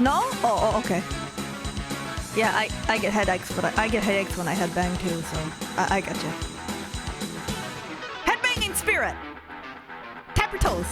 No? Oh, okay. Yeah, I get headaches, but I get headaches when I headbang too, so I get you. Headbanging spirit! Tap your toes.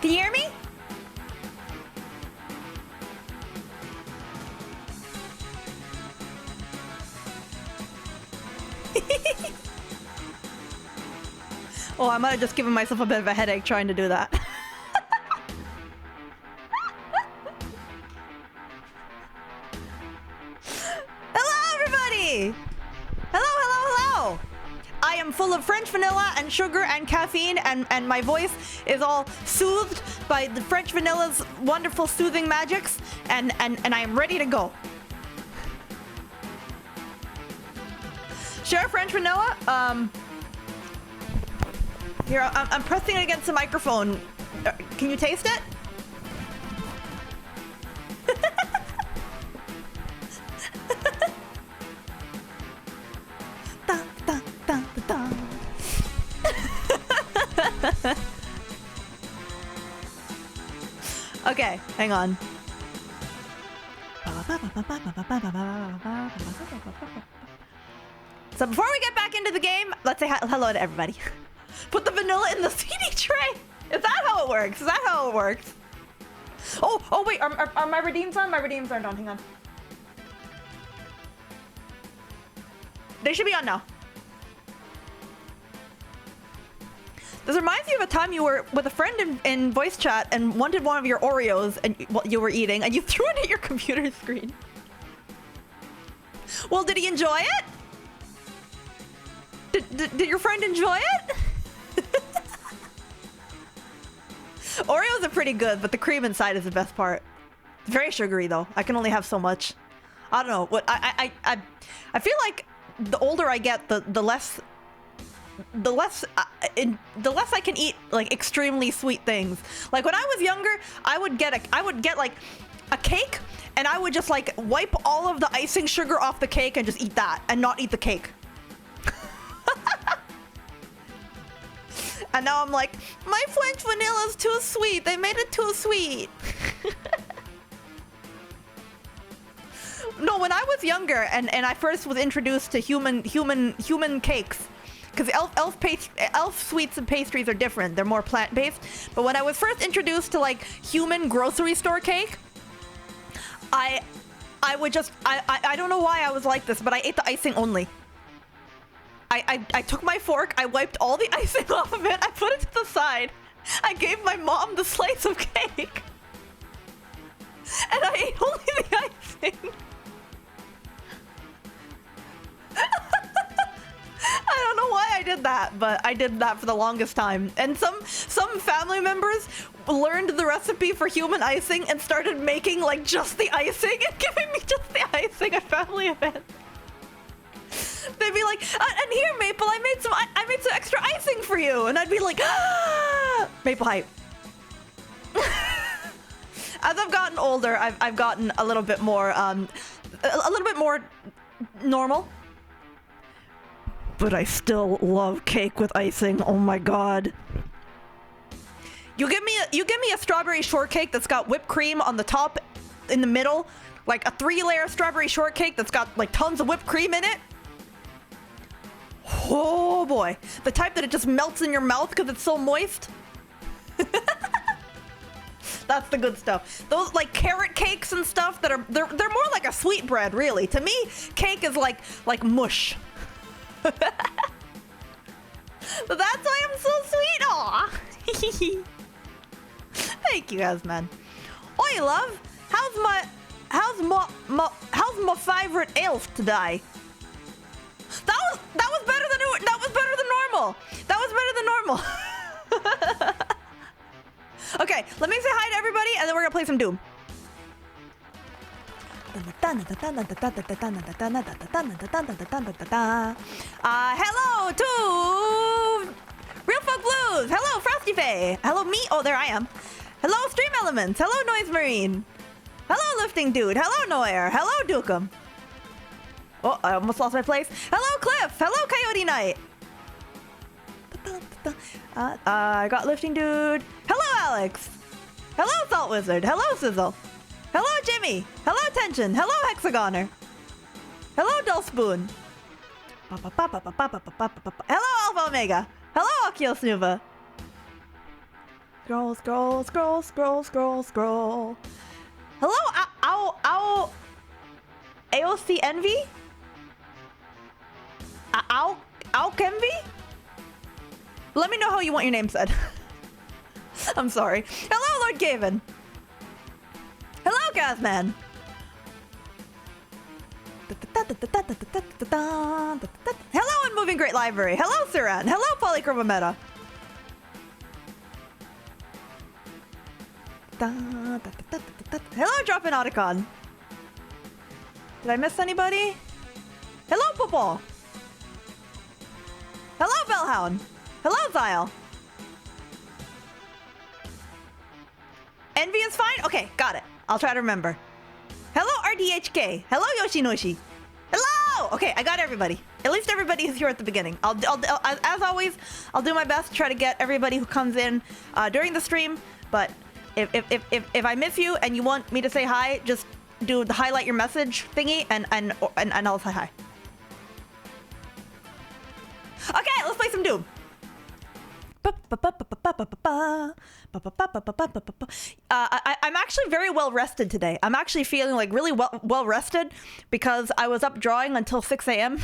Can you hear me? Oh, I might have just given myself a bit of a headache trying to do that. Hello, everybody! Hello, hello, hello! I am full of French vanilla and sugar and caffeine, and my voice is all soothed by the French vanilla's wonderful soothing magics, and I am ready to go. Sure, French vanilla? Here, I'm pressing it against the microphone. Can you taste it? Dun, dun, dun, dun, dun. Okay, hang on. So before we get back into the game, let's say hello to everybody. Put the vanilla in the CD tray. Is that how it works? Is that how it works? Oh wait, are my redeems on? My redeems aren't on, hang on. They should be on now. This reminds me of a time you were with a friend in voice chat and wanted one of your Oreos and what you were eating, and you threw it at your computer screen. Well, did he enjoy it? Did your friend enjoy it? Oreos are pretty good, but the cream inside is the best part. It's very sugary though. I can only have so much. I don't know. What I feel like the older I get, the less I can eat like extremely sweet things. Like when I was younger, I would get like a cake, and I would just like wipe all of the icing sugar off the cake and just eat that and not eat the cake. And now I'm like, my French vanilla's too sweet. They made it too sweet. No, when I was younger and I first was introduced to human cakes, because elf sweets and pastries are different. They're more plant-based. But when I was first introduced to like human grocery store cake, I would just, I don't know why I was like this, but I ate the icing only. I took my fork, I wiped all the icing off of it, I put it to the side. I gave my mom the slice of cake. And I ate only the icing. I don't know why I did that, but I did that for the longest time. And some family members learned the recipe for human icing and started making like just the icing and giving me just the icing at family events. They'd be like, and here, Maple, I made some extra icing for you. And I'd be like, ah! Maple hype. As I've gotten older, I've gotten a little bit more normal. But I still love cake with icing. Oh my god. You give me a strawberry shortcake that's got whipped cream on the top, in the middle, like a 3-layer strawberry shortcake that's got like tons of whipped cream in it. Oh boy, the type that it just melts in your mouth because it's so moist. That's the good stuff. Those like carrot cakes and stuff that are they're more like a sweet bread, really. To me, cake is like mush. But that's why I'm so sweet. Aw. Thank you guys, man. Oi, love. How's my favorite elf today? That was better than normal. That was better than normal. Okay, let me say hi to everybody, and then we're gonna play some Doom. Hello to Real Folk Blues. Hello, Frosty Faye. Hello, me. Oh, there I am. Hello, Stream Elements. Hello, Noise Marine. Hello, Lifting Dude. Hello, Noir. Hello, Dukem. Oh, I almost lost my place. Hello, Cliff. Hello, Coyote Knight. I got Lifting Dude. Hello, Alex. Hello, Salt Wizard. Hello, Sizzle. Hello, Jimmy. Hello, Tension. Hello, Hexagoner. Hello, Dull Spoon. Hello, Alpha Omega. Hello, Akio Snuva. Scroll, scroll, scroll, scroll, scroll, scroll. Hello, AOC Envy? Auk Envy? Let me know how you want your name said. I'm sorry. Hello, Lord Gavin. Hello, Gazman. Hello, Unmoving Great Library. Hello, Siran. Hello, Polychromometa. Hello, Drop-In Otacon. Did I miss anybody? Hello, Popol. Hello, Bellhound. Hello, Zyle. Envy is fine? Okay, got it. I'll try to remember. Hello, RDHK. Hello, Yoshinoshi. Hello! Okay, I got everybody. At least everybody is here at the beginning. I'll as always, I'll do my best to try to get everybody who comes in during the stream. But if I miss you and you want me to say hi, just do the highlight your message thingy and I'll say hi. Okay, let's play some Doom. I'm actually very well rested today. I'm actually feeling like really well rested because I was up drawing until 6 a.m.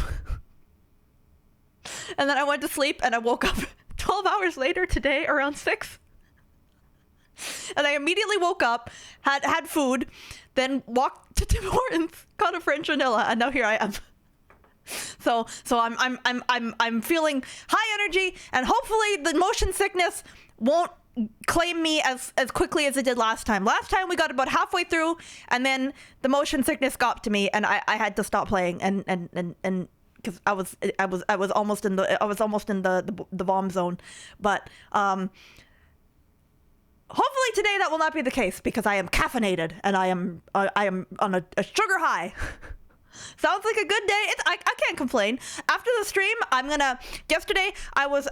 And then I went to sleep and I woke up 12 hours later today around 6. And I immediately woke up, had food, then walked to Tim Hortons, got a French vanilla, and now here I am. So I'm feeling high energy, and hopefully the motion sickness won't claim me as quickly as it did last time. Last time we got about halfway through, and then the motion sickness got to me, and I had to stop playing, and because I was almost in the bomb zone, but hopefully today that will not be the case because I am caffeinated and I am on a sugar high. Sounds like a good day. I can't complain. After the stream, yesterday I was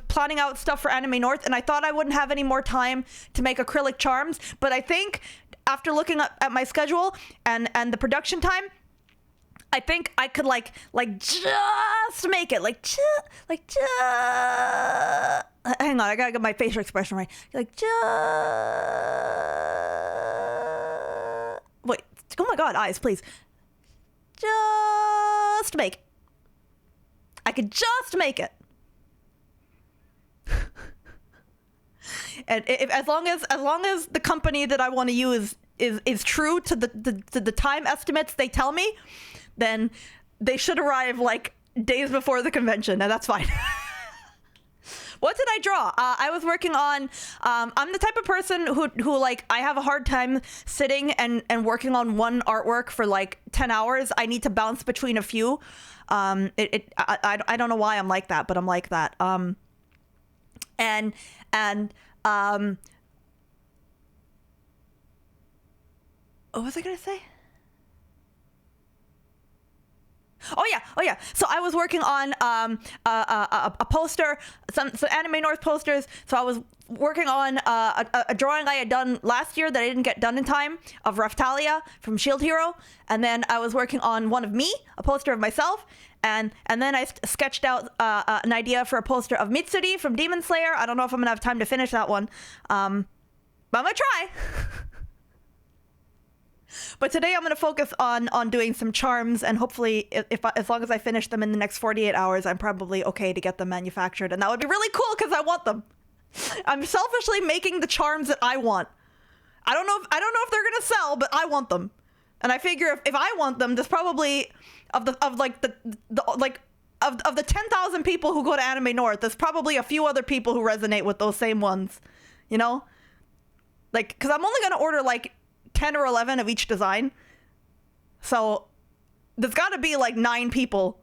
planning out stuff for Anime North, and I thought I wouldn't have any more time to make acrylic charms, but I think after looking at my schedule and the production time, I think I could like just make it hang on, I gotta get my facial expression right. Wait, oh my god, eyes, please. Just make it. I could just make it. And as long as the company that I want to use is true to the time estimates they tell me, then they should arrive like days before the convention, and that's fine. What did I draw? I was working on, I'm the type of person who like, I have a hard time sitting and working on one artwork for like 10 hours. I need to bounce between a few. I don't know why I'm like that, but I'm like that. What was I gonna say? Oh yeah. So I was working on a poster, some Anime North posters. So I was working on a drawing I had done last year that I didn't get done in time of Raphtalia from Shield Hero, and then I was working on one of me, a poster of myself, and then I sketched out an idea for a poster of Mitsuri from Demon Slayer. I don't know if I'm gonna have time to finish that one, but I'm gonna try. But today I'm going to focus on doing some charms, and hopefully as long as I finish them in the next 48 hours, I'm probably okay to get them manufactured. And that would be really cool because I want them. I'm selfishly making the charms that I want. I don't know if they're going to sell, but I want them. And I figure if I want them, there's probably of the 10,000 people who go to Anime North, there's probably a few other people who resonate with those same ones, you know? Like, cuz I'm only going to order like 10 or 11 of each design. So there's got to be like 9 people.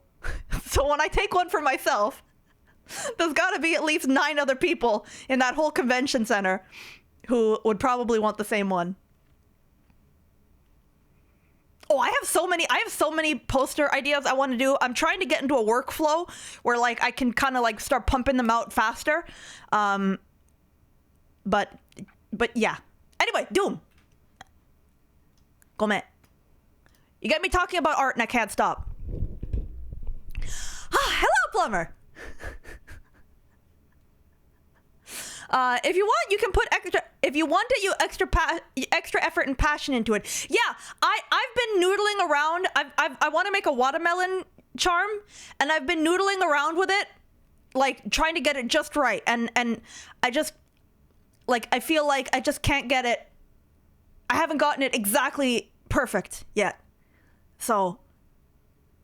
So when I take one for myself, there's got to be at least 9 other people in that whole convention center who would probably want the same one. Oh, I have so many poster ideas I want to do. I'm trying to get into a workflow where like I can kind of like start pumping them out faster. But yeah. Anyway, Doom. Gome. You get me talking about art and I can't stop. Hello, Plumber. If you want, you can put extra. If you want it, you extra effort and passion into it. Yeah, I've been noodling around. I want to make a watermelon charm, and I've been noodling around with it, like trying to get it just right. And I just like I feel like I just can't get it. I haven't gotten it exactly perfect yet. So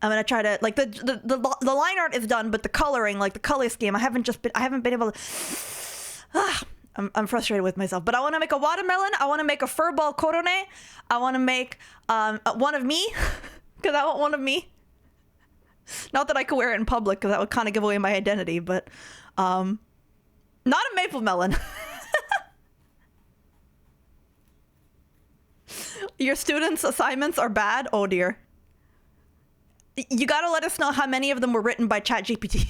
I'm gonna try to like the line art is done, but the coloring, like the color scheme, I haven't been able to. I'm frustrated with myself, but I want to make a watermelon. I want to make a furball korone. I want to make one of me because I want one of me. Not that I could wear it in public because that would kind of give away my identity, but not a maple melon. Your students' assignments are bad? Oh dear. You gotta let us know how many of them were written by ChatGPT.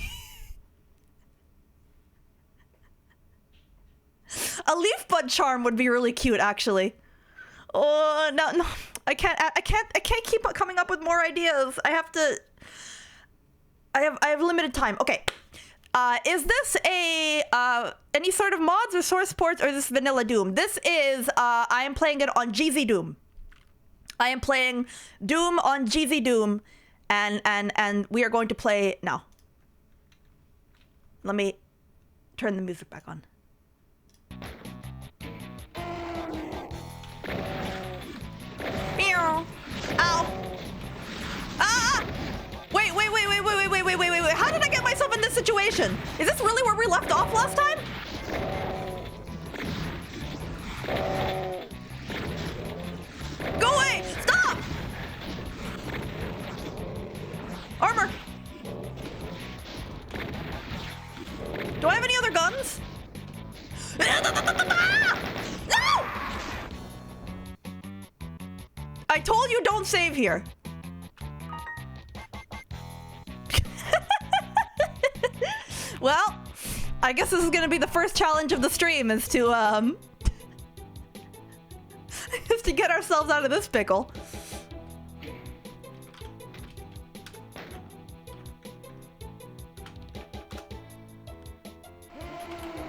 A leaf bud charm would be really cute, actually. Oh no, I can't keep coming up with more ideas. I have limited time. Okay. Is this any sort of mods or source ports, or is this vanilla Doom? This is I am playing it on GZ Doom. I am playing Doom on GZ Doom, and we are going to play now. Let me turn the music back on. Ow! Ah! Wait! How did I get myself in this situation? Is this really where we left off last time? Go away! Stop! Armor! Do I have any other guns? No! I told you don't save here. Well, I guess this is gonna be the first challenge of the stream is to is to get ourselves out of this pickle.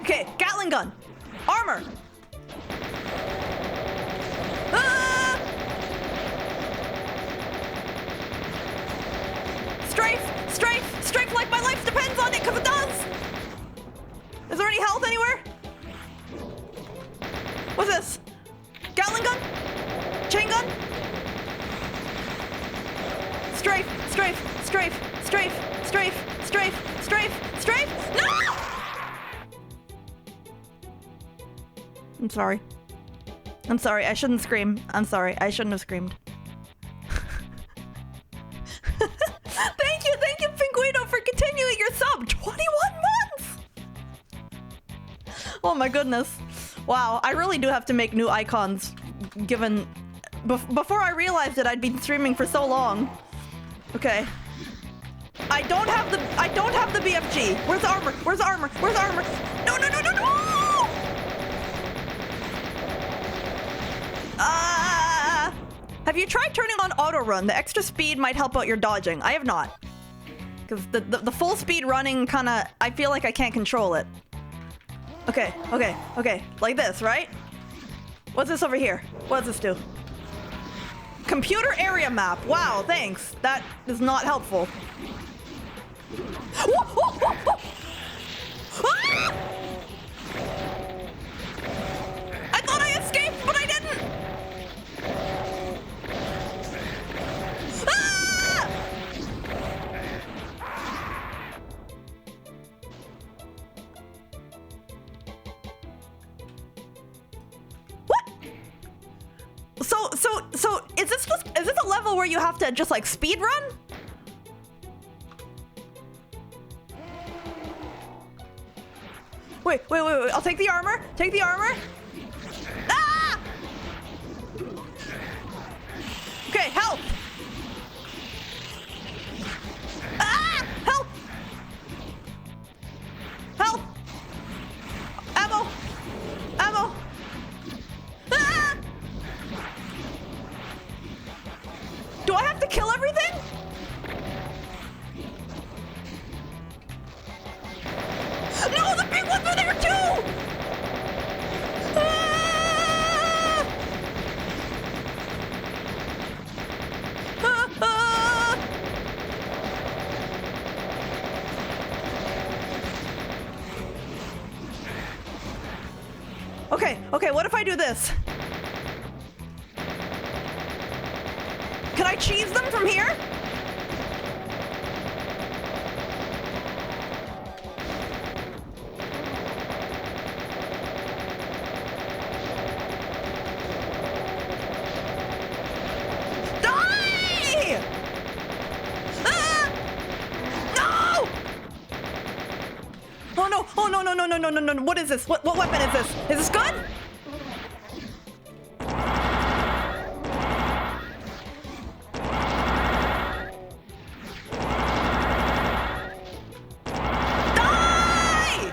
Okay, Gatling gun. Armor. Ah! Strafe like my life depends on it, because it does. Is there any health anywhere? What's this? Gatling gun? Chain gun? Strafe. No! I'm sorry. I shouldn't scream. I'm sorry. I shouldn't have screamed. Thank you, Pinguino, for continuing your sub. 21 months! Oh my goodness. Wow, I really do have to make new icons, given... Before I realized it, I'd been streaming for so long. Okay. I don't have the BFG. Where's the armor? Where's the armor? Where's the armor? No, no, no, no, no! Have you tried turning on auto run? The extra speed might help out your dodging. I have not. Because the full speed running kinda, I feel like I can't control it. Okay, okay, okay. Like this, right? What's this over here? What does this do? Computer area map. Wow, thanks. That is not helpful. Ah! I thought I escaped, but I didn't. Ah! What? So is this a level where you have to just like speed run? Wait. I'll take the armor. Take the armor. Ah! Okay, help. Ah! Help! Help! Ammo! Ammo! Ah! Do I have to kill everything? No, the big ones are there too! Ah! Ah, ah! Okay, what if I do this? Can I cheese them from here? Die! Ah! No! Oh no! Oh no! No! What is this? What weapon is this? Is this good? Die!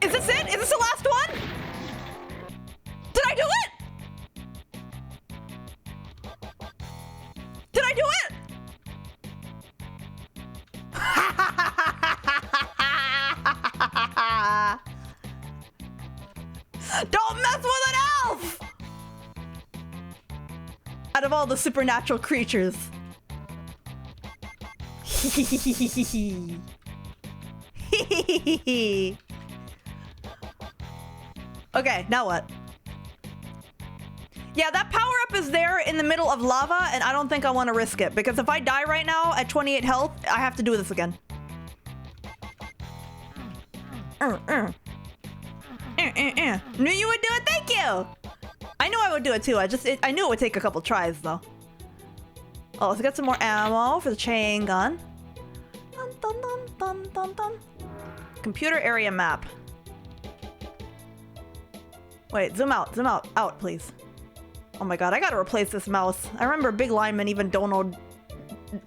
Is this it? Is this the last one? Did I do it? Did I do it? Don't mess with an elf! Out of all the supernatural creatures. Okay, now what? Yeah, that power-up is there in the middle of lava, and I don't think I want to risk it, because if I die right now at 28 health, I have to do this again. Knew you would do it, thank you! I knew I would do it too, I knew it would take a couple tries, though. Oh, let's get some more ammo for the chain gun. Dun, dun, dun, dun, dun, dun. Computer area map. Wait, zoom out, out, please. Oh my god, I gotta replace this mouse. I remember Big Lineman even donated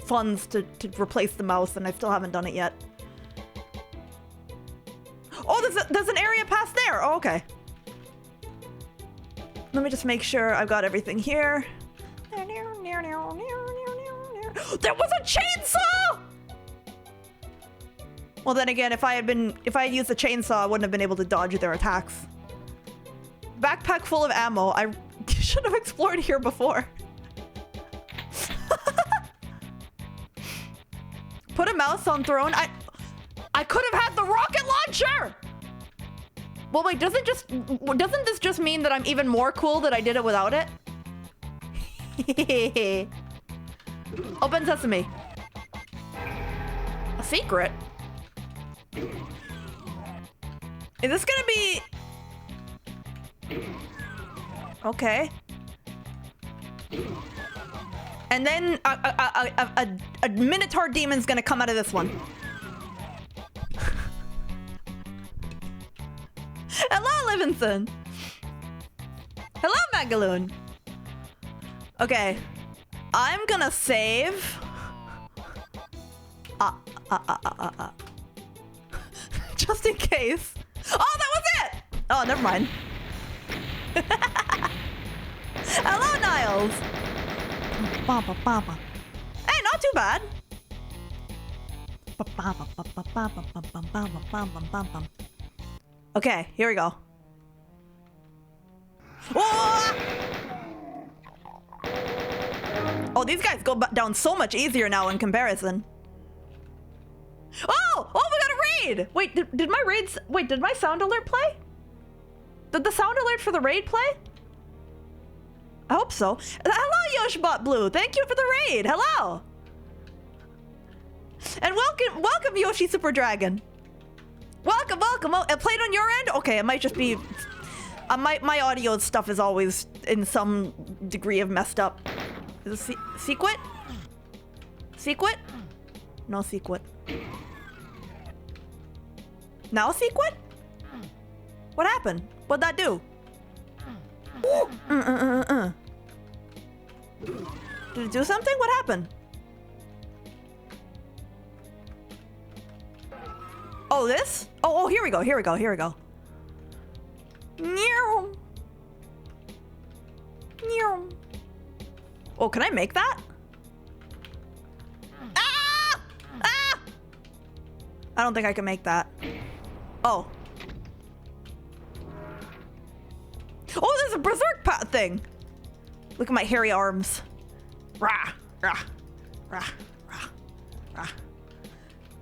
funds to replace the mouse, and I still haven't done it yet. Oh, there's an area past there. Oh, okay. Let me just make sure I've got everything here. There was a chainsaw! Well, then again, if I had used the chainsaw, I wouldn't have been able to dodge their attacks. Backpack full of ammo. I should have explored here before. Put a mouse on throne. I could have had the rocket launcher! Well, wait, doesn't this just mean that I'm even more cool that I did it without it? Open sesame. A secret? Is this gonna be... Okay. And then a Minotaur demon's gonna come out of this one. Hello, Livingston. Hello, Magaloon. Okay. I'm gonna save. Just in case. Oh, that was it! Oh, never mind. Hello, Niles. Hey, not too bad. Okay, here we go. Whoa! Oh, these guys go down so much easier now in comparison. Oh! Oh, we got a raid! Wait, did my raids... Wait, did my sound alert play? Did the sound alert for the raid play? I hope so. Hello, Yoshbot Blue. Thank you for the raid. Hello. And welcome, Yoshi Super Dragon. Welcome. Oh, it played on your end? Okay, it might just be... my audio stuff is always in some degree of messed up. Is it Sequit? Sequit? No Sequit. Now Sequit? What happened? What'd that do? Did it do something? What happened? Oh, this? Oh, here we go. Meow. Meow. Oh, can I make that? Ah! Ah! I don't think I can make that. Oh. Oh, there's a berserk thing. Look at my hairy arms. Rah, rah, rah, rah,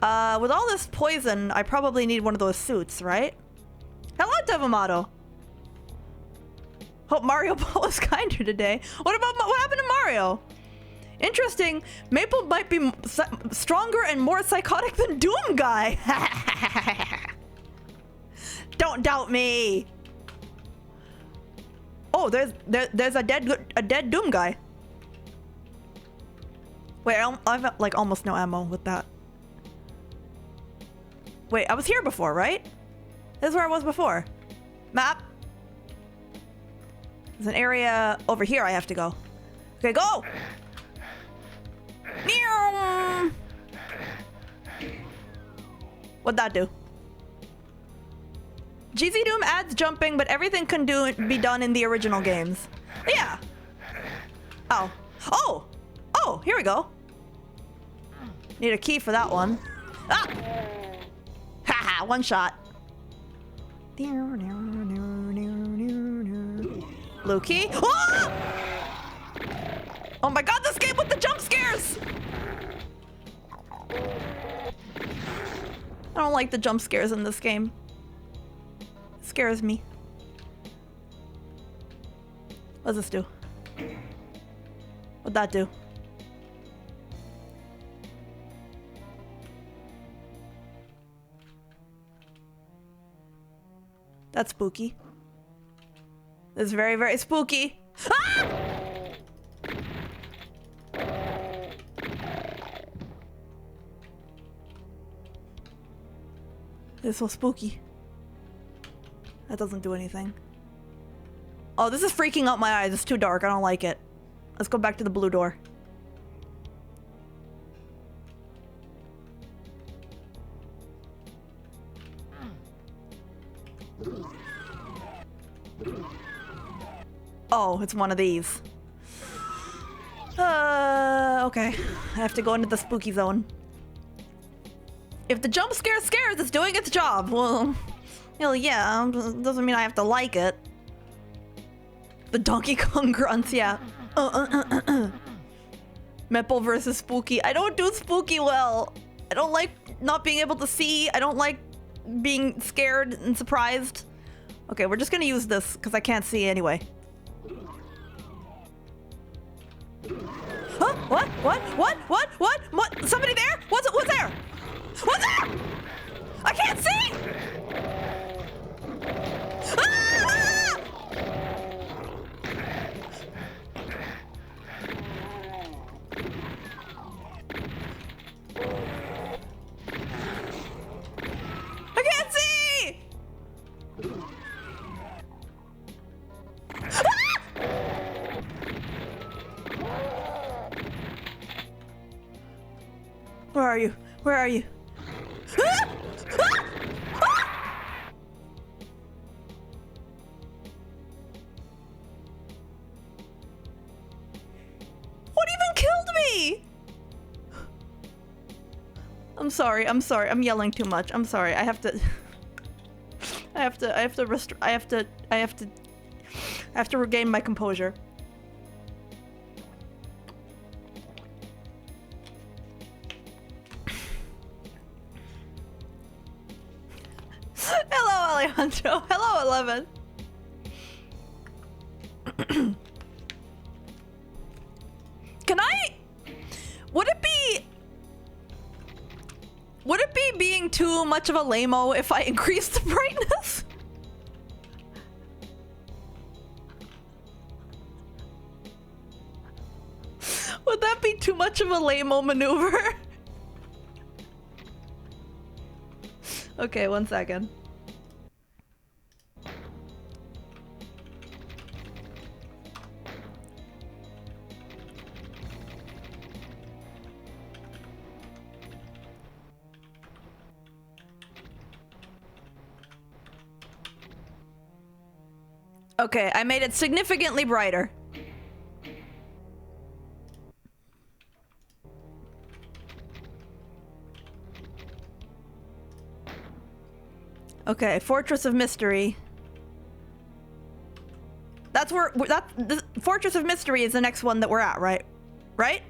rah. With all this poison, I probably need one of those suits, right? Hello, Devamato. Hope Mario Ball is kinder today. What happened to Mario? Interesting. Maple might be stronger and more psychotic than Doom Guy. Don't doubt me. Oh, there's a dead Doom Guy. Wait, I've got like almost no ammo with that. Wait, I was here before, right? This is where I was before. Map. There's an area over here I have to go. Okay, go! Meow! What'd that do? GZ Doom adds jumping, but everything can be done in the original games. Yeah. Oh. Oh! Oh, here we go. Need a key for that one. Ah! Haha, one shot. Blue key. Oh! Oh my god, this game with the jump scares! I don't like the jump scares in this game. It scares me. What does this do? What'd that do? That's spooky. That's very, very spooky. Ah! It's so spooky. That doesn't do anything. Oh, this is freaking out my eyes. It's too dark. I don't like it. Let's go back to the blue door. Oh, it's one of these. Okay. I have to go into the spooky zone. If the jump scare scares, it's doing its job. Well, yeah, doesn't mean I have to like it. The Donkey Kong grunts, yeah. Meppel versus Spooky. I don't do Spooky well. I don't like not being able to see. I don't like being scared and surprised. Okay, we're just gonna use this because I can't see anyway. Huh? What? What? Somebody there? What's there? What's there? I can't see! Ah! Where are you? What even killed me? I'm sorry. I'm yelling too much. I'm sorry. I have to regain my composure. Hello, Alejandro. Hello, 11. Can I... Would it be being too much of a lame-o if I increase the brightness? Would that be too much of a lame-o maneuver? Okay, 1 second. Okay, I made it significantly brighter. Okay, Fortress of Mystery. That's where the Fortress of Mystery is the next one that we're at, right? Right?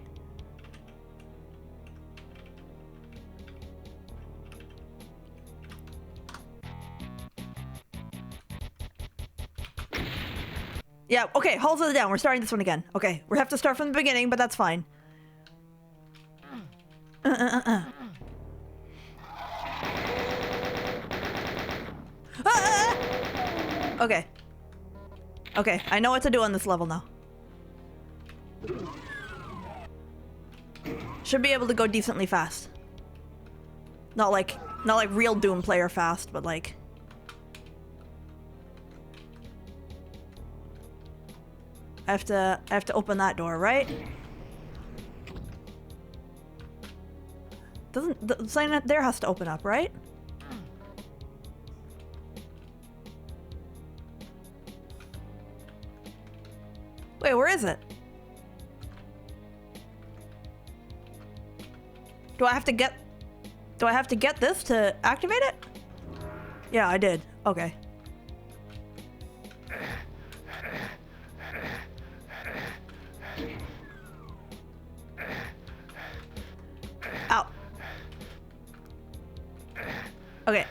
Yeah, okay, Halls of the Down. We're starting this one again. Okay, we have to start from the beginning, but that's fine. Okay. Okay, I know what to do on this level now. Should be able to go decently fast. Not like real Doom player fast, but like... I have to open that door, right? Doesn't the sign there has to open up, right? Wait, where is it? Do I have to get this to activate it? Yeah, I did. Okay. Ow. Okay.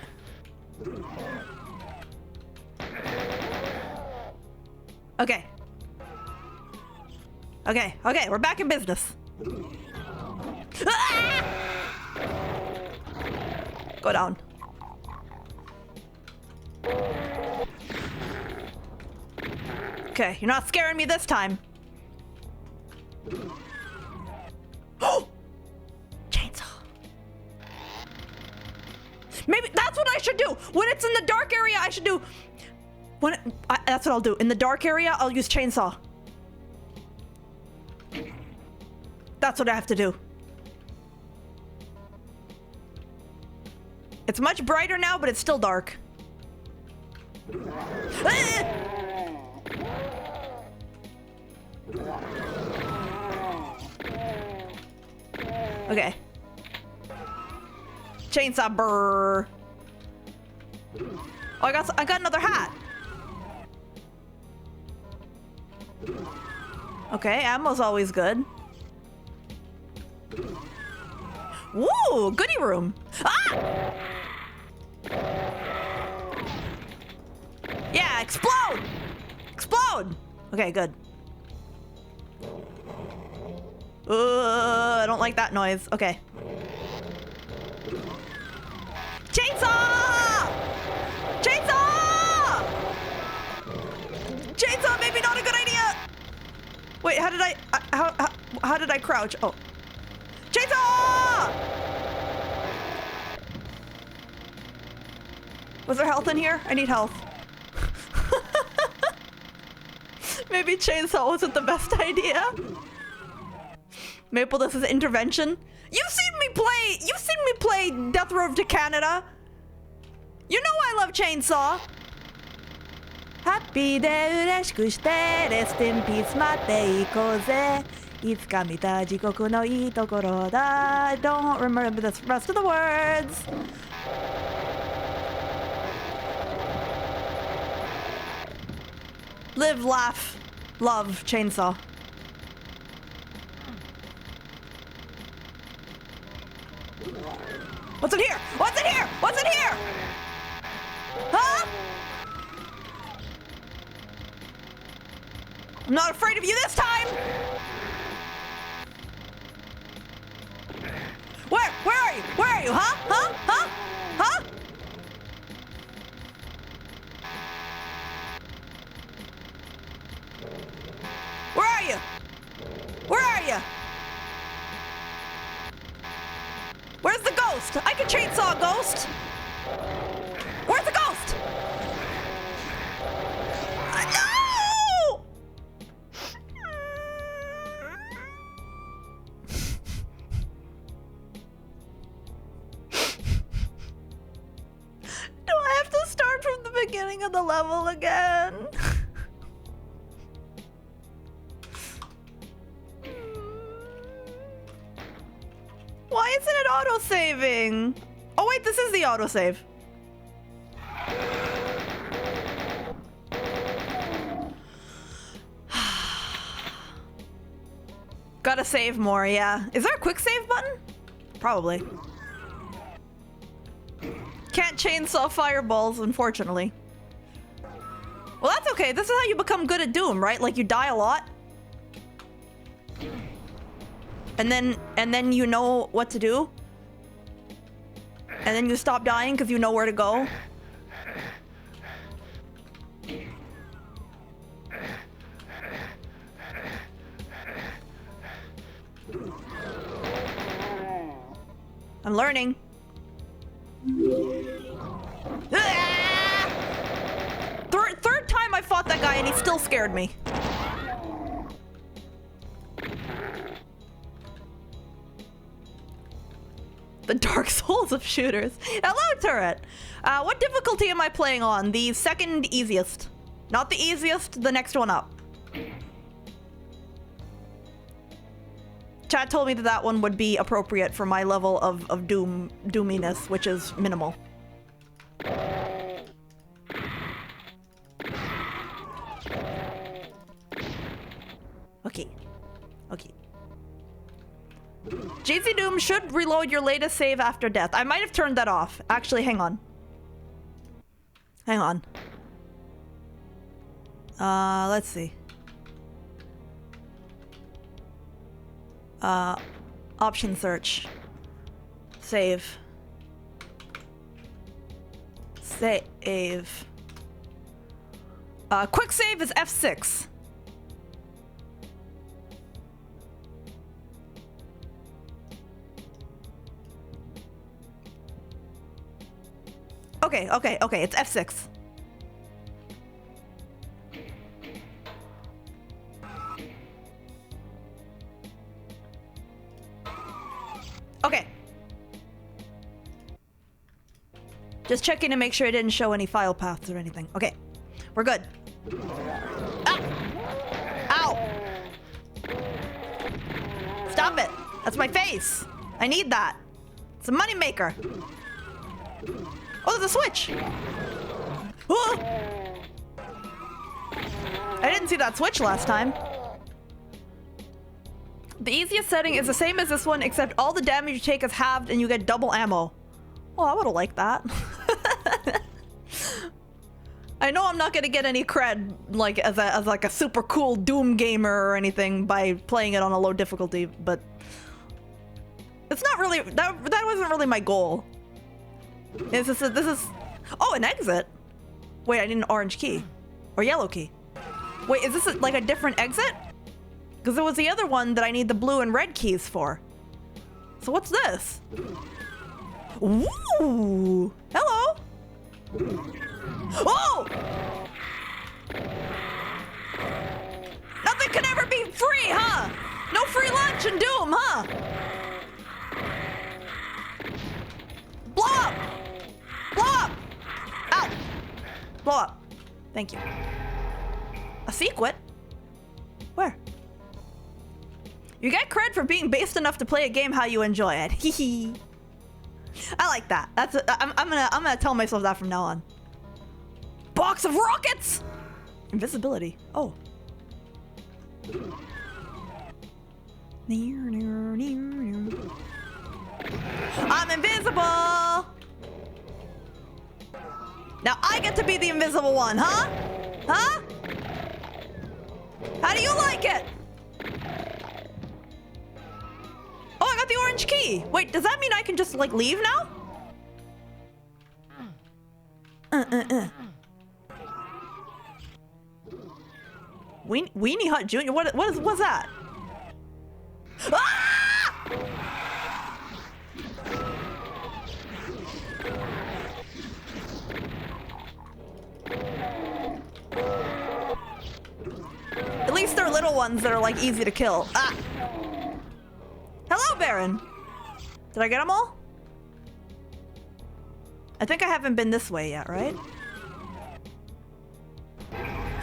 Okay. Okay, okay, we're back in business. Ah! Go down. Okay, you're not scaring me this time. Oh! Chainsaw. Maybe that's what I should do. When it's in the dark area, I should do... that's what I'll do. In the dark area, I'll use chainsaw. That's what I have to do. It's much brighter now, but it's still dark. Okay. Chainsaw burr. Oh, I got another hat. Okay, ammo's always good. Woo, goodie room. Ah! Yeah, explode! Explode! Okay, good. I don't like that noise. Okay. Chainsaw! Chainsaw! Chainsaw, maybe not a good idea. Wait, how did I crouch? Oh. Chainsaw! Was there health in here? I need health. Maybe chainsaw wasn't the best idea. Maple, this is intervention. You've seen me play you've seen me play Death Road to Canada. You know I love Chainsaw. Happy de ureshikushite, rest in peace, mate ikoze. Itsuka mita jikoku no ii tokoro da. I don't remember the rest of the words. Live, laugh, love, Chainsaw. What's in here? What's in here? What's in here? Huh? I'm not afraid of you this time. Where are you? Where are you? Huh? Huh? Huh? Huh? Where are you? Where are you? Where's the ghost? I can chainsaw a ghost. Where's the ghost? No! Do I have to start from the beginning of the level again? Why isn't it auto-saving? Oh wait, this is the autosave. Gotta save more, yeah. Is there a quick save button? Probably. Can't chainsaw fireballs, unfortunately. Well, that's okay. This is how you become good at Doom, right? Like, you die a lot. And then you know what to do. And then you stop dying because you know where to go. I'm learning. Ah! Third time I fought that guy and he still scared me. The Dark Souls of shooters. Hello, Turret. What difficulty am I playing on? The second easiest. Not the easiest, the next one up. Chat told me that that one would be appropriate for my level of doominess, which is minimal. Okay. Okay. JC Doom should reload your latest save after death. I might have turned that off. Actually, hang on. Hang on. Let's see. Option search. Save. Save. Quick save is F6. Okay, it's F6. Okay. Just checking to make sure it didn't show any file paths or anything. Okay, we're good. Ah! Ow! Stop it! That's my face! I need that. It's a moneymaker. Oh, there's a switch! Oh! I didn't see that switch last time. The easiest setting is the same as this one, except all the damage you take is halved and you get double ammo. Oh, I would've liked that. I know I'm not gonna get any cred like as like a super cool Doom gamer or anything by playing it on a low difficulty, but it's not really that wasn't really my goal. This is oh, an exit. Wait, I need an orange key or yellow key. Wait, is this like a different exit? Because it was the other one that I need the blue and red keys for. So what's this? Ooh, hello. Oh! Nothing can ever be free, huh? No free lunch in Doom, huh? Blow up. Thank you. A sequit? Where? You get cred for being based enough to play a game how you enjoy it. Hee hee. I like that. I'm gonna tell myself that from now on. Box of rockets! Invisibility. Oh. I'm invisible! Now I get to be the invisible one, huh? Huh? How do you like it? Oh, I got the orange key. Wait, does that mean I can just like leave now? Weenie Hut Jr. What's that? Ah! At least they're little ones that are like easy to kill. Ah! Hello, Baron. Did I get them all? I think I haven't been this way yet, right?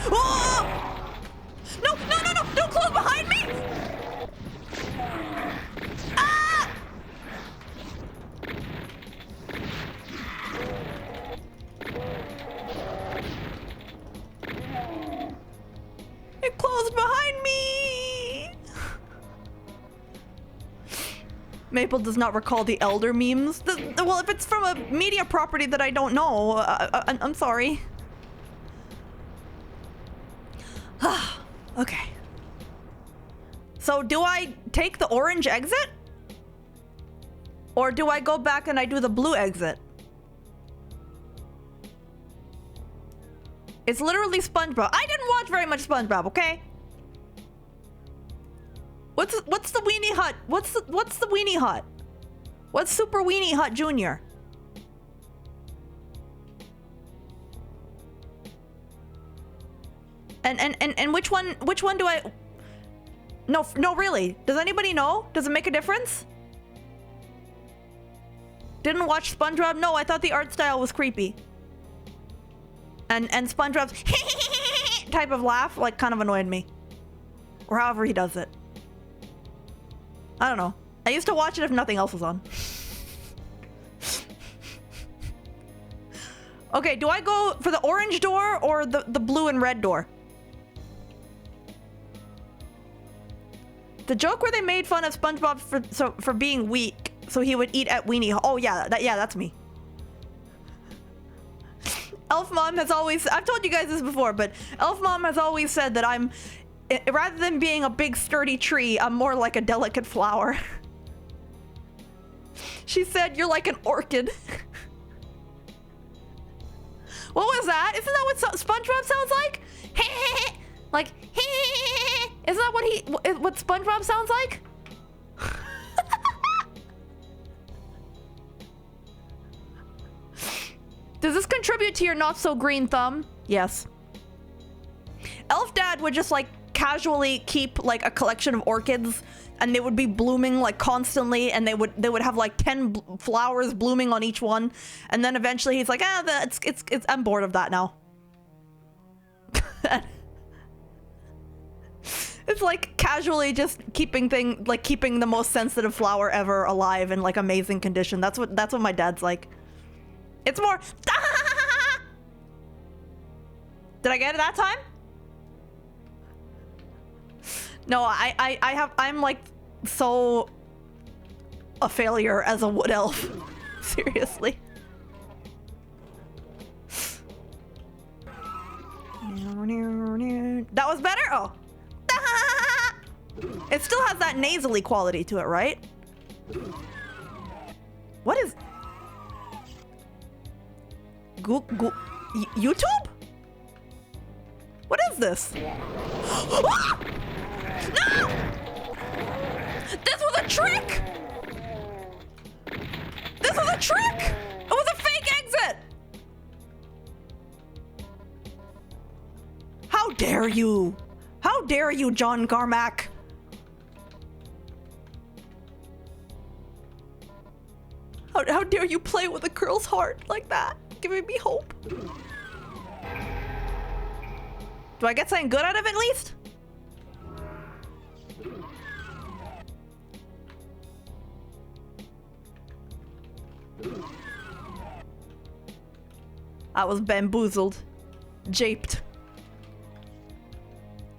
Oh! No, no, no, no! Don't close behind me! Ah! It closed behind me! Maple does not recall the Elder memes. Well, if it's from a media property that I don't know, I'm sorry. Okay. So do I take the orange exit? Or do I go back and I do the blue exit? It's literally SpongeBob. I didn't watch very much SpongeBob, okay? What's the Weenie Hut? What's the Weenie Hut? What's Super Weenie Hut Jr.? And which one do I... No, really. Does anybody know? Does it make a difference? Didn't watch SpongeBob? No, I thought the art style was creepy. And SpongeBob's type of laugh like kind of annoyed me. Or however he does it. I don't know. I used to watch it if nothing else was on. Okay, do I go for the orange door or the blue and red door? The joke where they made fun of SpongeBob for being weak, so he would eat at Weenie. Oh yeah, that's me. Elf Mom has always, I've told you guys this before, but Elf Mom has always said that I'm, rather than being a big sturdy tree, I'm more like a delicate flower. She said, you're like an orchid. What was that? Isn't that what SpongeBob sounds like? Like, isn't that what SpongeBob sounds like? Does this contribute to your not so green thumb? Yes. Elf Dad would just like casually keep like a collection of orchids, and they would be blooming like constantly, and they would have like 10 flowers blooming on each one, and then eventually he's like, it's I'm bored of that now. It's like casually just keeping the most sensitive flower ever alive in like amazing condition. That's what my dad's like. It's more. Did I get it that time? No, I'm like so a failure as a wood elf. Seriously. That was better? Oh. It still has that nasally quality to it, right? What is... YouTube? What is this? Ah! No! This was a trick! This was a trick! It was a fake exit! How dare you? How dare you, John Carmack? How dare you play with a girl's heart like that? Giving me hope. Do I get something good out of it at least? I was bamboozled. Japed.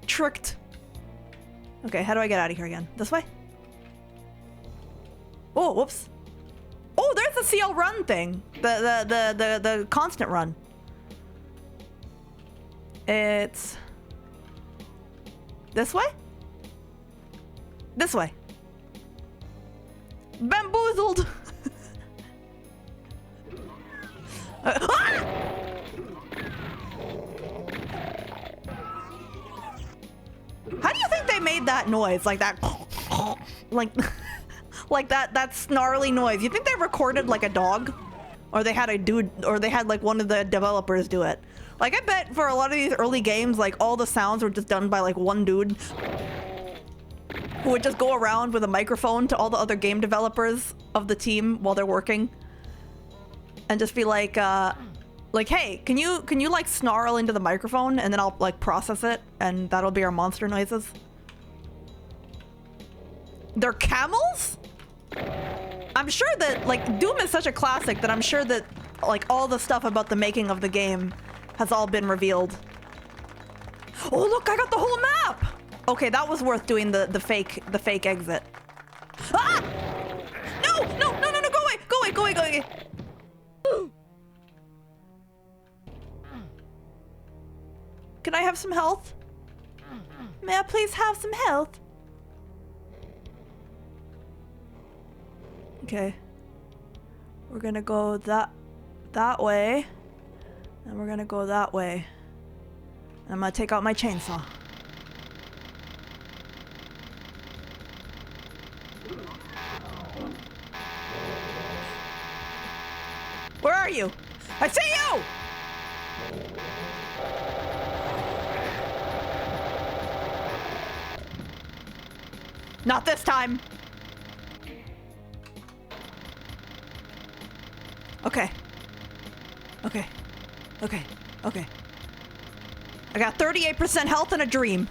Tricked. Okay, how do I get out of here again? This way? Oh, whoops. Oh, there's the CL run thing. The constant run. It's this way? This way. Bamboozled. Ah! How do you think they made that noise? Like that like like that snarly noise. You think they recorded like a dog? Or they had a dude, or they had like one of the developers do it. Like I bet for a lot of these early games, like all the sounds were just done by like one dude who would just go around with a microphone to all the other game developers of the team while they're working. And just be like, hey, can you like snarl into the microphone and then I'll like process it and that'll be our monster noises. They're camels? I'm sure that like Doom is such a classic that I'm sure that like all the stuff about the making of the game has all been revealed. Oh look, I got the whole map! Okay, that was worth doing the fake exit. Ah! No, go away. Can I have some health? May I please have some health? Okay. We're gonna go that way. And we're gonna go that way. I'm gonna take out my chainsaw. Where are you? I see you! Not this time. Okay. I got 38% health and a dream.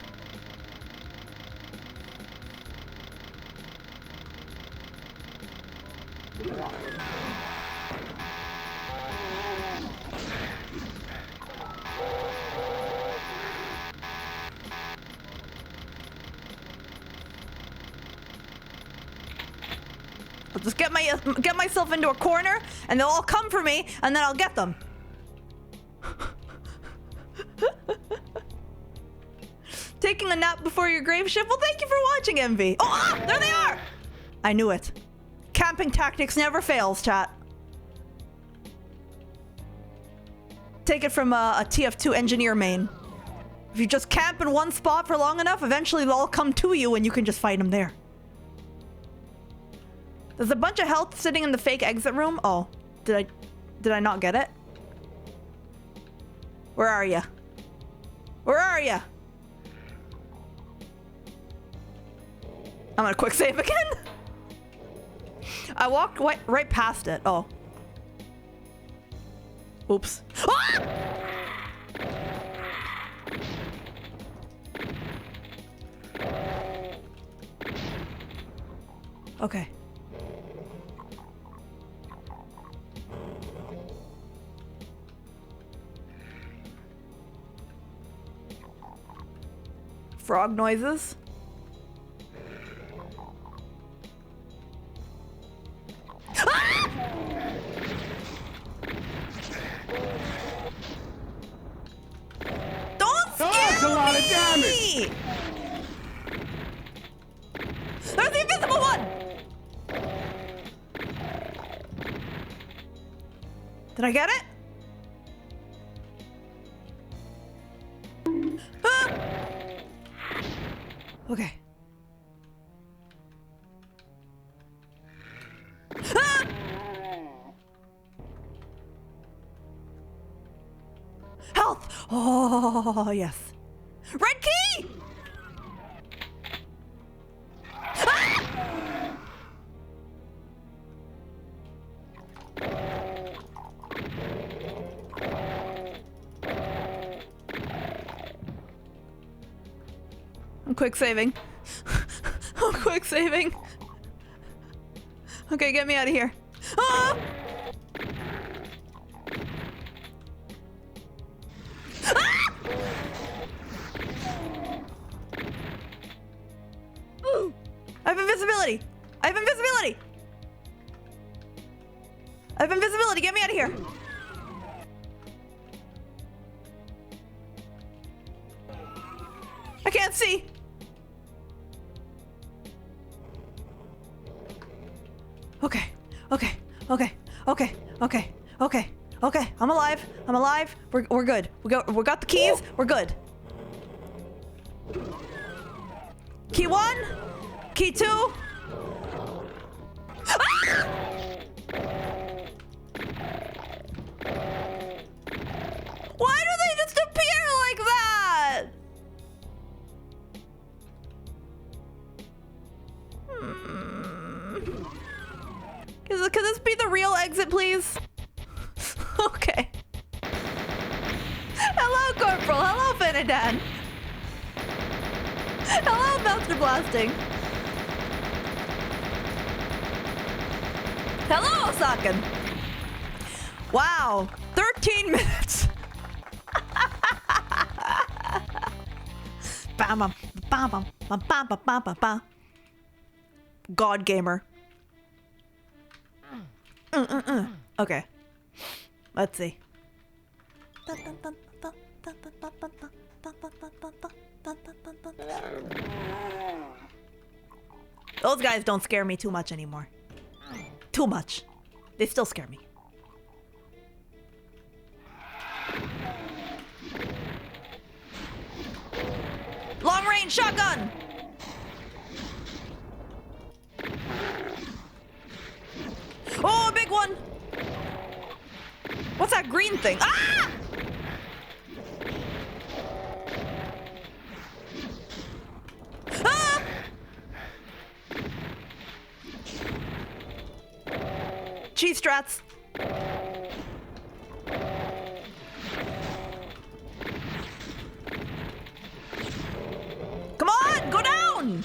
I'll just get myself into a corner and they'll all come for me and then I'll get them. Taking a nap before your grave shift? Well, thank you for watching, Envy. Oh, there they are! I knew it. Camping tactics never fails, chat. Take it from a TF2 engineer main. If you just camp in one spot for long enough, eventually they'll all come to you and you can just fight them there. There's a bunch of health sitting in the fake exit room. Oh, did I not get it? Where are you? Where are you? I'm gonna quick save again. I walked right past it. Oh. Oops. Ah! Okay. Frog noises. Ah! Don't scare That's a lot of damage. me! There's the invisible one! Did I get it? Ah! Okay. Ah! Health! Oh, yes. Red key! Ah! I'm quick saving. I'm quick saving. Okay, get me out of here. Ah! Ah! I have invisibility. I have invisibility. I have invisibility. Get me out of here. I can't see. Okay. Okay. Okay. Okay. Okay. Okay. Okay. I'm alive. I'm alive. We're good. We got the keys. We're good. Key 1. Key 2. Ah! Why do they just appear like that? Can this be the real exit, please? Okay. Hello, Corporal. Hello, Finidan. Hello, Master Blasting. Hello, Osakan. Wow, 13 minutes. God gamer. Okay. Let's see. Those guys don't scare me too much anymore. Too much. They still scare me. Long range shotgun! Oh, a big one! What's that green thing? Ah! Ah! Cheese strats. Come on, go down!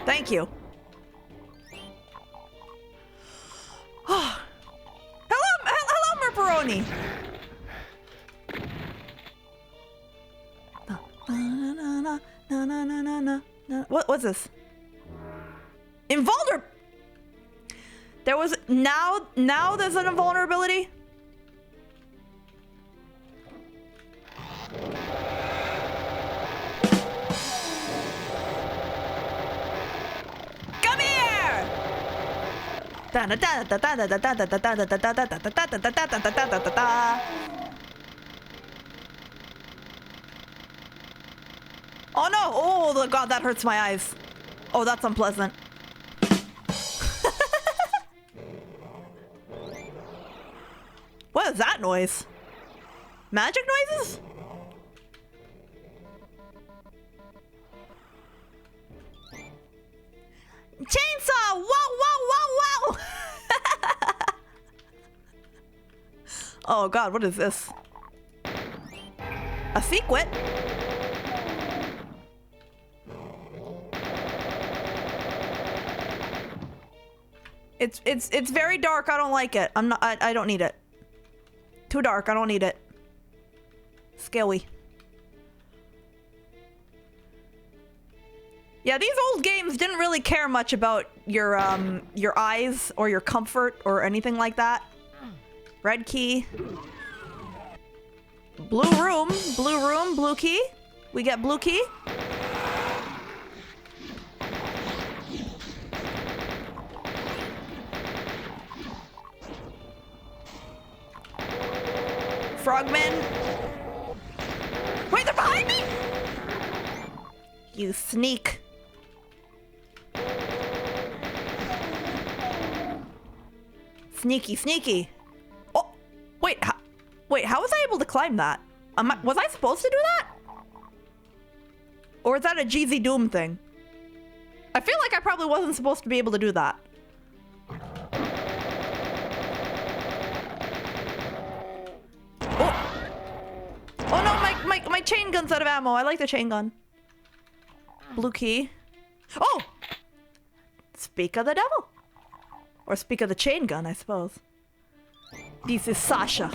Thank you. Oh. Hello, Merperoni. What's this? Invulnerable. There was now there's an invulnerability. Come here. Oh no! Oh god, that hurts my eyes. Oh, that's unpleasant. What is that noise? Magic noises? Chainsaw! Wow, wow, wow, wow! Oh god, what is this? A sequit? It's very dark. I don't like it. I don't need it. Too dark. I don't need it. Scary. Yeah, these old games didn't really care much about your eyes or your comfort or anything like that. Red key. Blue room, blue key. We get blue key. Frogmen. Wait, they're behind me! You sneak. Sneaky, sneaky. Oh, wait, how was I able to climb that? Was I supposed to do that? Or is that a GZ Doom thing? I feel like I probably wasn't supposed to be able to do that. Oh. chain gun's out of ammo. I like the chain gun. Blue key. Oh! Speak of the devil. Or speak of the chain gun, I suppose. This is Sasha.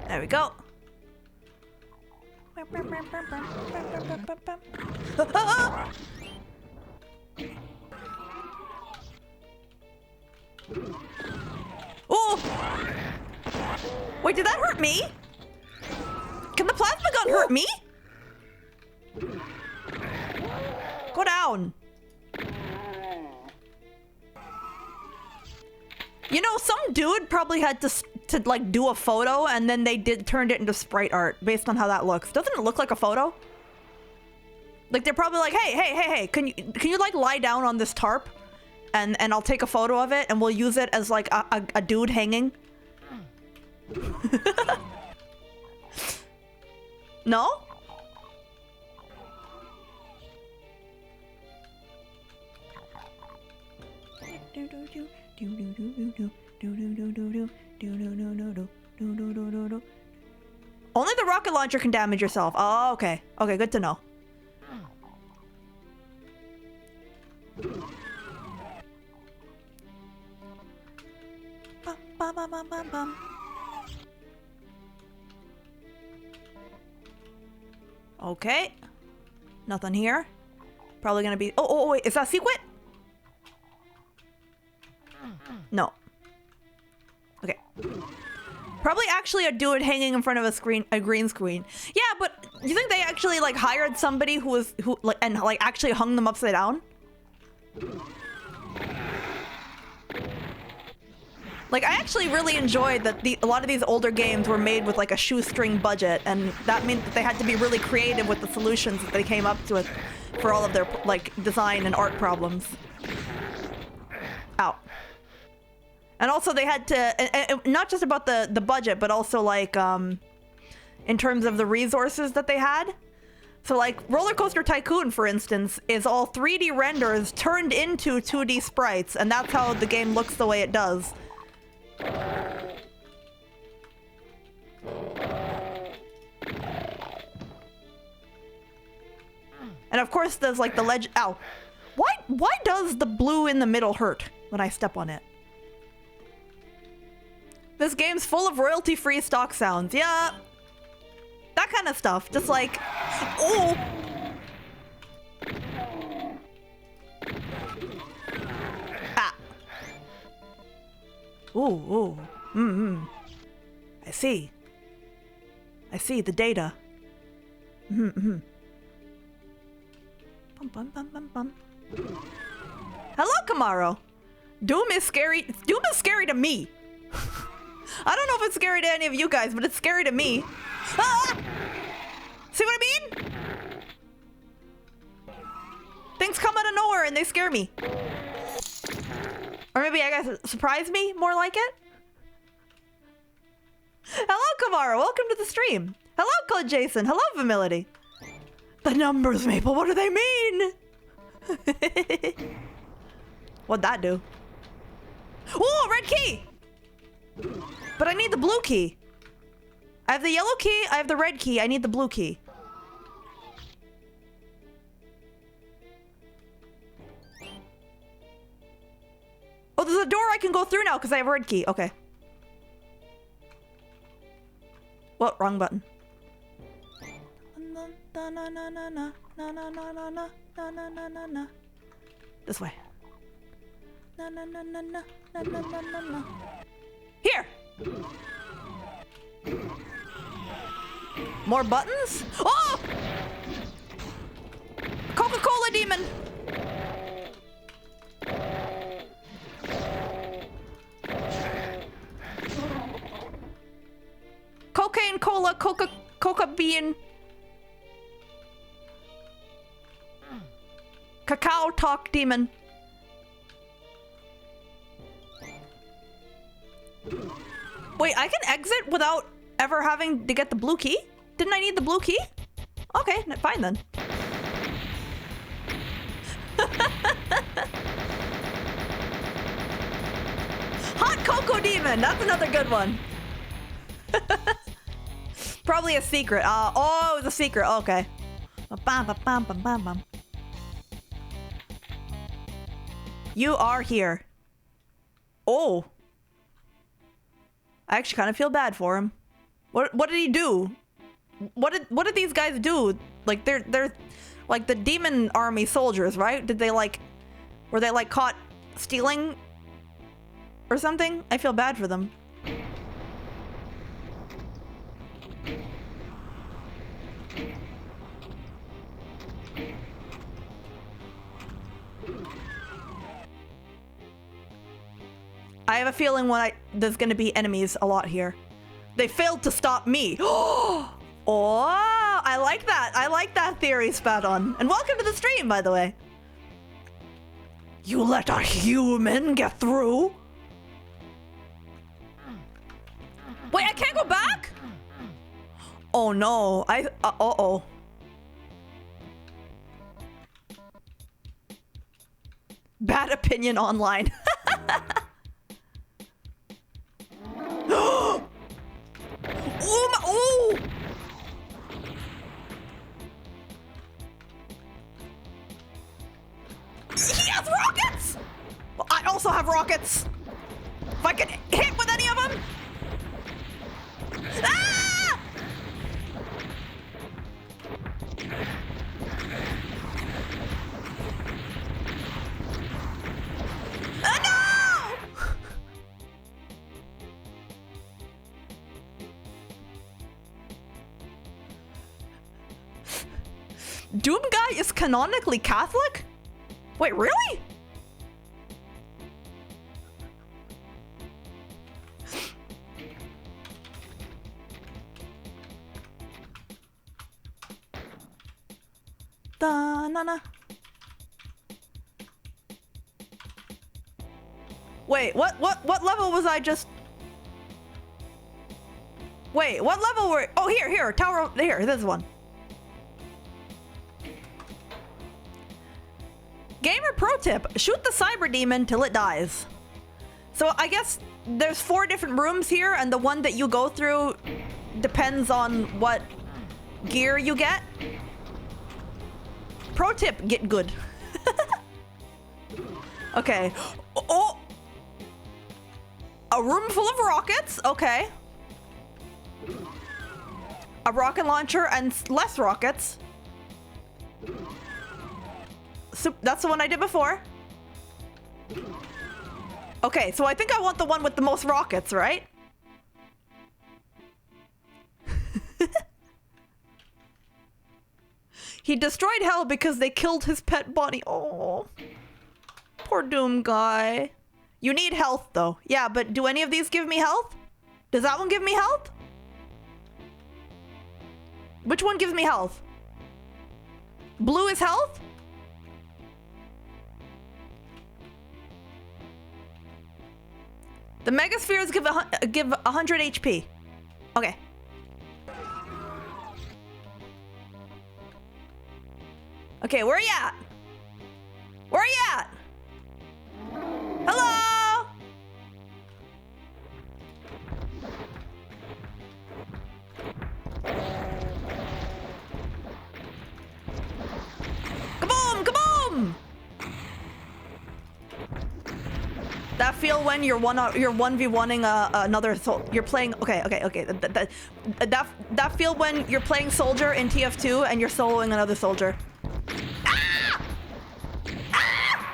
There we go. Oh! Wait, did that hurt me? Can the plasma gun hurt me? Go down. You know, some dude probably had to like do a photo and then they turned it into sprite art based on how that looks. Doesn't it look like a photo? Like they're probably like, hey, can you like lie down on this tarp and I'll take a photo of it and we'll use it as like a dude hanging. No? Only the rocket launcher can damage yourself. Oh, okay. Okay, good to know. Okay. Nothing here. Probably gonna be... Oh, wait. Is that Sequit? No. Okay. Probably actually a dude hanging in front of a green screen. Yeah, but you think they actually like hired somebody who actually hung them upside down? Like, I actually really enjoyed that a lot of these older games were made with like a shoestring budget, and that meant that they had to be really creative with the solutions that they came up with for all of their like design and art problems. Ow. And also they had to, not just about the budget, but also like in terms of the resources that they had. So like Roller Coaster Tycoon, for instance, is all 3D renders turned into 2D sprites, and that's how the game looks the way it does. And of course there's like the legend. Ow. Why does the blue in the middle hurt when I step on it? This game's full of royalty-free stock sounds. Yeah. That kind of stuff. Just like, oh. Ah. Ooh. I see the data. Bum, bum, bum, bum, bum. Hello, Kamaro. Doom is scary. Doom is scary to me. I don't know if it's scary to any of you guys, but it's scary to me. Ah! See what I mean? Things come out of nowhere and they scare me. Or maybe I guess surprise me, more like it. Hello, Kamara. Welcome to the stream. Hello, Code Jason. Hello, Vimility. The numbers, Maple. What do they mean? What'd that do? Oh, red key. But I need the blue key. I have the yellow key. I have the red key. I need the blue key. Oh, there's a door I can go through now because I have a red key. Okay. What? Wrong button. This way. Here! More buttons? Oh! Coca-Cola demon! Cocaine cola, coca bean. Cacao talk demon. Wait, I can exit without ever having to get the blue key? Didn't I need the blue key? Okay, fine then. Hot Cocoa Demon. That's another good one. Probably a secret. Oh, it was a secret. Okay. Bam, bam, bam, bam, bam, bam. You are here. Oh. I actually kind of feel bad for him. What did he do? What did these guys do? Like they're like the demon army soldiers, right? Did they were they like caught stealing or something? I feel bad for them. I have a feeling there's gonna be enemies a lot here. They failed to stop me. Oh, I like that. I like that theory, Spadon. And welcome to the stream, by the way. You let a human get through? Wait, I can't go back? Oh no, uh-oh. Bad opinion online. Oh! He has rockets! Well, I also have rockets. If I can hit with any of them. Ah! No! Doom Guy is canonically Catholic? Wait, really? Da-na-na. Wait, what level was I just... Wait, what level were... Oh, here, tower, here, this one. Gamer pro tip, shoot the cyber demon till it dies. So I guess there's 4 different rooms here, and the one that you go through depends on what gear you get. Pro tip, get good. Okay. Oh! A room full of rockets, okay. A rocket launcher and less rockets. So that's the one I did before. Okay, so I think I want the one with the most rockets, right? He destroyed hell because they killed his pet bunny. Oh, poor Doom Guy. You need health though. Yeah, but do any of these give me health? Does that one give me health? Which one gives me health? Blue is health? The Megaspheres give 100 HP. Okay. Okay, where are you at? Where are you at? Hello? Kaboom! Kaboom! That feel when you're 1v1ing another you're playing that feel when you're playing soldier in TF2 and you're soloing another soldier. Ah! Ah!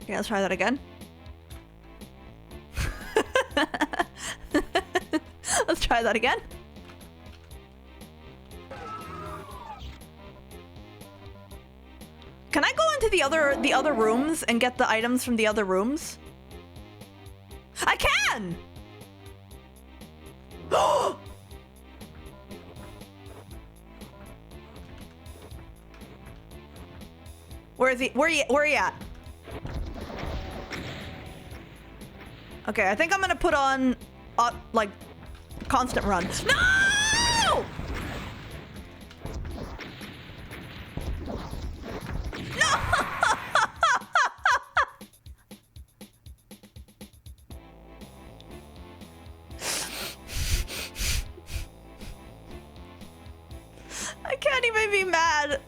Okay, let's try that again. Let's try that again. Can I go into the other rooms and get the items from the other rooms? I can! Where is he? Where are you at? Okay, I think I'm gonna put on like, constant run. No! No! I can't even be mad.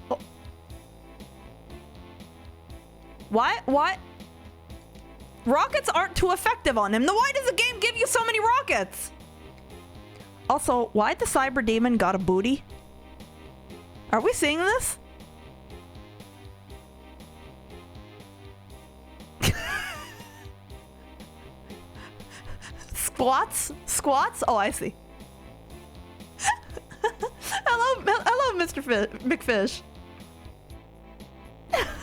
Oh. What? Rockets aren't too effective on him. Then why does the game give you so many rockets? Also, why the Cyber Demon got a booty? Are we seeing this? Squats? Oh, I see. Hello, Mr. McFish.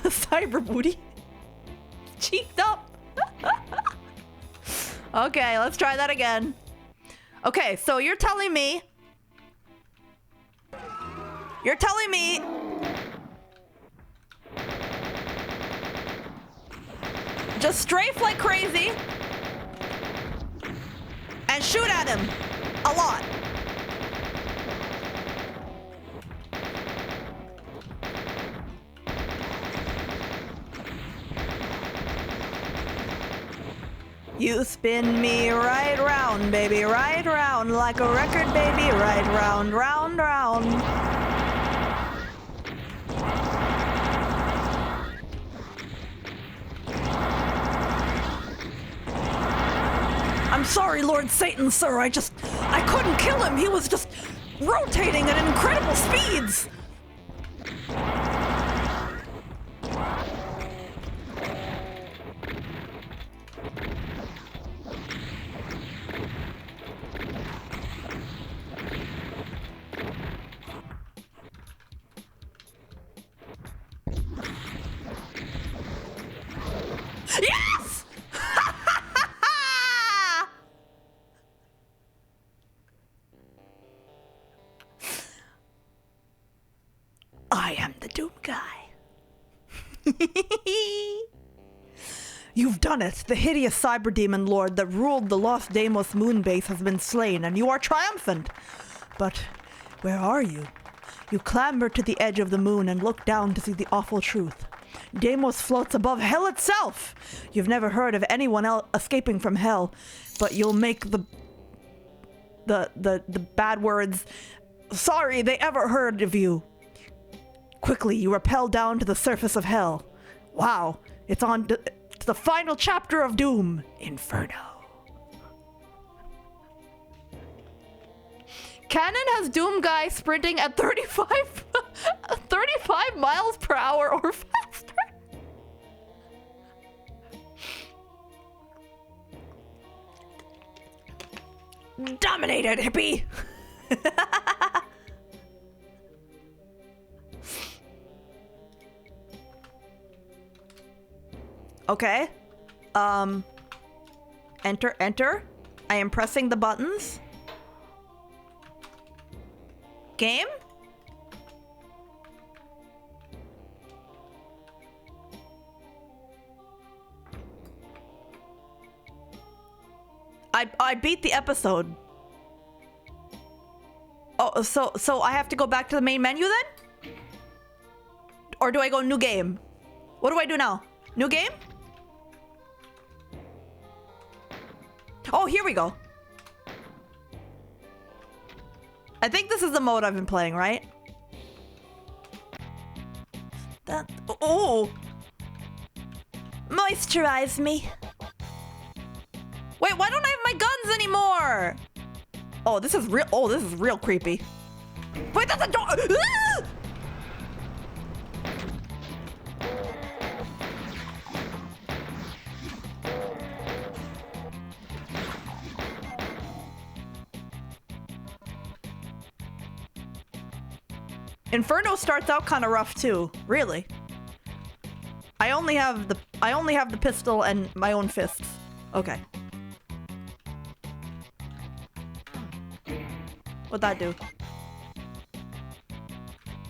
Cyber booty. Cheeked up. Okay, let's try that again. Okay, so you're telling me just strafe like crazy and shoot at him a lot. You spin me right round, baby, right round, like a record, baby, right round, round, round. I'm sorry, Lord Satan, sir, I couldn't kill him. He was just rotating at incredible speeds. Yes! I am the Doom Guy. You've done it. The hideous cyber demon lord that ruled the lost Deimos moon base has been slain, and you are triumphant. But where are you? You clamber to the edge of the moon and look down to see the awful truth. Deimos floats above hell itself. You've never heard of anyone else escaping from hell, but you'll make the bad words. Sorry they ever heard of you. Quickly, you rappel down to the surface of hell. Wow, it's on to the final chapter of Doom, Inferno. Canon has Doom Guy sprinting at 35 miles per hour or faster. Dominated, hippie. Okay. Enter. I am pressing the buttons. Game? I beat the episode. Oh, so I have to go back to the main menu then? Or do I go new game? What do I do now? New game? Oh, here we go. I think this is the mode I've been playing, right? Oh! Moisturize me. Wait, why don't I have my guns anymore? Oh, this is real creepy. Wait, that's a door! Ah! Inferno starts out kind of rough too. Really. I only have the pistol and my own fists. Okay. What'd that do?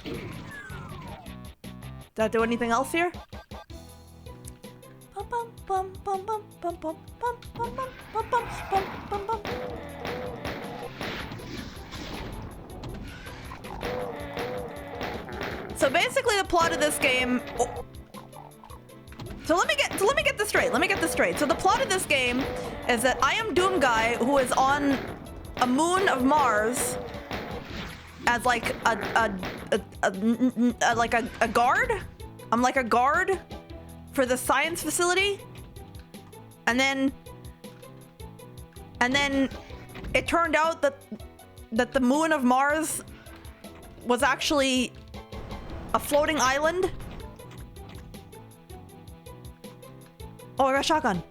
Did that do anything else here? Bum, bum. So basically the plot of this game... Oh. So let me get this straight. Let me get this straight. So the plot of this game is that I am Doom Guy who is on a moon of Mars as like a guard. I'm like a guard for the science facility. And then it turned out that the moon of Mars was actually a floating island. Oh, I got a shotgun.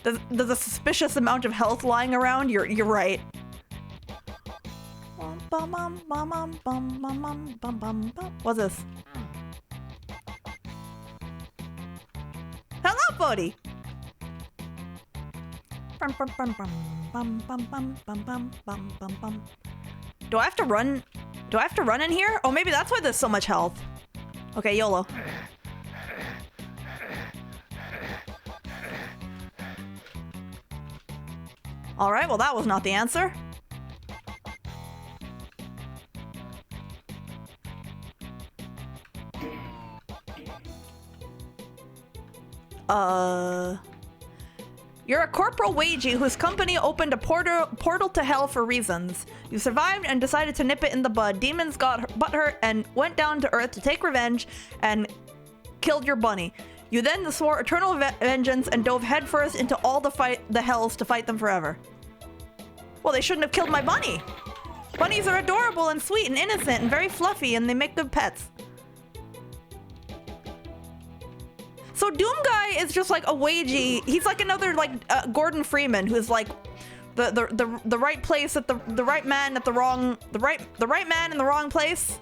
There's a suspicious amount of health lying around. You're right. What's this? Hello, Bodhi. Do I have to run? Do I have to run in here? Oh, maybe that's why there's so much health. Okay, YOLO. All right, well, that was not the answer. You're a Corporal Wagey whose company opened a portal to hell for reasons. You survived and decided to nip it in the bud. Demons got butthurt and went down to Earth to take revenge and killed your bunny. You then swore eternal vengeance and dove headfirst into all the hells to fight them forever. Well, they shouldn't have killed my bunny. Bunnies are adorable and sweet and innocent and very fluffy, and they make good pets. So Doom Guy is just like a wagey. He's like another like Gordon Freeman, who's like the right place at the right man at the right man in the wrong place.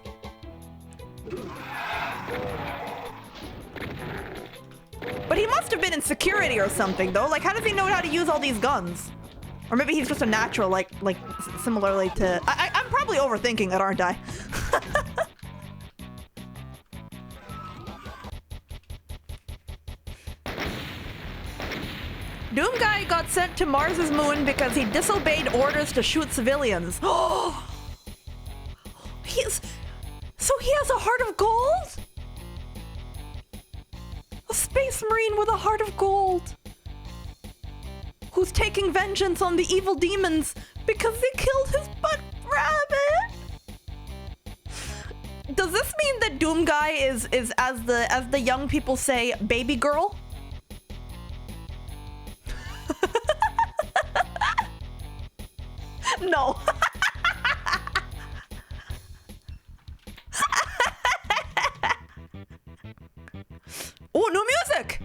But he must have been in security or something, though. Like, how does he know how to use all these guns? Or maybe he's just a natural, like similarly to... I'm probably overthinking it, aren't I? Doom Guy got sent to Mars's moon because he disobeyed orders to shoot civilians. Oh! So he has a heart of gold? A space marine with a heart of gold. Who's taking vengeance on the evil demons because they killed his butt rabbit. Does this mean that Doom Guy is as the young people say, baby girl? No. Oh, new music.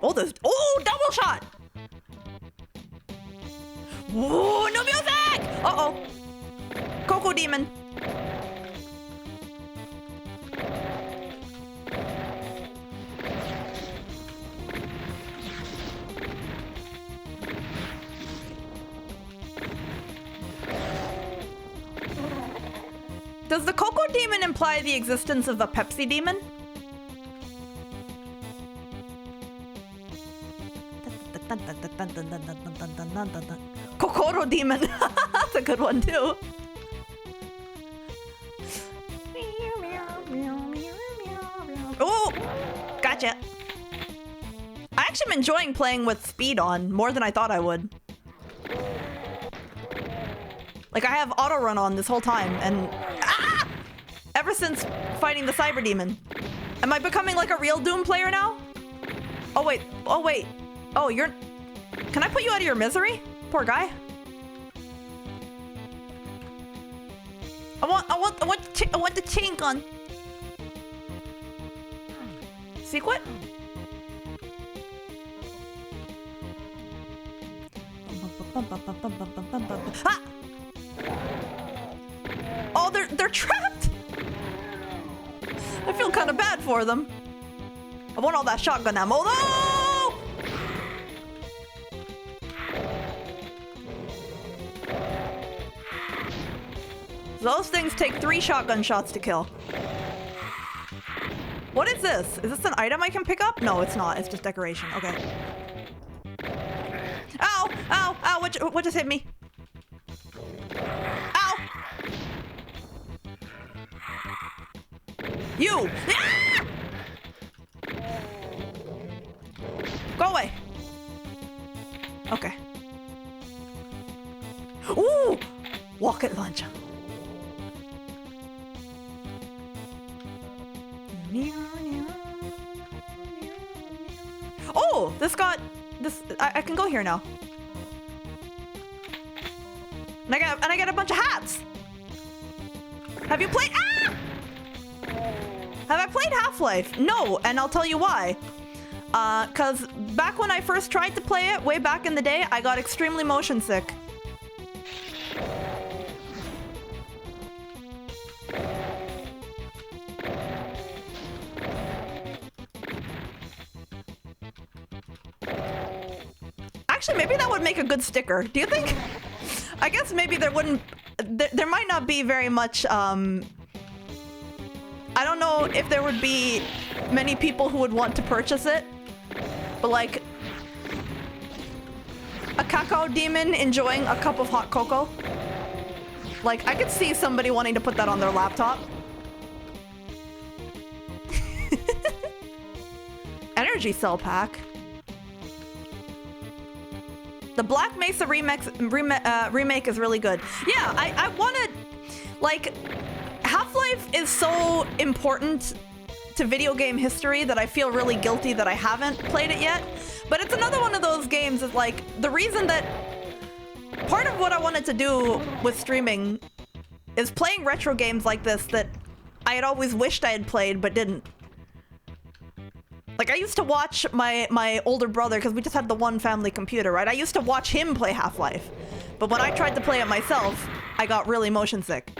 Oh, there's double shot. Whoa, new music. Uh-oh. Coco Demon. Does the Coco Demon imply the existence of a Pepsi Demon? Kokoro Demon. That's a good one too. Oh, gotcha. I actually am enjoying playing with speed on more than I thought I would. Like, I have auto run on this whole time, and ever since fighting the Cyber Demon. Am I becoming like a real Doom player now? Oh wait, oh wait. Oh, you're... Can I put you out of your misery? Poor guy. I want the chain gun. Secret? Ah! Oh, they're trapped. I feel kind of bad for them. I want all that shotgun ammo. No! Those things take 3 shotgun shots to kill. What is this? Is this an item I can pick up? No, it's not. It's just decoration. Okay. Ow! Ow! Ow! What just hit me? Ow! You! Ah! Go away. Okay. Ooh! Rocket launcher. Oh! This got... This... I can go here now. And I got a bunch of hats! Have you played... Ah! Have I played Half-Life? No, and I'll tell you why. Cause back when I first tried to play it, way back in the day, I got extremely motion sick. Actually, maybe that would make a good sticker. Do you think? I guess maybe there wouldn't... There might not be very much, I don't know if there would be many people who would want to purchase it. But like... a cacao demon enjoying a cup of hot cocoa. Like, I could see somebody wanting to put that on their laptop. Energy cell pack. The Black Mesa remake is really good. Yeah, I wanted... Like, Half-Life is so important to video game history that I feel really guilty that I haven't played it yet. But it's another one of those games is like, the reason that... Part of what I wanted to do with streaming is playing retro games like this that I had always wished I had played but didn't. Like, I used to watch my older brother, because we just had the one family computer, right? I used to watch him play Half-Life. But when I tried to play it myself, I got really motion sick.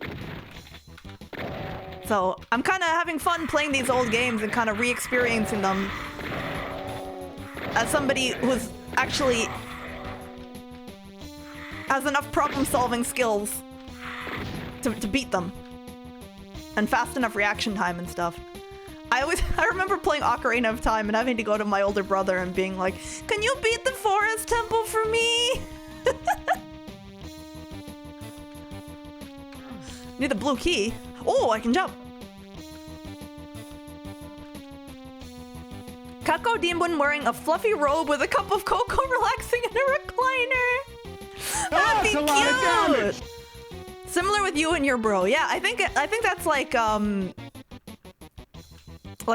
So, I'm kind of having fun playing these old games and kind of re-experiencing them as somebody who's actually has enough problem-solving skills to beat them. And fast enough reaction time and stuff. I remember playing Ocarina of Time and having to go to my older brother and being like, can you beat the forest temple for me? Need the blue key. Oh, I can jump. Cacao Demon wearing a fluffy robe with a cup of cocoa relaxing in a recliner. That'd be cute. Similar with you and your bro. Yeah, I think that's like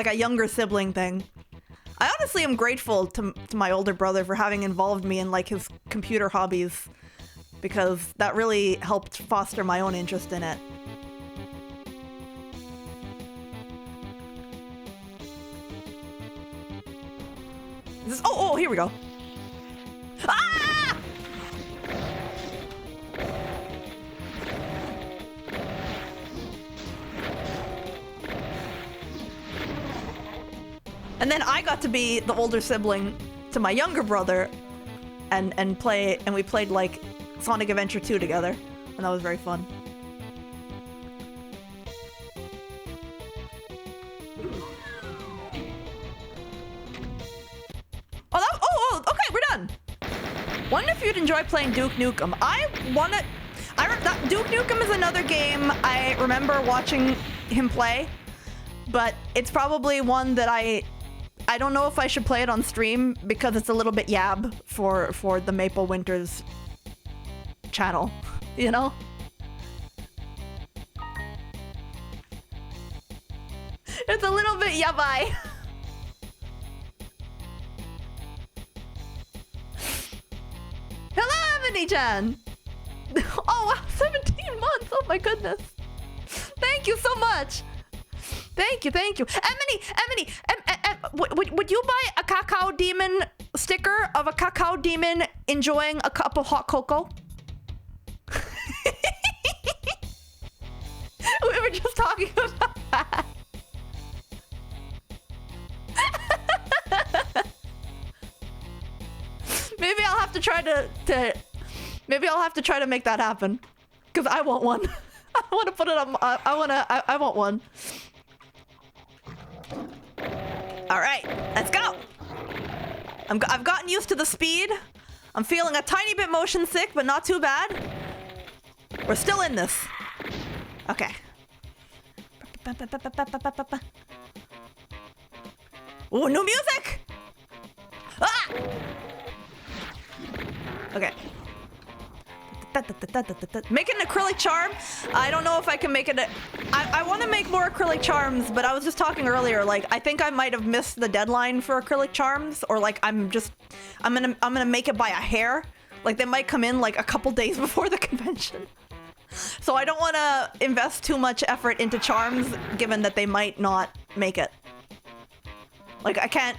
a younger sibling thing. I honestly am grateful to my older brother for having involved me in like his computer hobbies, because that really helped foster my own interest in it. Oh, here we go. Ah! And then I got to be the older sibling to my younger brother and we played like Sonic Adventure 2 together, and that was very fun. Okay, we're done. Wonder if you'd enjoy playing Duke Nukem. Duke Nukem is another game I remember watching him play, but it's probably one that I don't know if I should play it on stream because it's a little bit yab for the Maple Winters channel, you know? It's a little bit yabai. Hello, Ebony-chan! Oh, wow, 17 months! Oh my goodness! Thank you so much! Thank you. Emily, would you buy a Cacao Demon sticker of a Cacao Demon enjoying a cup of hot cocoa? We were just talking about that. try to maybe I'll have to try to make that happen. Because I want one. I want to put it on, I want one. All right, let's go. I've gotten used to the speed. I'm feeling a tiny bit motion sick, but not too bad. We're still in this. Okay. Ooh, new music! Ah! Okay. Make it an acrylic charm. I don't know if I can make it I want to make more acrylic charms, but I was just talking earlier, like, I think I might have missed the deadline for acrylic charms, or like I'm gonna make it by a hair. Like, they might come in like a couple days before the convention. So I don't want to invest too much effort into charms, given that they might not make it. Like, I can't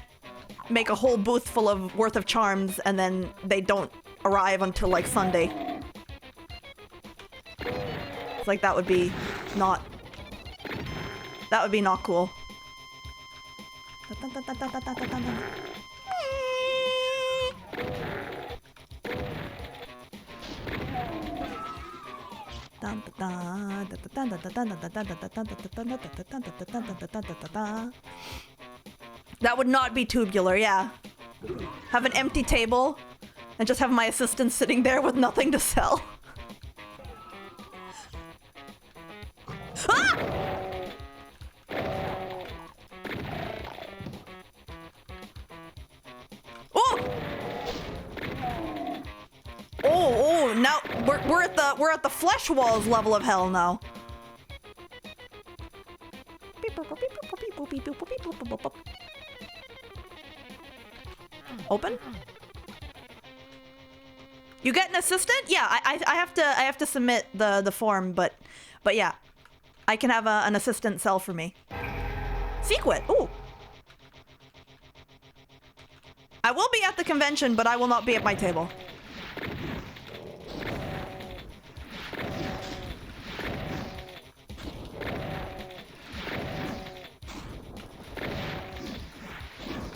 make a whole booth full of worth of charms and then they don't arrive until like Sunday. It's like, that would be not cool. That would not be tubular, yeah. Have an empty table and just have my assistant sitting there with nothing to sell. Ah! Oh! Oh, now we're at the flesh walls level of hell now. Open? You get an assistant? Yeah, I have to submit the form, but yeah. I can have an assistant sell for me. Sequit. Ooh. I will be at the convention, but I will not be at my table.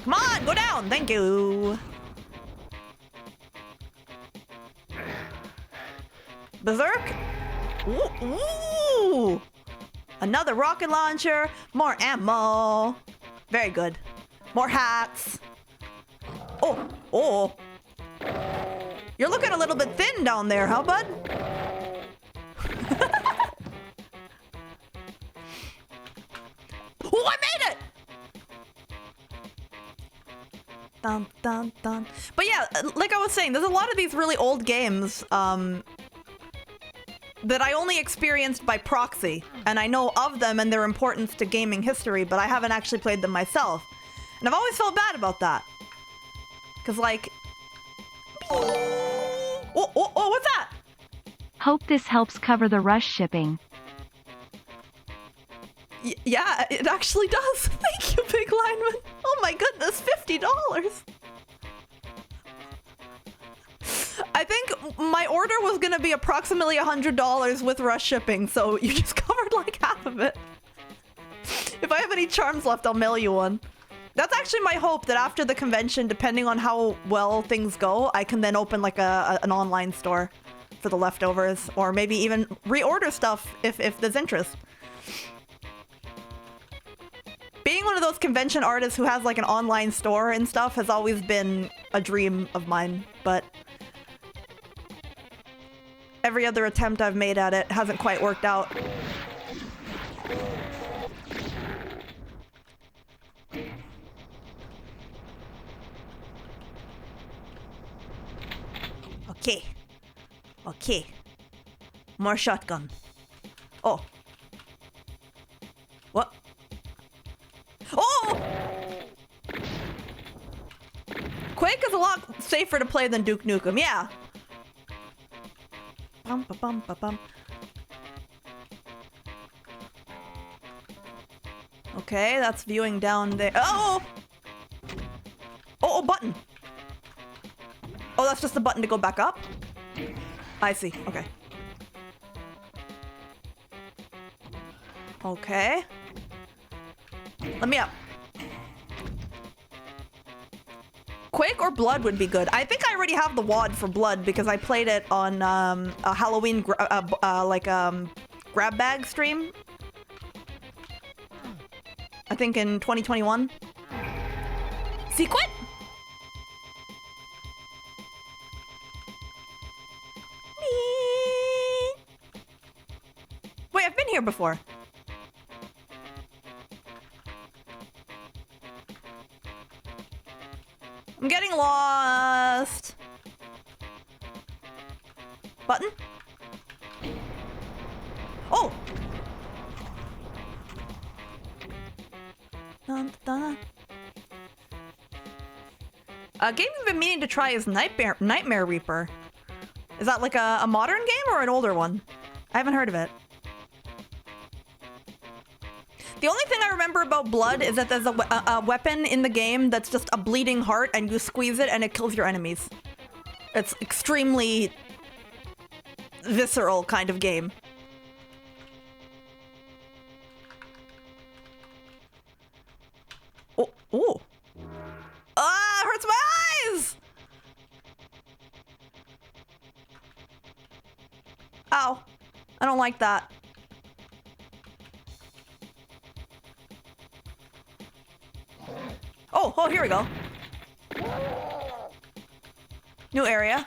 Come on, go down. Thank you. Berserk. Ooh, ooh. Another rocket launcher. More ammo. Very good. More hats. Oh, oh. You're looking a little bit thin down there, huh, bud? Oh, I made it! Dun, dun, dun. But yeah, like I was saying, there's a lot of these really old games that I only experienced by proxy, and I know of them and their importance to gaming history, but I haven't actually played them myself. And I've always felt bad about that. Because, like... Oh, what's that? Hope this helps cover the rush shipping. Yeah, it actually does. Thank you, Big Lineman. Oh my goodness, $50. I think my order was gonna be approximately $100 with rush shipping, so you just covered like half of it. If I have any charms left, I'll mail you one. That's actually my hope, that after the convention, depending on how well things go, I can then open like an online store for the leftovers, or maybe even reorder stuff if there's interest. Being one of those convention artists who has like an online store and stuff has always been a dream of mine, but every other attempt I've made at it hasn't quite worked out. Okay. Okay. More shotgun. Oh. What? Oh! Quake is a lot safer to play than Duke Nukem, yeah. Bum, ba, bum, ba, bum. Okay, that's viewing down there. Oh! Oh, button. Oh, that's just the button to go back up? I see, okay. Okay. Let me up. Quake or Blood would be good. I think I already have the WAD for Blood because I played it on a Halloween grab bag stream. I think in 2021. Sequit? Wait, I've been here before. I'm getting lost. Button? Oh! Dun, dun. A game you've been meaning to try is Nightmare Reaper. Is that like a modern game or an older one? I haven't heard of it. The only thing I remember about Blood is that there's a weapon in the game that's just a bleeding heart and you squeeze it and it kills your enemies. It's extremely visceral kind of game. Oh, oh. Ah, it hurts my eyes! Ow. I don't like that. Oh, here we go. New area.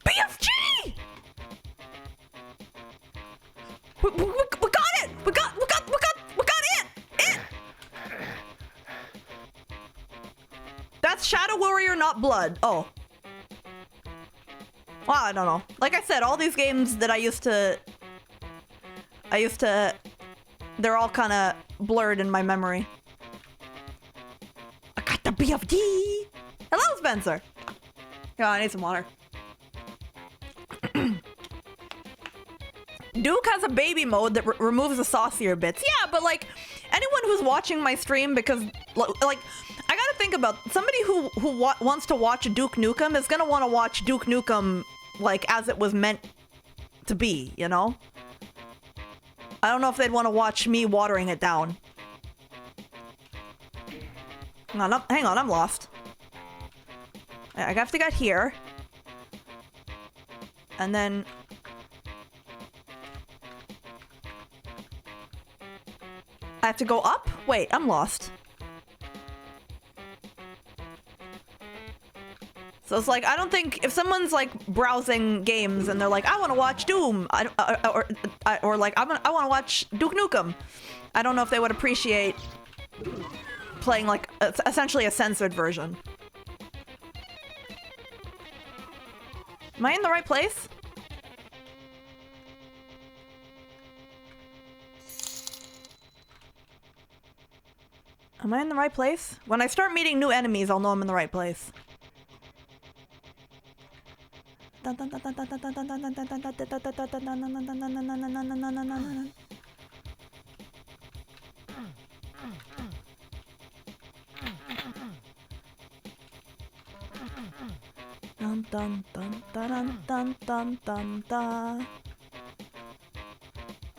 BFG! We got it! We got it! It! That's Shadow Warrior, not Blood. Oh. Wow, I don't know. Like I said, all these games that I used to, they're all kind of blurred in my memory. I got the BFD! Hello, Spencer! Yeah, I need some water. Duke has a baby mode that removes the saucier bits. Yeah, but like, anyone who's watching my stream because, like, I gotta think about somebody who wants to watch Duke Nukem is gonna want to watch Duke Nukem like as it was meant to be, you know? I don't know if they'd want to watch me watering it down. Hang on, I'm lost. I have to get here. And then... I have to go up? Wait, I'm lost. So it's like, I don't think if someone's like browsing games and they're like, I want to watch Doom, or like I want to watch Duke Nukem, I don't know if they would appreciate playing like essentially a censored version. Am I in the right place? Am I in the right place? When I start meeting new enemies, I'll know I'm in the right place. Dun dun dun dun dun dun dun dun.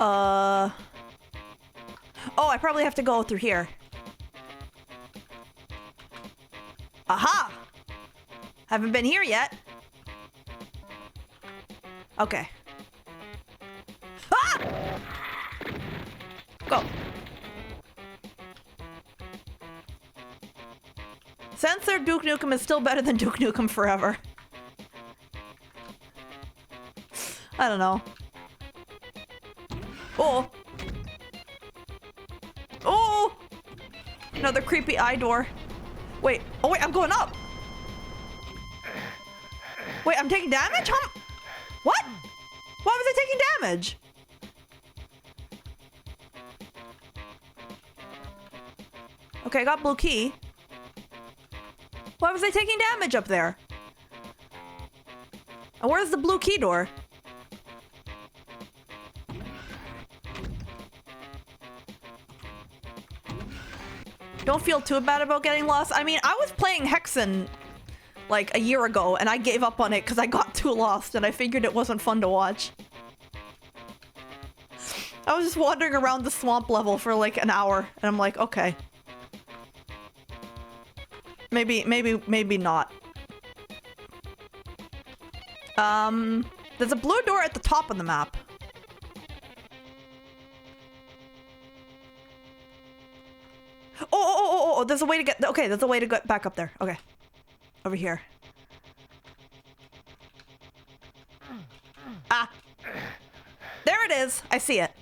Oh, I probably have to go through here. Aha! Haven't been here yet. Okay. Ah! Go. Censored Duke Nukem is still better than Duke Nukem Forever. I don't know. Oh. Oh! Another creepy eye door. Wait. Oh, wait, I'm going up. Wait, I'm taking damage? What? Why was I taking damage? Okay, I got blue key. Why was I taking damage up there? And where's the blue key door? Don't feel too bad about getting lost. I mean, I was playing Hexen like a year ago and I gave up on it because I got too lost and I figured it wasn't fun to watch. I was just wandering around the swamp level for like an hour and I'm like, okay, Maybe not. There's a blue door at the top of the map. Oh, there's a way to get, okay, there's a way to get back up there. Okay. Over here. Ah. There it is. I see it.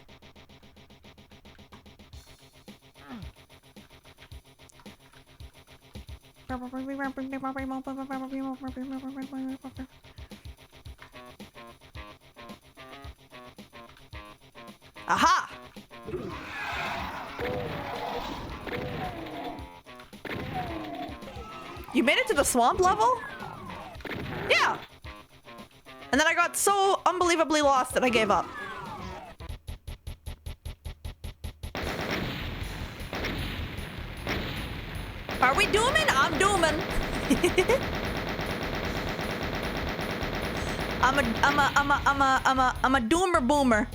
Aha! You made it to the swamp level? Yeah. And then I got so unbelievably lost that I gave up. Are we dooming? I'm dooming. I'm a doomer boomer.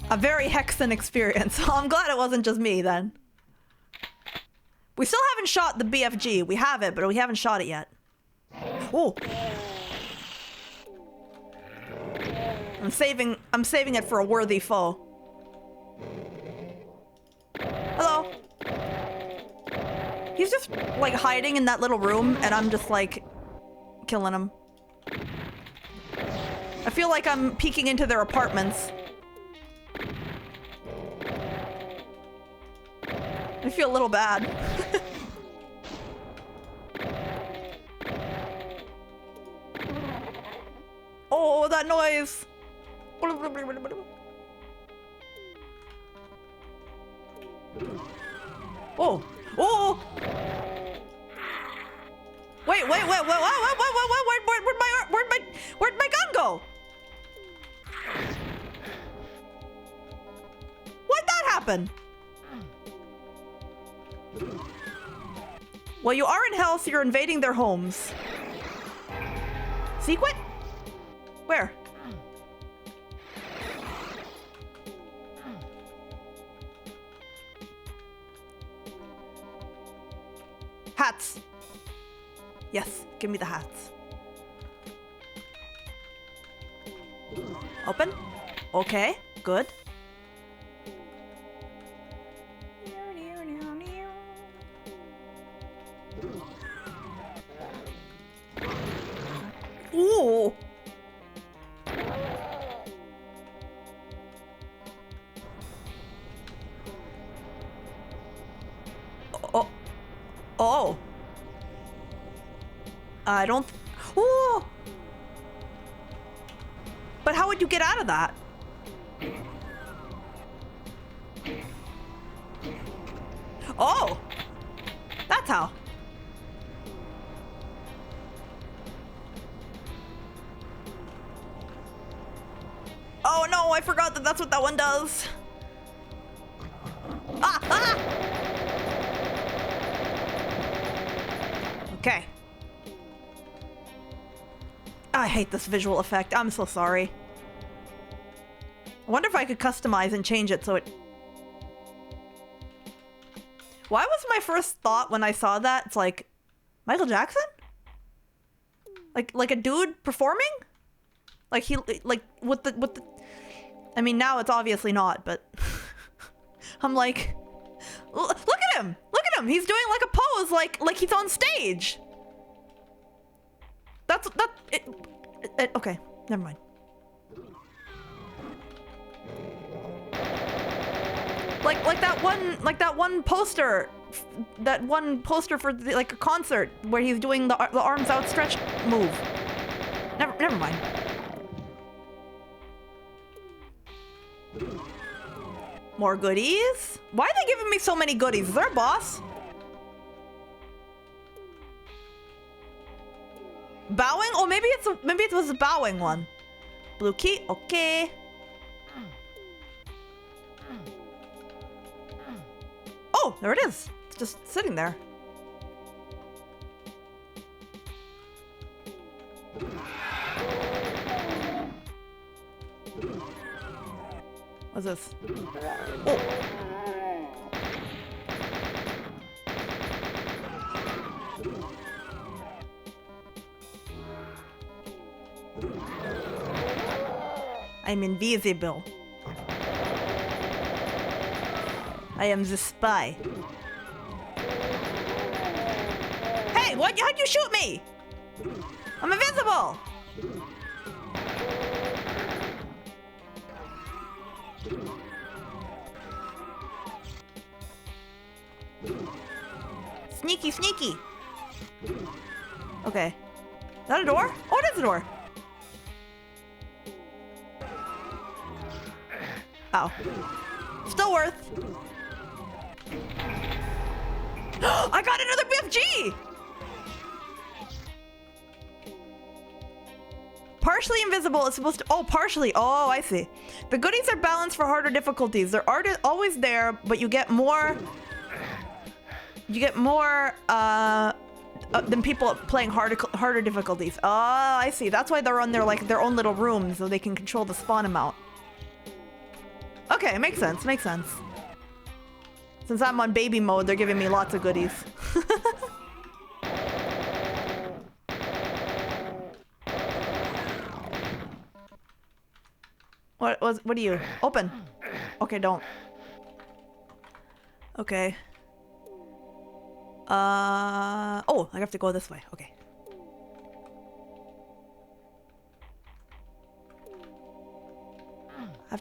A very Hexen experience. I'm glad it wasn't just me then. We still haven't shot the BFG. We have it, but we haven't shot it yet. Oh. I'm saving it for a worthy foe. Hello. He's just like hiding in that little room and I'm just like killing him. I feel like I'm peeking into their apartments. I feel a little bad. Oh, that noise. Oh, oh. Wait, what? Where'd my gun go? Why'd that happen? Well, you are in hell, so you're invading their homes. Sequit? Where? Hats. Yes, give me the hats. Open? Okay, good. Ooh. Oh. Oh. I don't. Ooh. But how would you get out of that? Oh. That's how. Oh no, I forgot that that's what that one does. Ah, ah! Okay. I hate this visual effect. I'm so sorry. I wonder if I could customize and change it so it... Why was my first thought when I saw that? It's like, Michael Jackson? Like a dude performing? Like he, like with the, I mean now it's obviously not, but I'm like, look at him! Look at him! He's doing like a pose like he's on stage! Okay, never mind. Like that one poster for like a concert where he's doing the arms outstretched move. Never mind. More goodies? Why are they giving me so many goodies? Is there a boss? Bowing? Oh, maybe it was a bowing one. Blue key, okay. Oh, there it is. It's just sitting there. this? Oh. I'm invisible. I am the spy. Hey, what? How'd you shoot me? I'm invisible. Sneaky, sneaky. Okay. Is that a door? Oh, it is a door. Oh. Still worth. I got another BFG! Partially invisible is supposed to... Oh, partially. Oh, I see. The goodies are balanced for harder difficulties. They're always there, but you get more... You get more than people playing harder difficulties. Oh, I see. That's why they're on their own little rooms, so they can control the spawn amount. Okay, makes sense. Makes sense. Since I'm on baby mode, they're giving me lots of goodies. What are you? Open. Okay, don't. Okay. Oh, I have to go this way. Okay.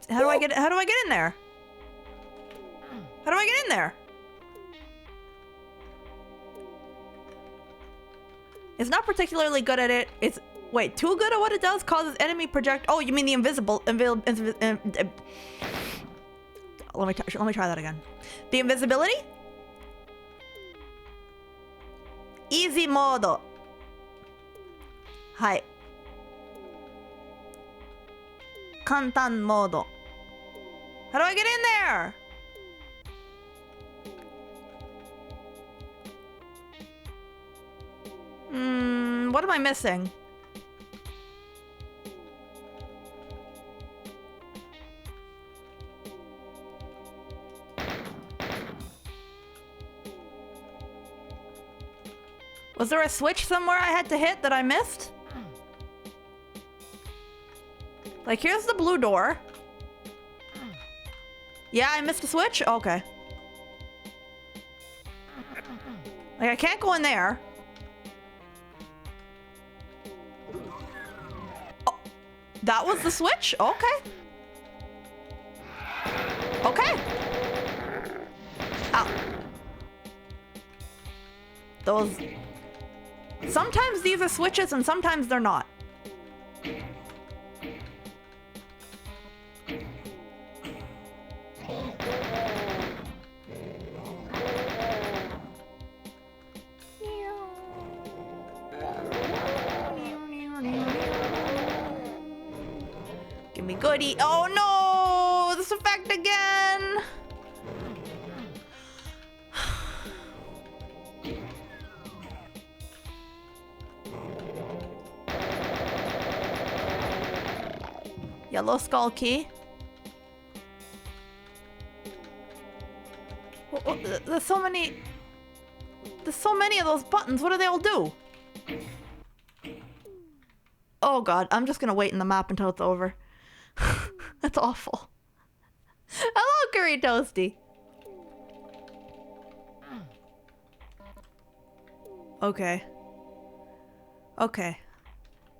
How do I get in there? How do I get in there? It's not particularly good at it. It's wait, too good at what it does causes enemy project. Oh, you mean the invisible let me try that again. The invisibility? Easy mode. Hi. Kantan mode. How do I get in there? What am I missing? Was there a switch somewhere I had to hit that I missed? Like, here's the blue door. Yeah, I missed a switch? Okay. Like, I can't go in there. Oh, that was the switch? Okay. Okay. Ow. Those... Sometimes these are switches and sometimes they're not. Give me goodie. Oh no! This effect again! Yellow skull key. Oh, there's so many of those buttons. What do they all do? Oh god, I'm just gonna wait in the map until it's over. That's awful. Hello, Curry Toasty. Okay. Okay.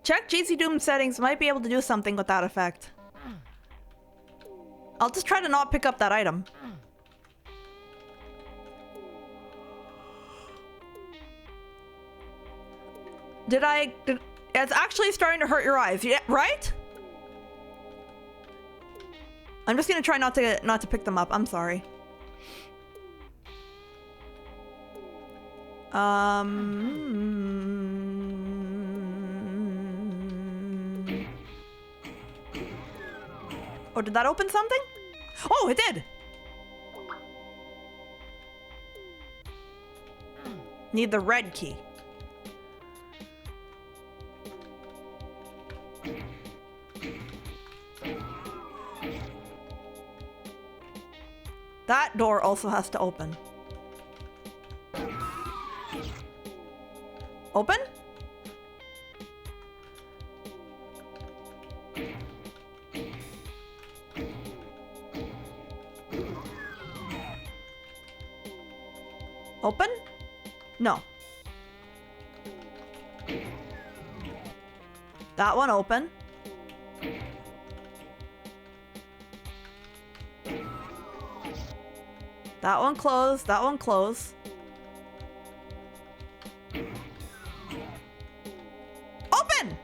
Check GC Doom settings. Might be able to do something with that effect. I'll just try to not pick up that item. It's actually starting to hurt your eyes. Yeah, right? I'm just gonna try not to pick them up. I'm sorry. Oh, did that open something? Oh, it did! Need the red key. that door also has to open. Open? Open? No. That one open. That one closed. That one closed. Open!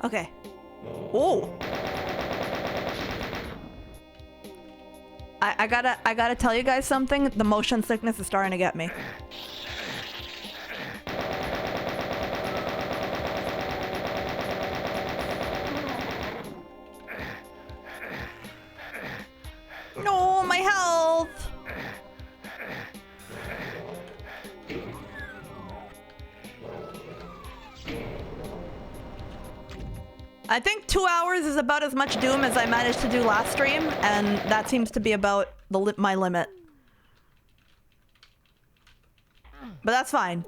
Okay. Oh. I gotta tell you guys something. The motion sickness is starting to get me. No, my health. I think 2 hours is about as much Doom as I managed to do last stream, and that seems to be about my limit. But that's fine.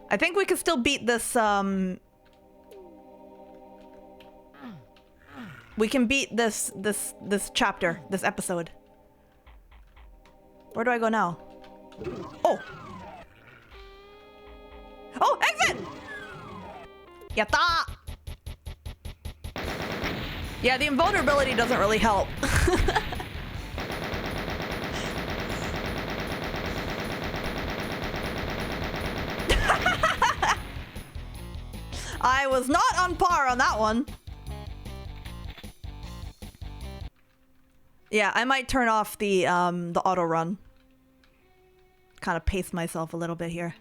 I think we can still beat this, we can beat this chapter, this episode. Where do I go now? Oh! Oh, exit! Yatta! Yeah, the invulnerability doesn't really help. I was not on par on that one. Yeah, I might turn off the auto run. Kind of pace myself a little bit here.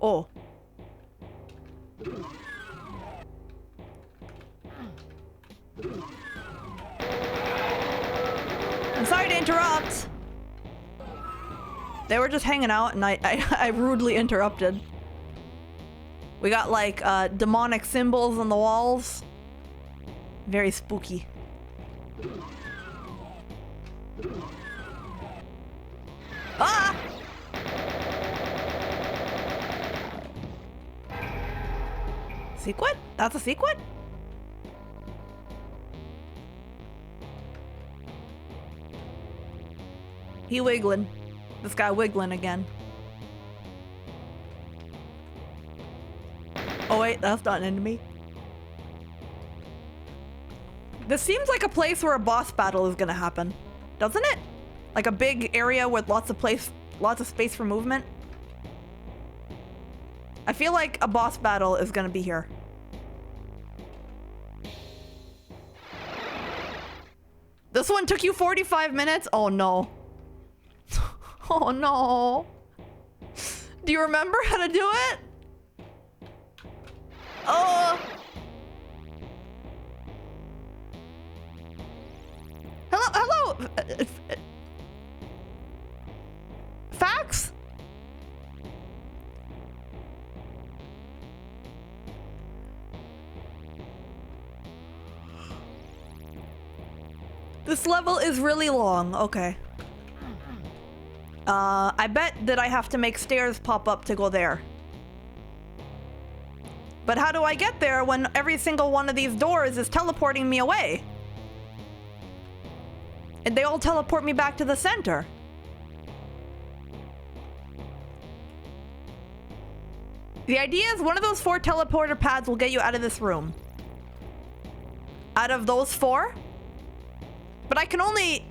Oh. I'm sorry to interrupt. They were just hanging out and I rudely interrupted. We got like demonic symbols on the walls. Very spooky. Ah! Sequin? That's a sequin? He wiggling. This guy wiggling again. Oh wait, that's not an enemy. This seems like a place where a boss battle is gonna happen, doesn't it? Like a big area with lots of space for movement. I feel like a boss battle is gonna be here. This one took you 45 minutes? Oh no. Oh no. Do you remember how to do it? Oh. Hello. Facts? This level is really long. Okay. I bet that I have to make stairs pop up to go there. But how do I get there when every single one of these doors is teleporting me away? And they all teleport me back to the center. The idea is one of those 4 teleporter pads will get you out of this room. Out of those 4? But I can only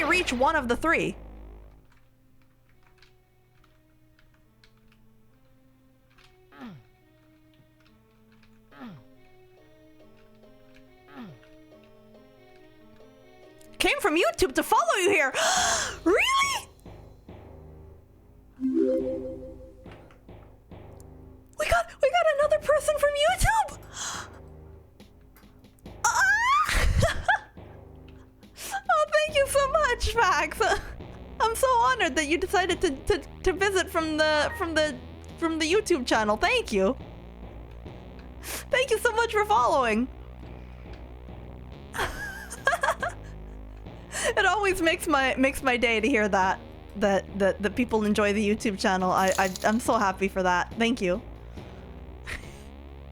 reach one of the 3. Came from YouTube to follow you here. Really? person from YouTube! Oh, thank you so much, Fax. I'm so honored that you decided to visit from the YouTube channel. Thank you. Thank you so much for following. It always makes my day to hear that people enjoy the YouTube channel. I'm so happy for that. Thank you.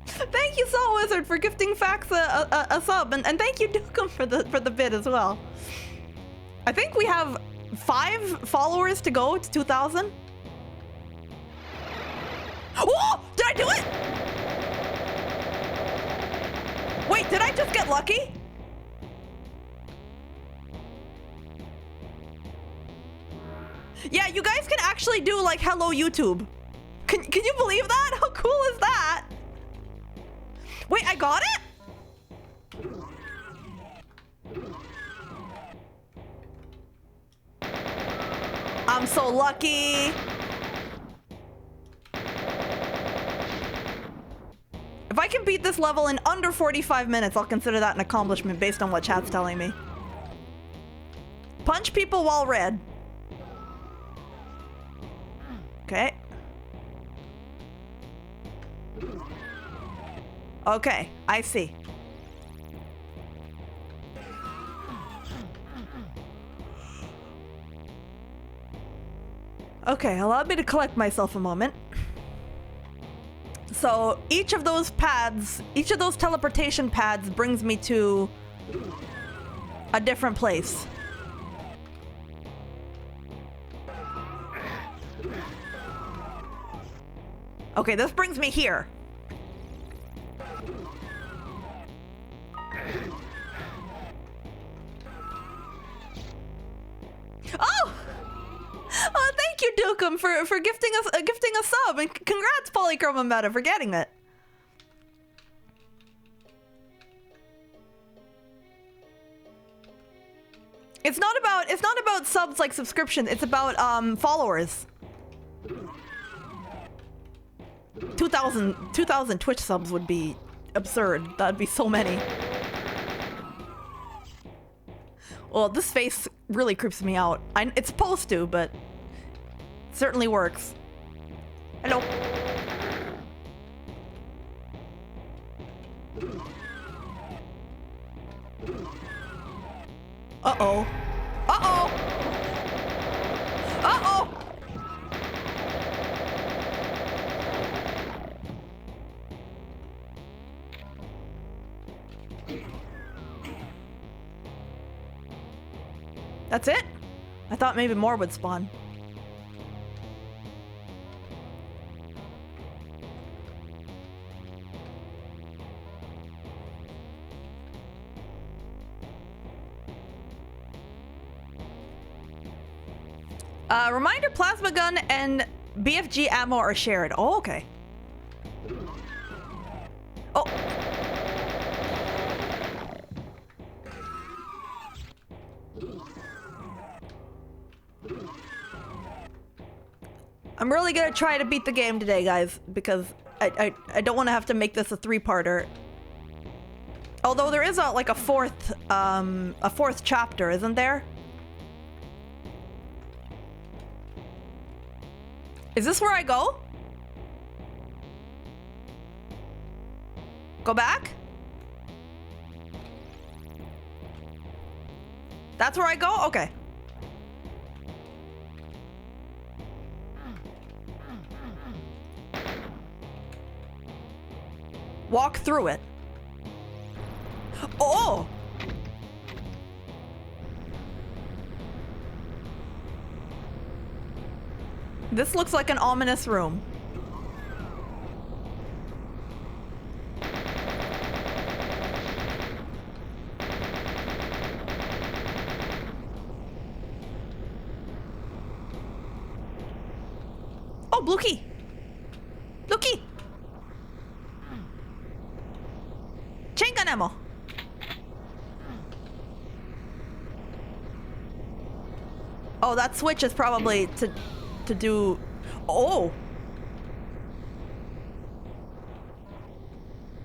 Thank you, Soul Wizard, for gifting Fax a sub, and thank you, Dukum, for the bid as well. I think we have 5 followers to go to 2,000. Oh! Did I do it? Wait, did I just get lucky? Yeah, you guys can actually do like hello YouTube. Can you believe that? How cool is that? Wait, I got it? I'm so lucky. If I can beat this level in under 45 minutes, I'll consider that an accomplishment based on what chat's telling me. Punch people while red. Okay. Okay, I see. Okay, allow me to collect myself a moment. So each of those pads, each of those teleportation pads brings me to a different place. Okay, this brings me here. Oh! Oh, thank you, Dukum, for gifting us gifting a sub, and congrats, Polychroma Meta, for getting it. It's not about subs like subscription. It's about followers. 2,000 Twitch subs would be absurd. That'd be so many. Well, this face really creeps me out. It's supposed to, but it certainly works. Hello. Uh-oh. Uh-oh. Uh-oh. That's it? I thought maybe more would spawn. Reminder, plasma gun and BFG ammo are shared. Oh, okay. Oh. I'm really gonna try to beat the game today, guys, because I don't want to have to make this a 3-parter. Although there is like a fourth chapter, isn't there? Is this where I go? Go back? That's where I go? Okay. Walk through it. Oh! This looks like an ominous room. Oh, blue key. Blue key. Chain gun ammo. Oh, that switch is probably to do... Oh!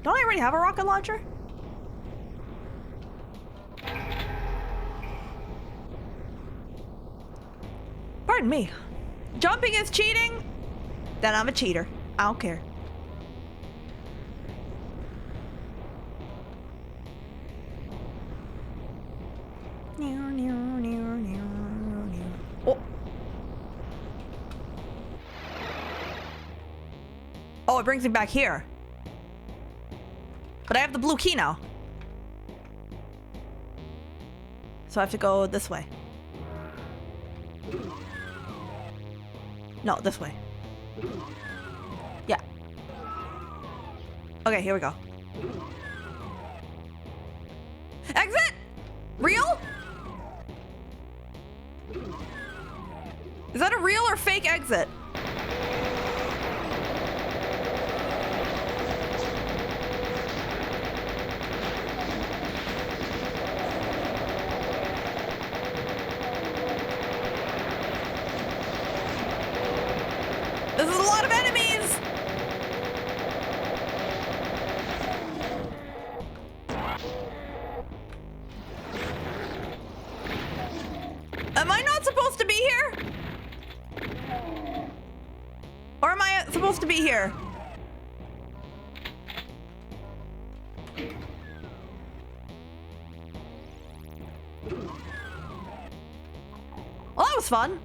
Don't I already have a rocket launcher? Pardon me. Jumping is cheating? Then I'm a cheater. I don't care. Oh. Oh, it brings me back here. But I have the blue key now. So I have to go this way. No, this way. Yeah. Okay, here we go. Exit! Real? Is that a real or fake exit? This is a lot of enemies! Am I not supposed to be here? Or am I supposed to be here? Well, that was fun.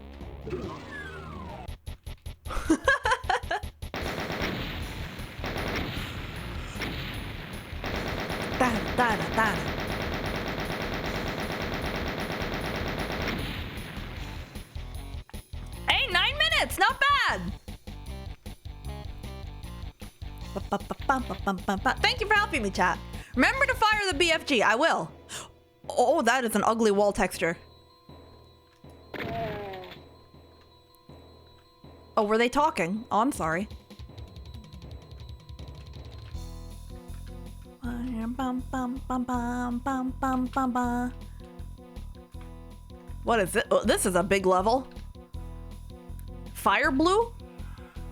Hey, 9 minutes, not bad. Thank you for helping me, chat. Remember to fire the BFG. I will. Oh, that is an ugly wall texture. Oh, were they talking? Oh, I'm sorry. What is it? Oh, this is a big level. Fire blue?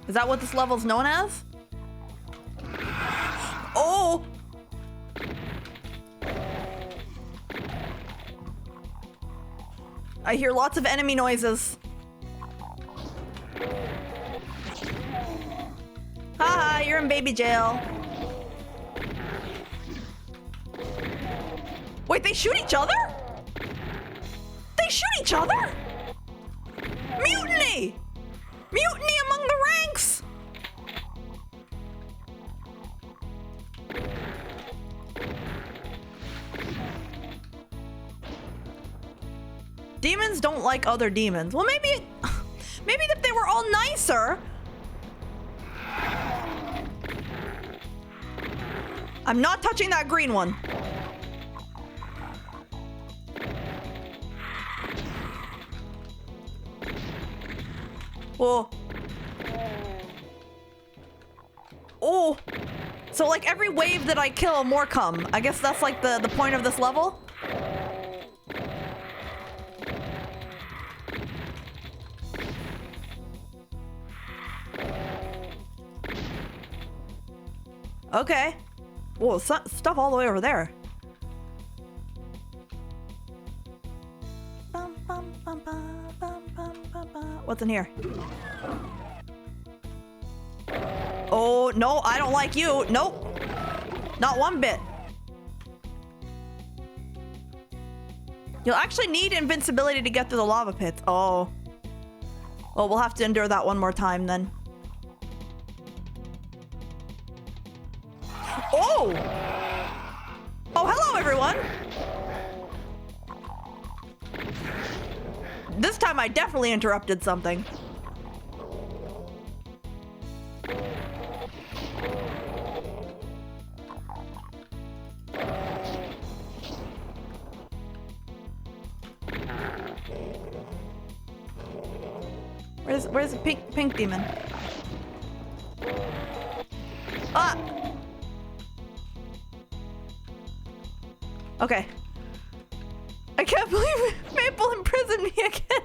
Is that what this level is known as? Oh! I hear lots of enemy noises. Haha, you're in baby jail. Wait, they shoot each other? They shoot each other? Mutiny! Mutiny among the ranks! Demons don't like other demons. Well, maybe if they were all nicer. I'm not touching that green one. Oh. Oh. So like every wave that I kill, more come. I guess that's like the point of this level. Okay. Whoa, stuff all the way over there. What's in here? Oh, no, I don't like you. Nope. Not one bit. You'll actually need invincibility to get through the lava pits. Oh. Well, we'll have to endure that one more time then. Oh! Oh, hello, everyone! This time I definitely interrupted something. Where's the pink demon? Ah! Okay. I can't believe Maple imprisoned me again.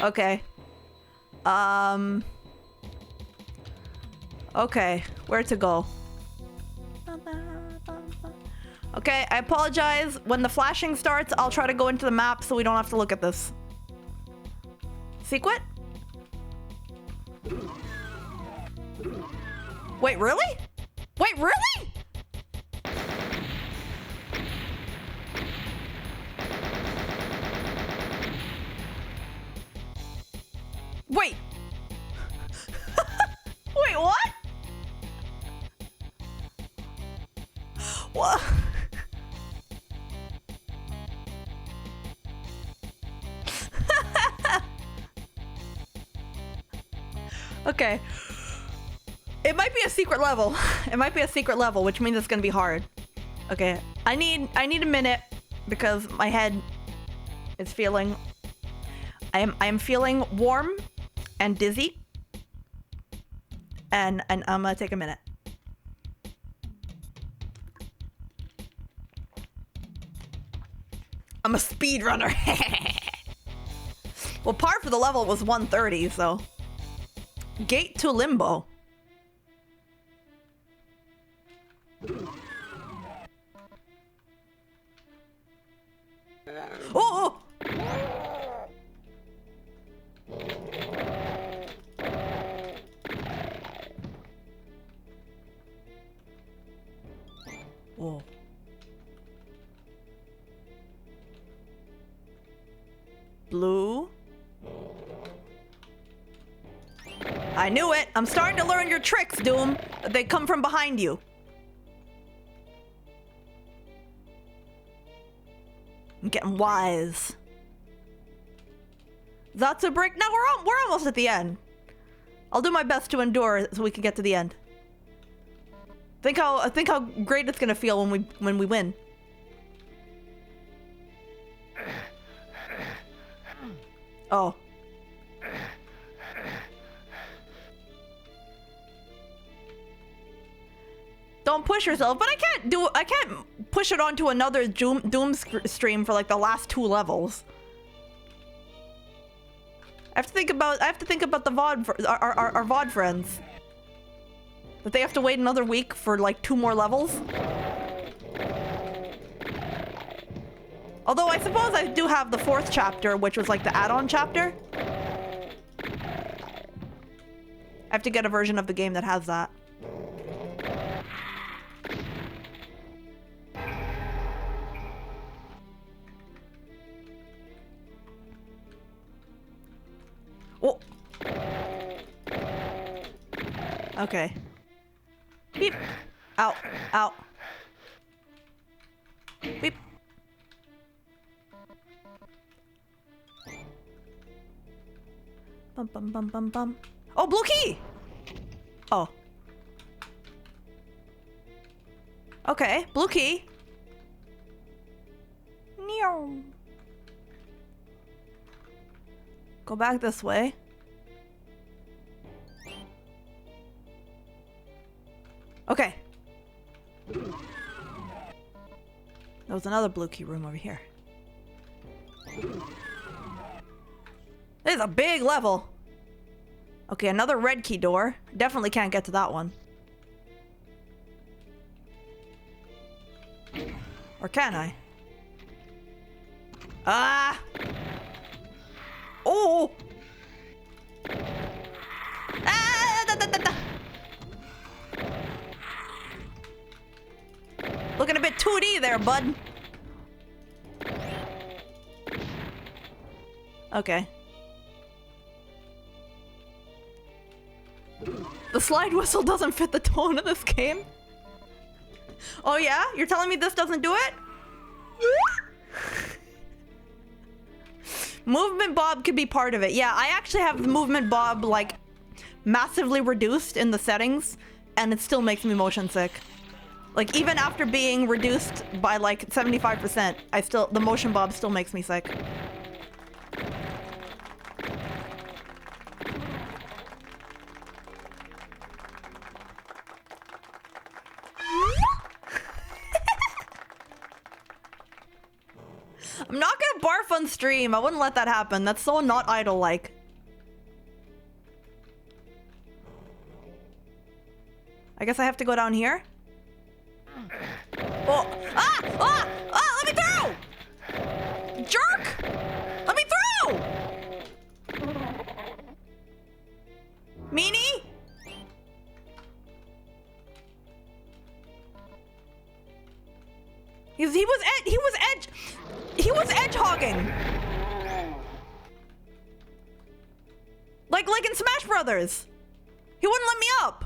Okay. Okay, where to go? Okay, I apologize. When the flashing starts, I'll try to go into the map so we don't have to look at this. Secret? Wait, really? Wait, really? Wait. Wait, what? What? Okay. It might be a secret level. It might be a secret level, which means it's gonna be hard. Okay. I need a minute because my head is feeling I am feeling warm and dizzy. And I'm gonna take a minute. I'm a speedrunner. Well, par for the level was 130, so. Gate to Limbo. Oh! Oh. Blue. I knew it. I'm starting to learn your tricks, Doom. They come from behind you. I'm getting wise. That's a break. No, we're almost at the end. I'll do my best to endure so we can get to the end. Think how great it's gonna feel when we win. Oh. Don't push yourself, but I can't push it onto another Doom stream for like the last 2 levels. I have to think about the VOD our VOD friends. That they have to wait another week for like 2 more levels. Although I suppose I do have the 4th chapter, which was like the add-on chapter. I have to get a version of the game that has that. Oh. Okay. Beep. Out. Out. Beep. Bum bum bum bum bum. Oh, blue key! Oh. Okay, blue key. Meow. Go back this way. Okay. There was another blue key room over here. This is a big level. Okay, another red key door. Definitely can't get to that one. Or can I? Ah! Oh! Ah! Da, da, da, da. Looking a bit 2D there, bud. Okay. The slide whistle doesn't fit the tone of this game. Oh yeah? You're telling me this doesn't do it? Movement Bob could be part of it. Yeah, I actually have the Movement Bob like massively reduced in the settings and it still makes me motion sick. Like even after being reduced by like 75%, the Motion Bob still makes me sick. I'm not gonna barf on stream. I wouldn't let that happen. That's so not idol-like. I guess I have to go down here. Oh! Ah! Ah! Ah! Let me through! Jerk! Let me through! Meanie? He was edge hogging. Like in Smash Brothers. He wouldn't let me up.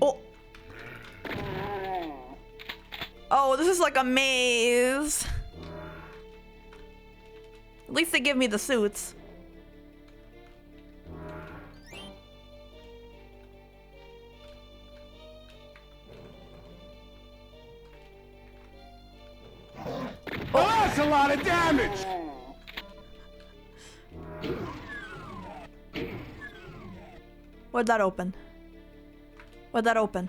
Oh. Oh, this is like a maze. At least they give me the suits. Oh, that's a lot of damage! What'd that open? What'd that open?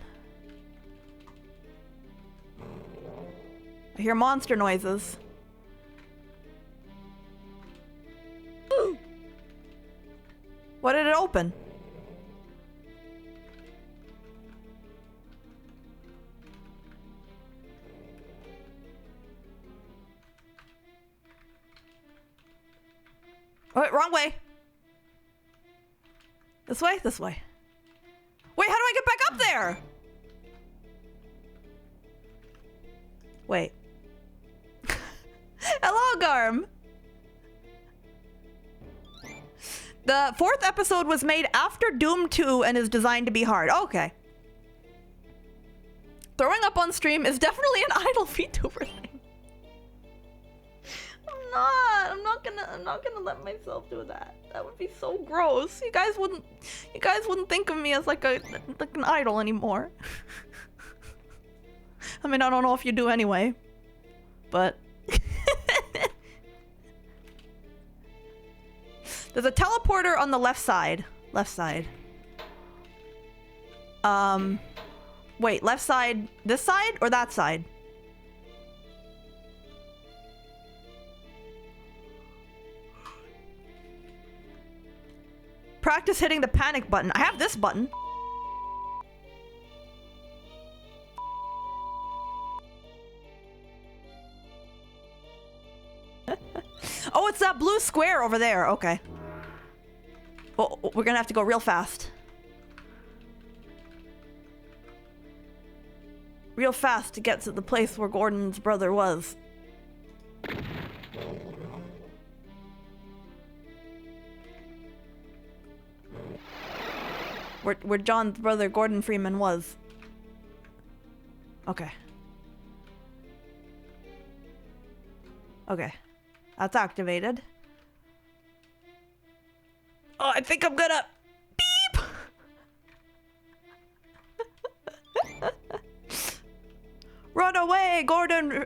I hear monster noises. What did it open? Oh, wrong way. This way? This way. Wait, how do I get back up there? Wait. Hello, Garm. The 4th episode was made after Doom 2 and is designed to be hard. Okay. Throwing up on stream is definitely an idle VTuber thing. I'm not gonna let myself do that. That would be so gross. You guys wouldn't think of me as like an idol anymore. I mean, I don't know if you do anyway, but there's a teleporter on the left side. Left side. Wait, left side, this side or that side? Practice hitting the panic button. I have this button. Oh, it's that blue square over there. Okay. Oh, we're gonna have to go real fast. Real fast to get to the place where Gordon's brother was. Where John's brother Gordon Freeman was. Okay. Okay. That's activated. Oh, I think I'm gonna beep. Run away, Gordon.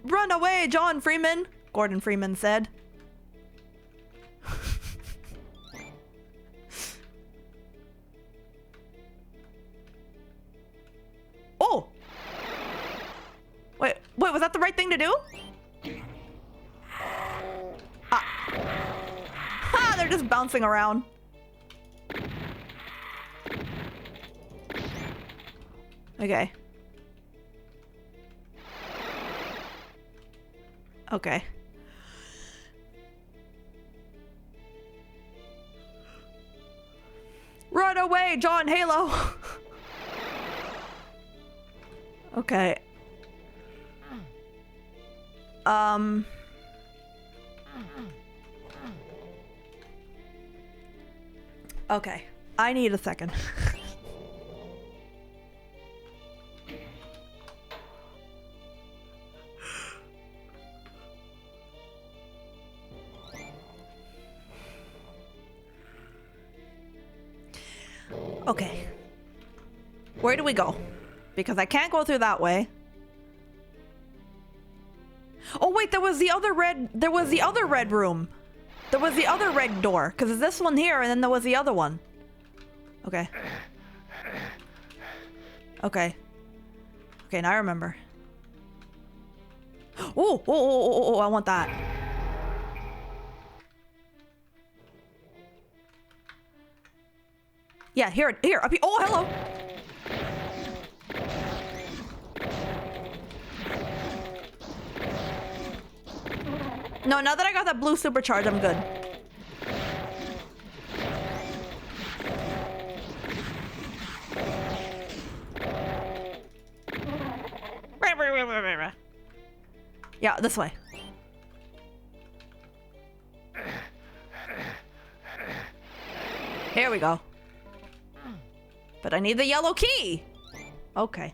Run away, John Freeman. Gordon Freeman said. Oh. Wait, was that the right thing to do? Ha, they're just bouncing around. Okay. Okay. Run away, John Halo. Okay. Okay. I need a second. Okay. Where do we go? Because I can't go through that way. Oh wait, there was the other red room. There was the other red door, because there's this one here and then there was the other one. Okay. Okay. Okay, now I remember. Oh, I want that. Yeah, here, up here. Oh, hello. No, now that I got that blue supercharge, I'm good. Yeah, this way. Here we go. But I need the yellow key. Okay.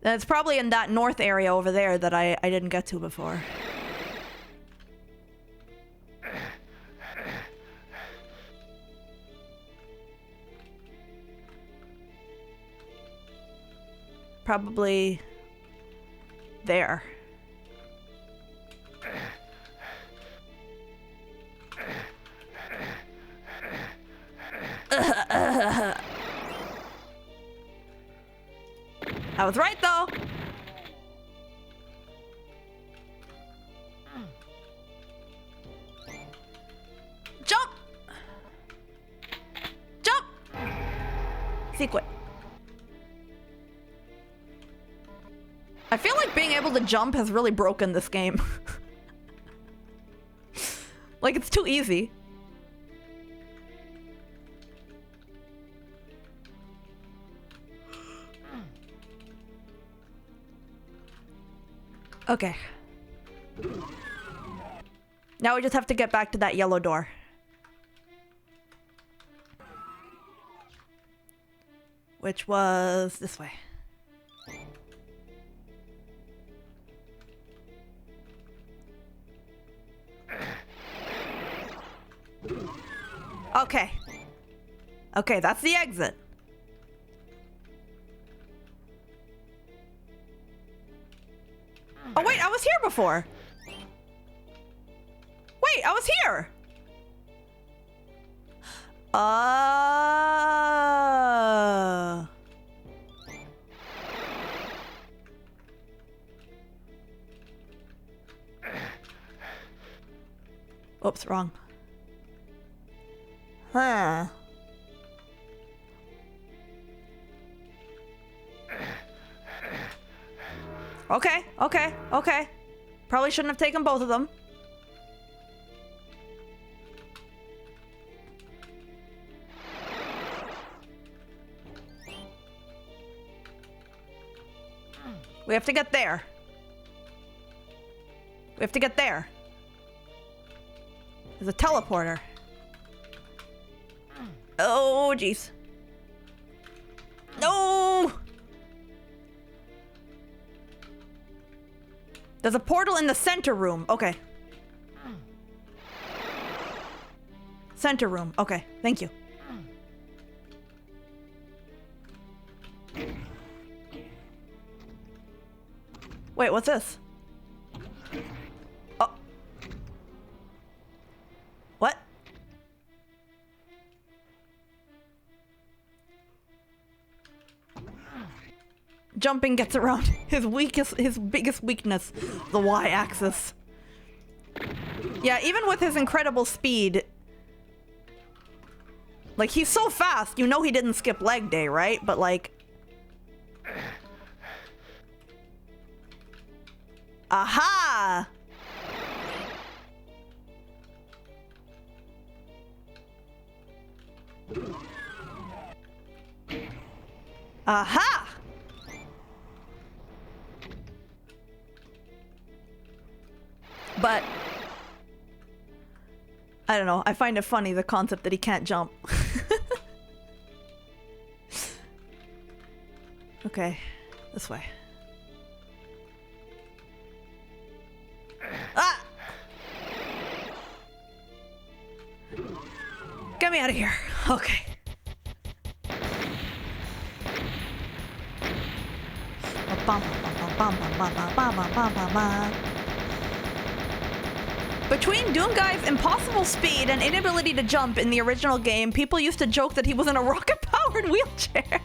Then it's probably in that north area over there that I didn't get to before. Probably there. I was right though. Jump! Jump! Sequin. I feel like being able to jump has really broken this game. Like, it's too easy. Okay. Now we just have to get back to that yellow door. Which was this way. Okay. Okay, that's the exit. Oh wait, I was here before. Wait, I was here. Oops, wrong. Huh. Okay, okay, okay. Probably shouldn't have taken both of them. We have to get there. We have to get there. There's a teleporter. Oh, jeez. No! There's a portal in the center room. Okay. Center room. Okay, thank you. Wait, what's this? Oh. What? Jumping gets around his biggest weakness, the Y-axis. Yeah, even with his incredible speed, like, he's so fast, you know he didn't skip leg day, right? But like, aha! Aha! But I don't know, I find it funny, the concept that he can't jump. Okay, this way. Ah! Get me out of here. Okay. Between Doomguy's impossible speed and inability to jump in the original game, people used to joke that he was in a rocket-powered wheelchair.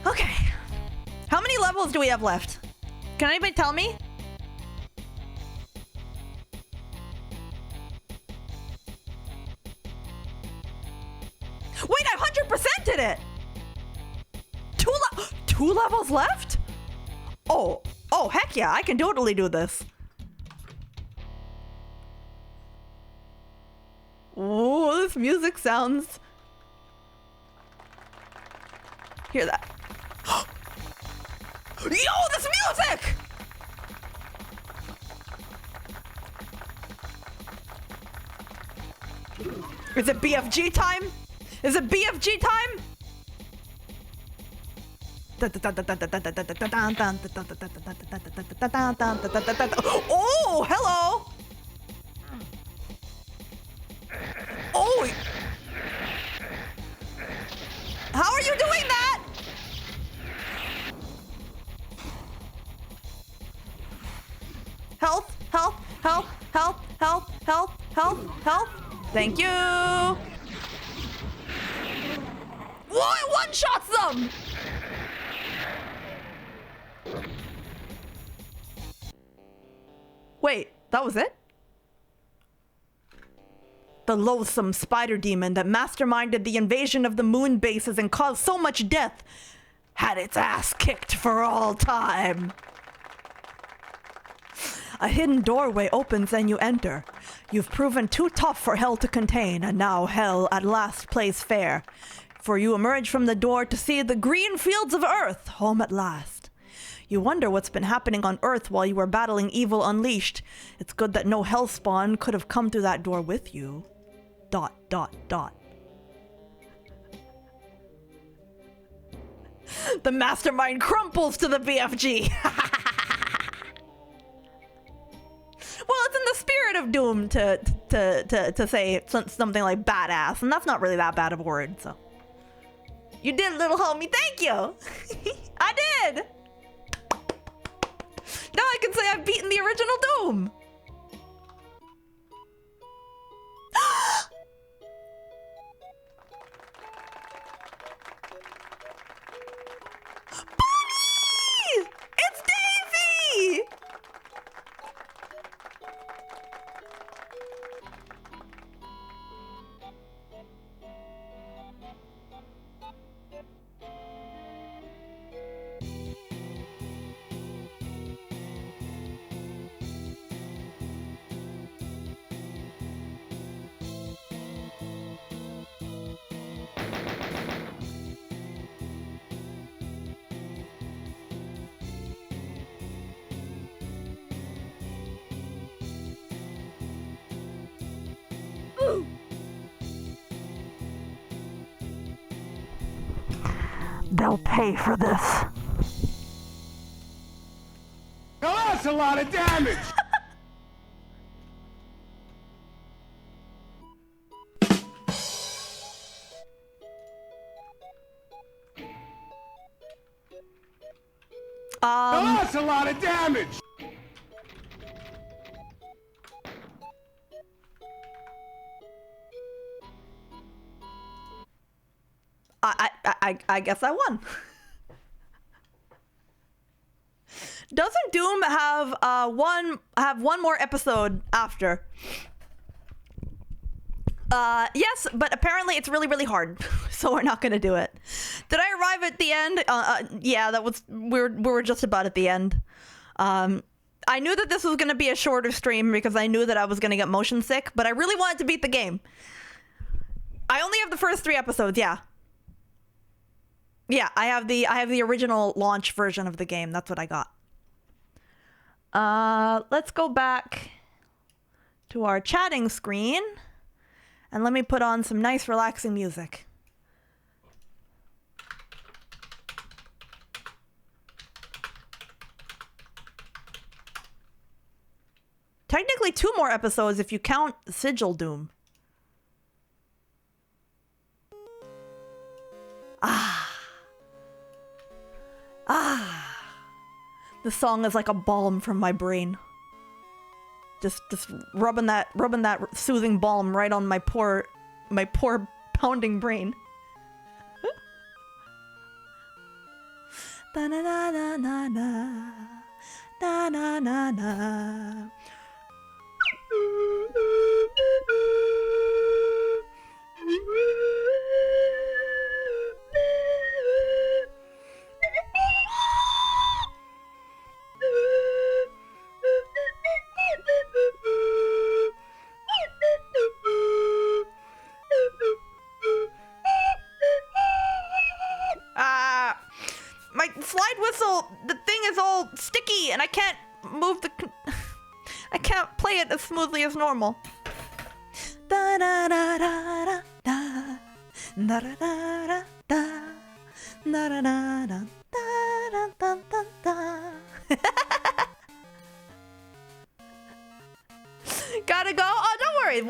Okay. levels do we have left? Can anybody tell me? Wait, I 100% did it! Two levels left? Oh, heck yeah, I can totally do this. Oh, this music sounds... Hear that? Yo, this music! Is it BFG time? Is it BFG time? Oh, hello! Oh! How are you doing that? Health, health, health, health, health, health, health, health. Thank you. Whoa, it one-shots them! Wait, that was it? The loathsome spider demon that masterminded the invasion of the moon bases and caused so much death had its ass kicked for all time. A hidden doorway opens and you enter. You've proven too tough for hell to contain, and now hell at last plays fair. For you emerge from the door to see the green fields of Earth, home at last. You wonder what's been happening on Earth while you were battling evil unleashed. It's good that no hellspawn could have come through that door with you. ... The mastermind crumples to the BFG. Well, it's in the spirit of Doom to say something like badass, and that's not really that bad of a word, so. You did, little homie, thank you! I did! Now I can say I've beaten the original Doom! Bunny! It's Daisy! They'll pay for this. Now that's a lot of damage! Now that's a lot of damage! I guess I won. Doesn't Doom have one more episode after? Yes, but apparently it's really, really hard, so we're not gonna do it. Did I arrive at the end? Yeah, that was we were just about at the end. I knew that this was gonna be a shorter stream because I knew that I was gonna get motion sick, but I really wanted to beat the game. I only have the first 3 episodes. Yeah, I have the original launch version of the game. That's what I got. Let's go back to our chatting screen and let me put on some nice relaxing music. Technically 2 more episodes if you count Sigil Doom. The song is like a balm from my brain. Just rubbing that soothing balm right on my poor pounding brain. Da na na na na na. Na na na na. My slide whistle, the thing is all sticky and I can't move the... I can't play it as smoothly as normal. Da da da da da da da da da da da da da da da da da da. Gotta go. Oh, don't worry.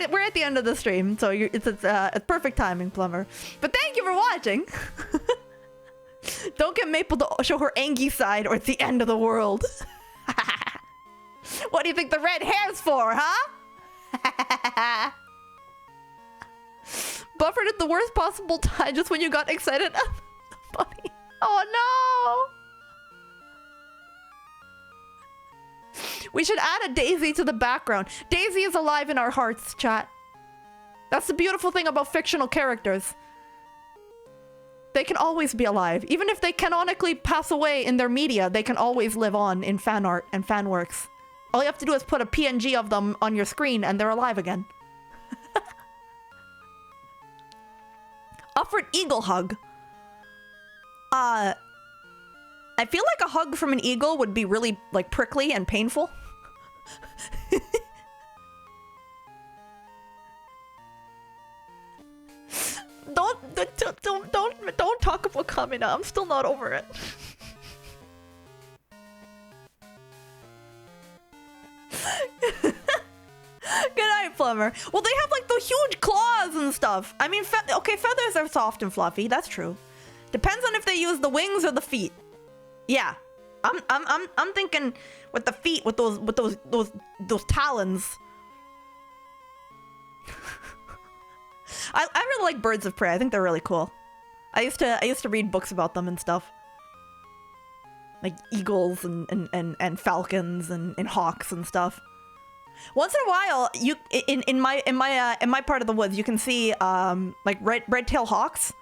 We're at the end of the stream, so it's perfect timing, Plumber. But thank you for watching. Don't get Maple to show her angry side, or it's the end of the world. What do you think the red hair's for, huh? Buffered at the worst possible time, just when you got excited. Funny. Oh no! We should add a Daisy to the background. Daisy is alive in our hearts, chat. That's the beautiful thing about fictional characters. They can always be alive. Even if they canonically pass away in their media, they can always live on in fan art and fan works. All you have to do is put a PNG of them on your screen and they're alive again. Offered eagle hug. I feel like a hug from an eagle would be really like prickly and painful. Don't talk about Kamina. I'm still not over it. Good night, Plumber. Well, they have like the huge claws and stuff. I mean, okay, feathers are soft and fluffy. That's true. Depends on if they use the wings or the feet. Yeah, I'm thinking with the feet, with those talons. I really like birds of prey. I think they're really cool. I used to read books about them and stuff. Like eagles and falcons and hawks and stuff. Once in a while, you in my part of the woods, you can see like red-tailed hawks.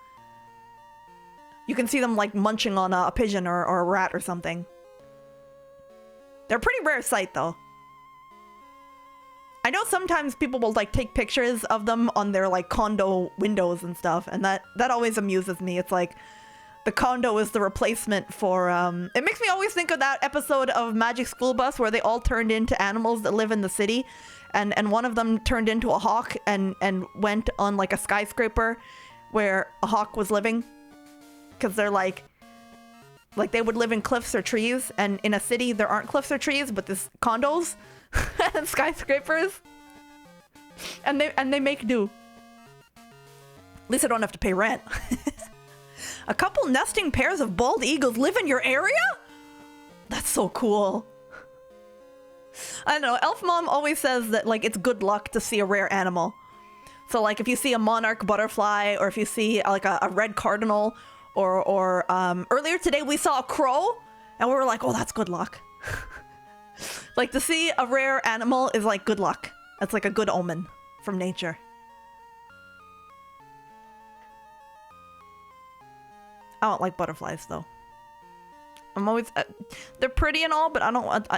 You can see them like munching on a pigeon or a rat or something. They're a pretty rare sight though. I know sometimes people will like take pictures of them on their like condo windows and stuff, and that always amuses me. It's like the condo is the replacement for it makes me always think of that episode of Magic School Bus where they all turned into animals that live in the city, and one of them turned into a hawk and went on like a skyscraper where a hawk was living, because they're like they would live in cliffs or trees, and in a city there aren't cliffs or trees, but there's condos and skyscrapers, and they make do. At least I don't have to pay rent. A couple nesting pairs of bald eagles live in your area? That's so cool. I don't know, Elf Mom always says that like it's good luck to see a rare animal. So like if you see a monarch butterfly, or if you see like a red cardinal, or earlier today we saw a crow and we were like, oh, that's good luck. Like to see a rare animal is like good luck. That's like a good omen from nature. I don't like butterflies though. I'm always they're pretty and all, but I don't.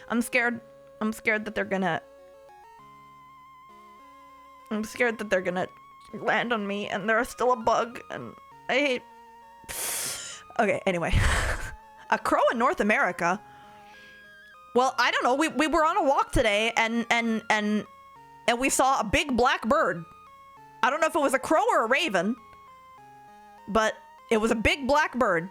I'm scared. I'm scared that they're gonna. I'm scared that they're gonna land on me, and they're still a bug, and I hate. Okay. Anyway, a crow in North America. Well, I don't know. We were on a walk today, and we saw a big black bird. I don't know if it was a crow or a raven, but it was a big black bird.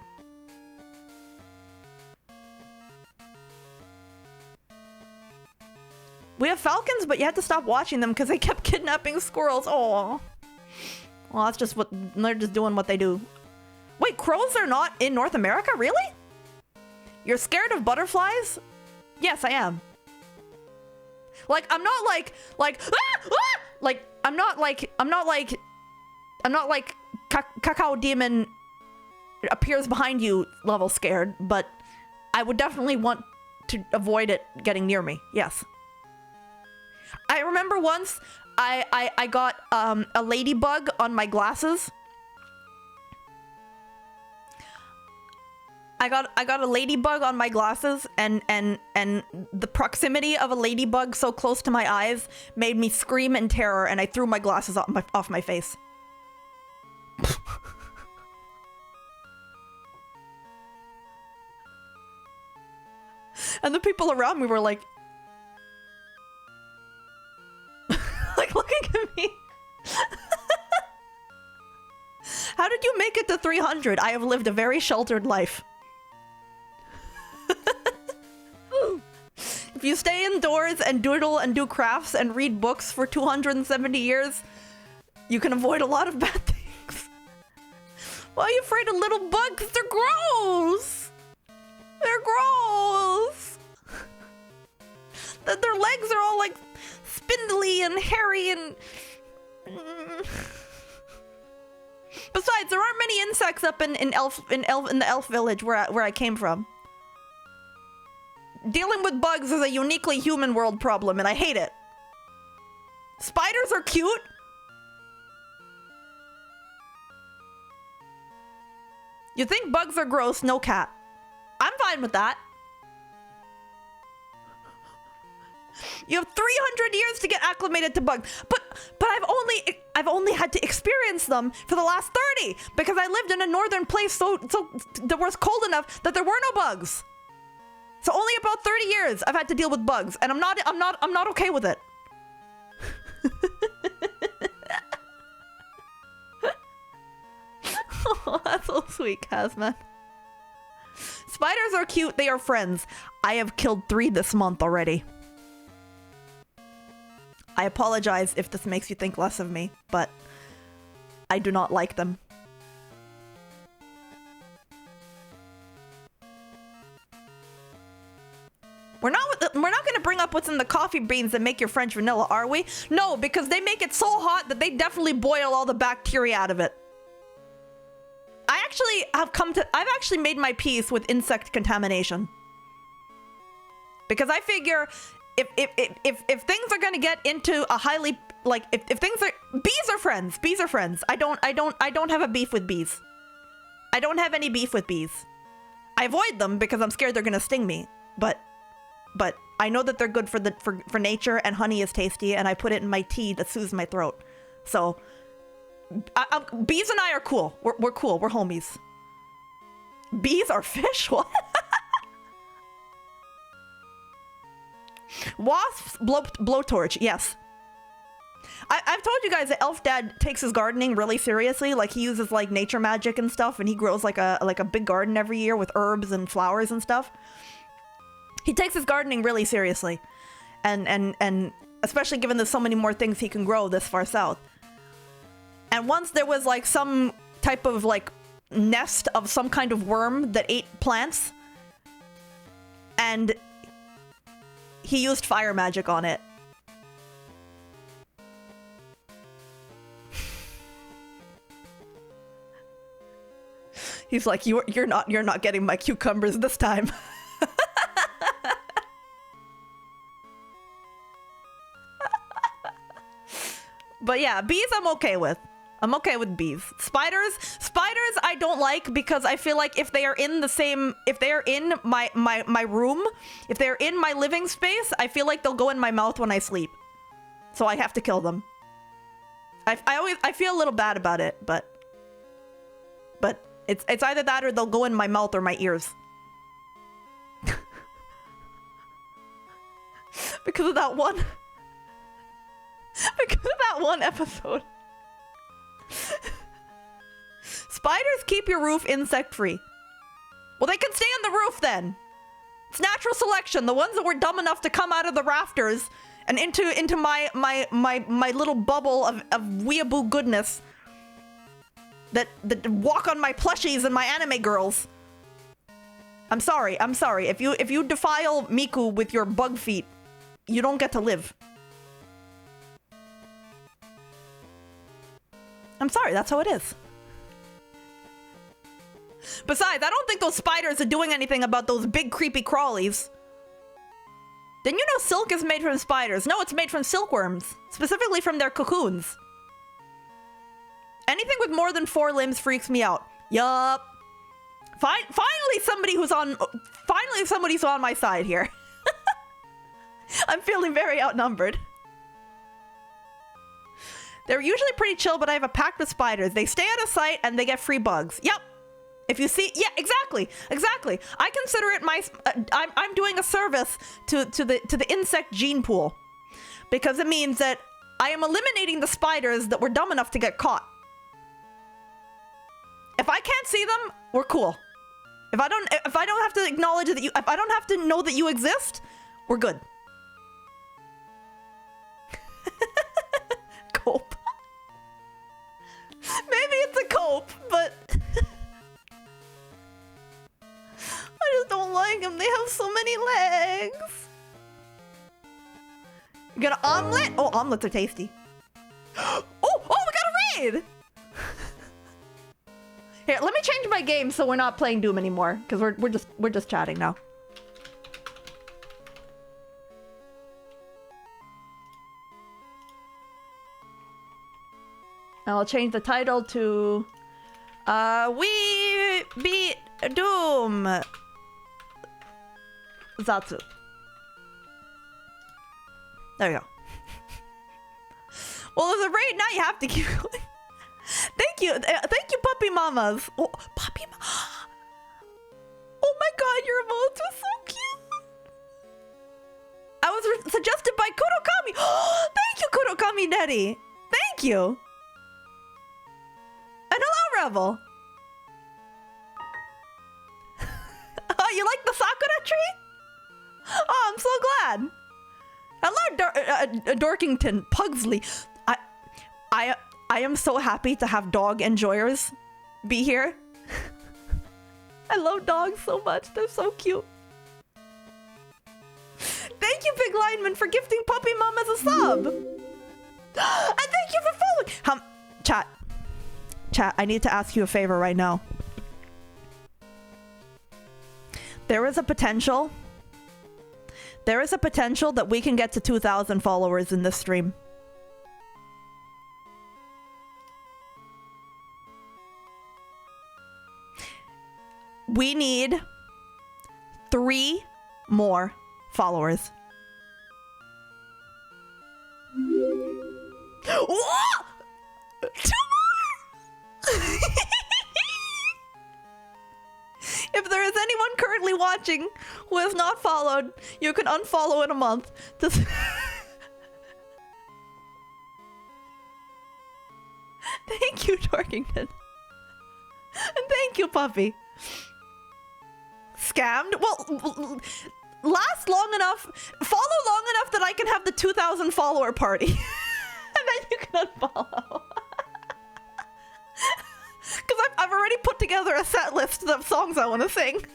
We have falcons, but you had to stop watching them because they kept kidnapping squirrels. Oh, well, that's just what they're just doing what they do. Wait, crows are not in North America, really? You're scared of butterflies? Yes, I am. Like, I'm not like I'm not like Cacao Demon appears behind you level scared, but I would definitely want to avoid it getting near me. Yes. I remember once I got a ladybug on my glasses. I got a maybe on my glasses, and the proximity of a ladybug so close to my eyes made me scream in terror, and I threw my glasses off my face. And the people around me were like looking at me. How did you make it to 300? I have lived a very sheltered life. If you stay indoors and doodle and do crafts and read books for 270 years, you can avoid a lot of bad things. Why are you afraid of little bugs? They're gross! They're gross! Their legs are all like spindly and hairy and... Besides, there aren't many insects up in the elf village where I came from. Dealing with bugs is a uniquely human world problem, and I hate it. Spiders are cute. You think bugs are gross? No, cat. I'm fine with that. You have 300 years to get acclimated to bugs, but I've only had to experience them for the last 30 because I lived in a northern place so that was cold enough that there were no bugs. So only about 30 years I've had to deal with bugs, and I'm not okay with it. Oh, that's so sweet, Kazman. Spiders are cute. They are friends. I have killed 3 this month already. I apologize if this makes you think less of me, but I do not like them. We're not going to bring up what's in the coffee beans that make your French vanilla, are we? No, because they make it so hot that they definitely boil all the bacteria out of it. I've actually made my peace with insect contamination. Because I figure if things are going to get into a highly, like, if things are, bees are friends. Bees are friends. I don't have a beef with bees. I don't have any beef with bees. I avoid them because I'm scared they're going to sting me. But I know that they're good for nature, and honey is tasty, and I put it in my tea that soothes my throat. So, bees and I are cool. We're cool. We're homies. Bees are fish? What? Wasps, blowtorch. Yes. I've told you guys that Elf Dad takes his gardening really seriously. Like, he uses like nature magic and stuff, and he grows like a big garden every year with herbs and flowers and stuff. He takes his gardening really seriously, and especially given there's so many more things he can grow this far south. And once there was like some type of like nest of some kind of worm that ate plants, and he used fire magic on it. He's like, you're not getting my cucumbers this time. But yeah, bees I'm okay with. I'm okay with bees. Spiders I don't like because I feel like if they are in my room, if they're in my living space, I feel like they'll go in my mouth when I sleep. So I have to kill them. I feel a little bad about it, but it's either that or they'll go in my mouth or my ears. Because of that one episode. Spiders keep your roof insect free. Well, they can stay on the roof then. It's natural selection. The ones that were dumb enough to come out of the rafters and into my little bubble of weeaboo goodness that walk on my plushies and my anime girls. I'm sorry. If you defile Miku with your bug feet, you don't get to live. I'm sorry, that's how it is. Besides, I don't think those spiders are doing anything about those big creepy crawlies. Didn't you know silk is made from spiders? No, it's made from silkworms, specifically from their cocoons. Anything with more than 4 limbs freaks me out. Yup. Finally somebody's on my side here. I'm feeling very outnumbered. They're usually pretty chill, but I have a pact with spiders. They stay out of sight and they get free bugs. Yep. If you see, yeah, exactly. I consider it I'm doing a service to the insect gene pool, because it means that I am eliminating the spiders that were dumb enough to get caught. If I can't see them, we're cool. If I don't have to acknowledge that if I don't have to know that you exist, we're good. Cope. Maybe it's a cope, but I just don't like them. They have so many legs. You got an omelet? Oh, omelets are tasty. Oh, we got a raid! Here, let me change my game so we're not playing Doom anymore, because we're just chatting now. I'll change the title to We Beat Doom Zatsu. There we go. Well, there's a raid now, you have to keep going. Thank you, puppy mamas. Oh, puppy oh my god, your emotes are so cute. I was suggested by Kurokami. Thank you, Kurokami Daddy. Thank you. And hello, Rebel. Oh, you like the Sakura tree? Oh, I'm so glad. Hello, Dorkington Pugsley. I am so happy to have dog enjoyers be here. I love dogs so much. They're so cute. Thank you, Big Lineman, for gifting Puppy Mom as a sub. And thank you for following. Chat, I need to ask you a favor right now. There is a potential that we can get to 2,000 followers in this stream. We need 3 more followers. What? 2 more? If there is anyone currently watching who has not followed, you can unfollow in a month. Thank you, Dorkington. And thank you, Puppy. Scammed? Well, last long enough, follow long enough that I can have the 2,000 follower party. And then you can unfollow. Because I've already put together a set list of songs I want to sing.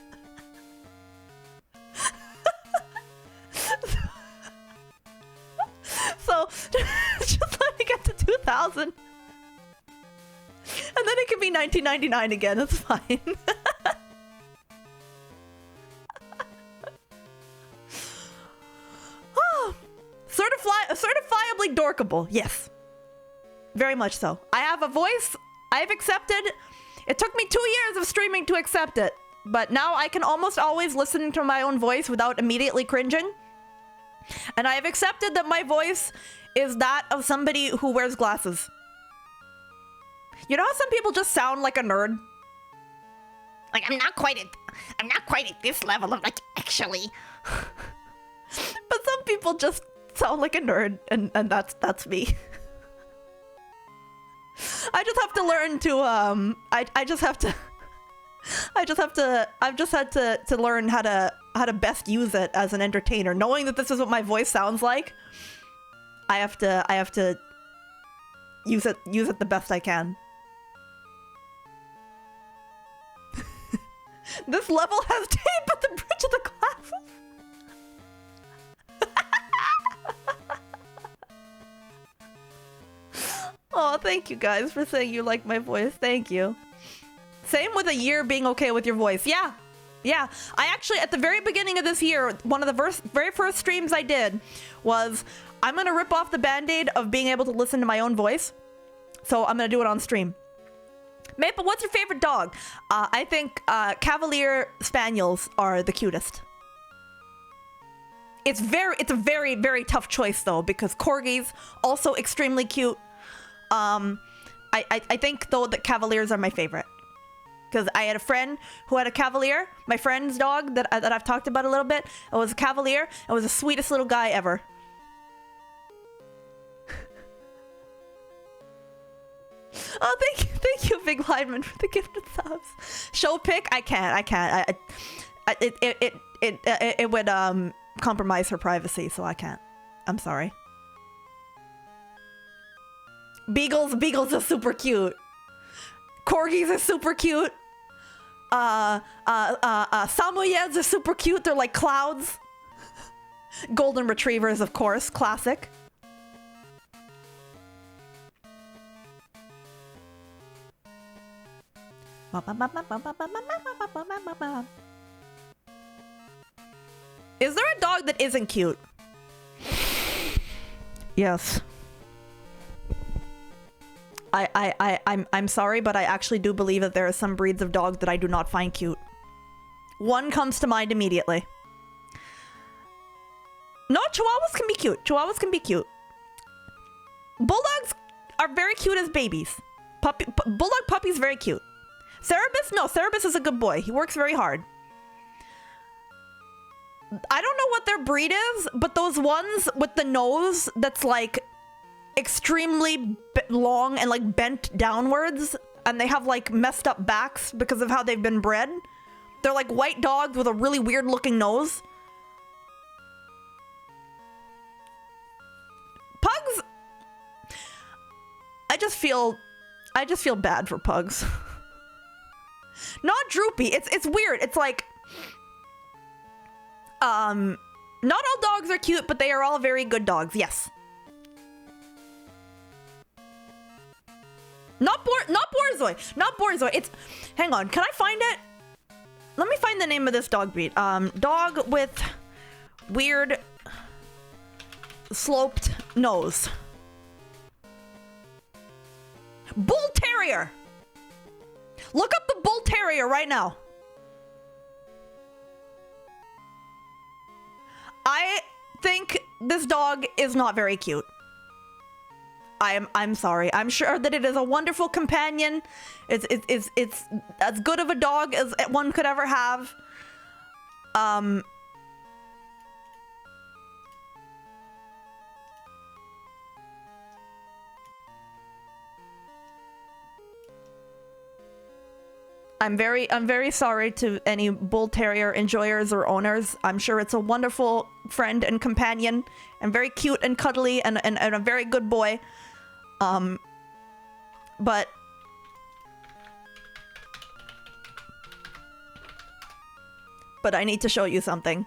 So, just let me get to 2,000. And then it can be 1999 again, it's fine. Oh, certifiably dorkable, yes. Very much so. I have a voice I've accepted. It took me 2 years of streaming to accept it, but now I can almost always listen to my own voice without immediately cringing. And I have accepted that my voice is that of somebody who wears glasses. You know how some people just sound like a nerd? Like, I'm not quite at this level of, like, actually. But some people just sound like a nerd, and that's me. I just have to learn to I've just had to learn how to best use it as an entertainer. Knowing that this is what my voice sounds like, I have to use it the best I can. This level has tape at the bridge of the glasses. Oh, thank you guys for saying you like my voice. Thank you. Same with a year being okay with your voice. Yeah. Yeah. I actually, at the very beginning of this year, one of the very first streams I did was, I'm going to rip off the band-aid of being able to listen to my own voice. So I'm going to do it on stream. Maple, what's your favorite dog? I think Cavalier Spaniels are the cutest. It's a very, very tough choice though, because Corgis also extremely cute. I think though that Cavaliers are my favorite. Because I had a friend who had a Cavalier. My friend's dog that I've talked about a little bit. It was a Cavalier. It was the sweetest little guy ever. Oh, thank you, Big Lineman, for the gifted subs. Show pick? I can't. It would compromise her privacy, so I can't. I'm sorry. Beagles are super cute. Corgis are super cute. Samoyeds are super cute. They're like clouds. Golden Retrievers, of course, classic. Is there a dog that isn't cute? Yes. I'm sorry, but I actually do believe that there are some breeds of dogs that I do not find cute. One comes to mind immediately. No, Chihuahuas can be cute. Chihuahuas can be cute. Bulldogs are very cute as babies. Bulldog puppy's very cute. Cerebus? No, Cerebus is a good boy. He works very hard. I don't know what their breed is, but those ones with the nose that's like extremely long and like bent downwards, and they have like messed up backs because of how they've been bred. They're like white dogs with a really weird looking nose. Pugs, I just feel bad for pugs. Not droopy. It's weird. It's like not all dogs are cute, but they are all very good dogs. Yes. Not Borzoi. Not Borzoi. It's, hang on. Can I find it? Let me find the name of this dog breed. Dog with weird sloped nose. Bull Terrier. Look up the Bull Terrier right now. I think this dog is not very cute. I'm sorry. I'm sure that it is a wonderful companion. It's as good of a dog as one could ever have. I'm very sorry to any Bull Terrier enjoyers or owners. I'm sure it's a wonderful friend and companion, and very cute and cuddly, and a very good boy. But I need to show you something.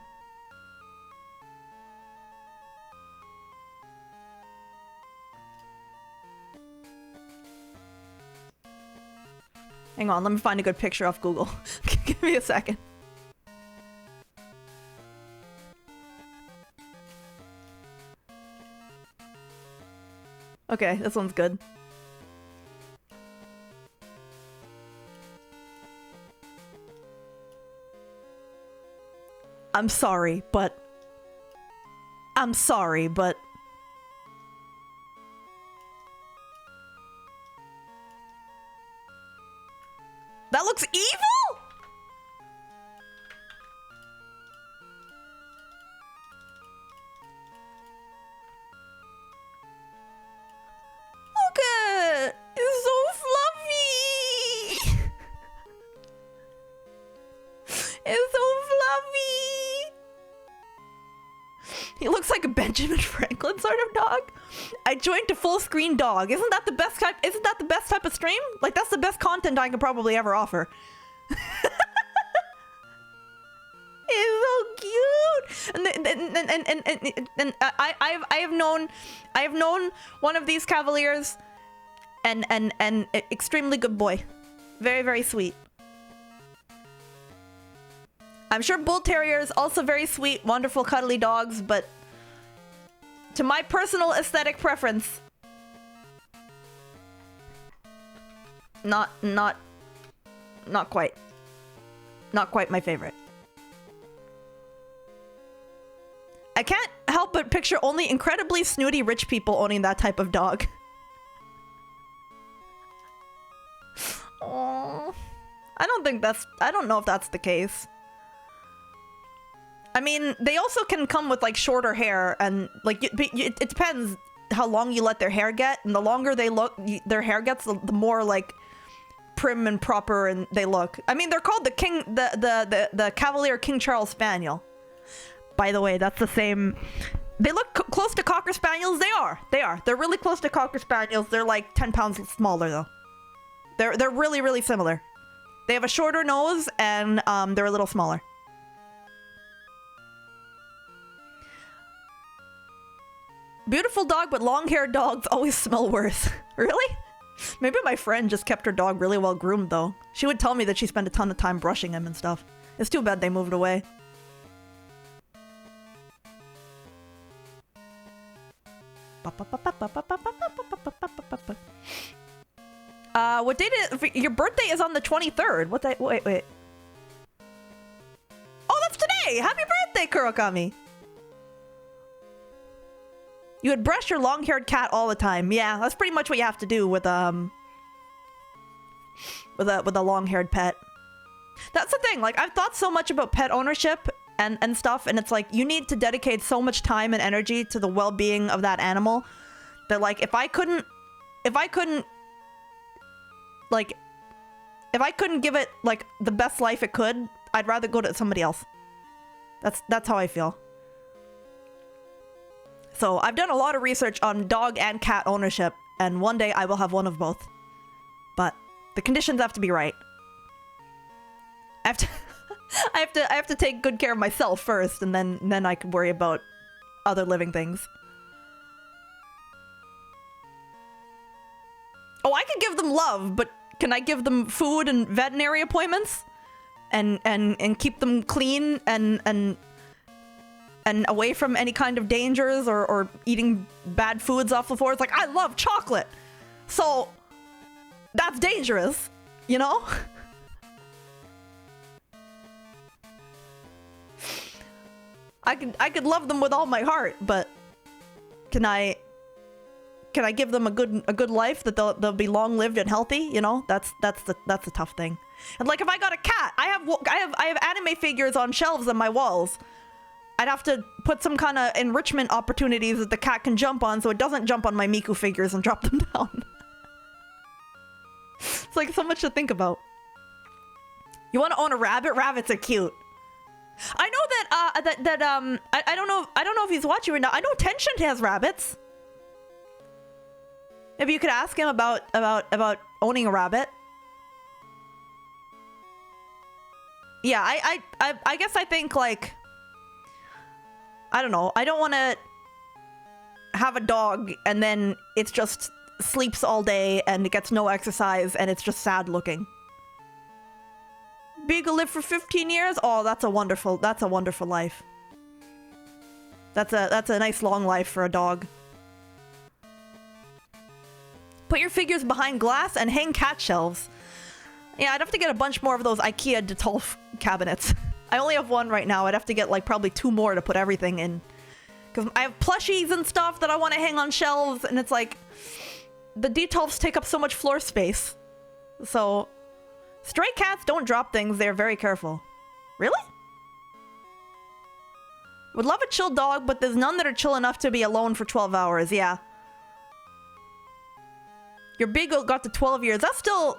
Hang on, let me find a good picture off Google. Give me a second. Okay, this one's good. I'm sorry, but that looks evil? Look at it. It's so fluffy. It's so fluffy. He looks like a Benjamin Franklin sort of dog. I joined a full screen dog. Isn't that the best type? Isn't that the best type of stream? Like, that's the best content I could probably ever offer. It's so cute. And I have known one of these Cavaliers, and extremely good boy. Very, very sweet. I'm sure bull terriers also very sweet, wonderful, cuddly dogs, but to my personal aesthetic preference, not quite my favorite. I can't help but picture only incredibly snooty rich people owning that type of dog. Oh, I don't know if that's the case. I mean, they also can come with like shorter hair, and like it depends how long you let their hair get, and the longer their hair gets, the more like prim and proper and they look. I mean, they're called the Cavalier King Charles Spaniel. By the way, that's the same. They look close to Cocker Spaniels. They are. They're really close to Cocker Spaniels. They're like 10 pounds smaller though. They're really, really similar. They have a shorter nose and they're a little smaller. Beautiful dog, but long-haired dogs always smell worse. Really? Maybe my friend just kept her dog really well groomed though. She would tell me that she spent a ton of time brushing him and stuff. It's too bad they moved away. What date is your birthday? Is on the 23rd. What day? Wait. Oh, that's today. Happy birthday, Kurokami. You would brush your long-haired cat all the time. Yeah, that's pretty much what you have to do with a long-haired pet. That's the thing. Like, I've thought so much about pet ownership and stuff, and it's like you need to dedicate so much time and energy to the well-being of that animal that like if I couldn't give it like the best life it could, I'd rather go to somebody else. That's how I feel. So I've done a lot of research on dog and cat ownership, and one day I will have one of both. But the conditions have to be right. I have to take good care of myself first, and then I can worry about other living things. Oh, I can give them love, but can I give them food and veterinary appointments? And keep them clean and away from any kind of dangers or eating bad foods off the floor? It's like, I love chocolate, so that's dangerous, you know? I could love them with all my heart, but can I give them a good life that they'll be long lived and healthy? You know, that's the tough thing. And like if I got a cat, I have anime figures on shelves on my walls. I'd have to put some kind of enrichment opportunities that the cat can jump on, so it doesn't jump on my Miku figures and drop them down. It's like so much to think about. You want to own a rabbit? Rabbits are cute. I know that I don't know if he's watching right now. I know Tension has rabbits. Maybe you could ask him about owning a rabbit. Yeah, I guess I think like, I don't know. I don't want to have a dog and then it's just sleeps all day and it gets no exercise and it's just sad looking. Beagle lived for 15 years. Oh, that's a wonderful life. That's a nice long life for a dog. Put your figures behind glass and hang cat shelves. Yeah, I'd have to get a bunch more of those IKEA Detolf cabinets. I only have one right now. I'd have to get like probably 2 more to put everything in. Because I have plushies and stuff that I want to hang on shelves, and it's like the Detolfs take up so much floor space. So stray cats don't drop things. They're very careful. Really? Would love a chill dog, but there's none that are chill enough to be alone for 12 hours. Yeah. Your Beagle got to 12 years. That's still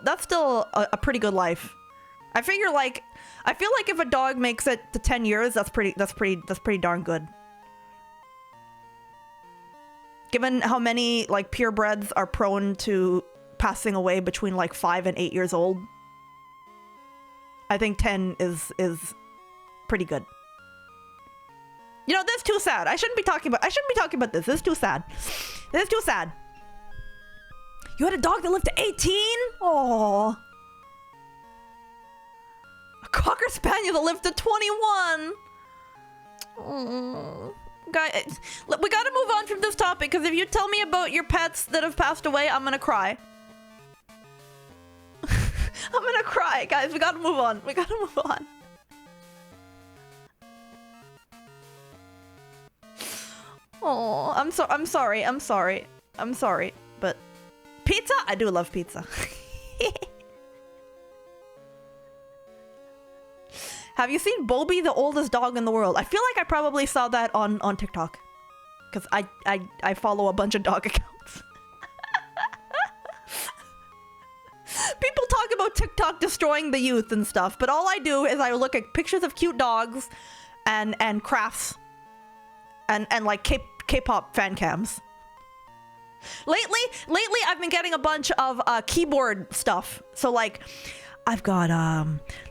a pretty good life. I feel like if a dog makes it to 10 years, that's pretty darn good. Given how many like purebreds are prone to passing away between like 5 and 8 years old, I think 10 is pretty good. You know, this is too sad. I shouldn't be talking about this. This is too sad. This is too sad. You had a dog that lived to 18? Aww. Cocker Spaniel that lived to 21. Oh. Guys, we gotta move on from this topic, because if you tell me about your pets that have passed away, I'm gonna cry. I'm gonna cry, guys. We gotta move on. We gotta move on. Oh, I'm sorry. I'm sorry. But pizza? I do love pizza. Have you seen Bobby, the oldest dog in the world? I feel like I probably saw that on TikTok. Because I follow a bunch of dog accounts. People talk about TikTok destroying the youth and stuff, but all I do is I look at pictures of cute dogs and crafts and like K-pop fan cams. Lately I've been getting a bunch of keyboard stuff. So like I've got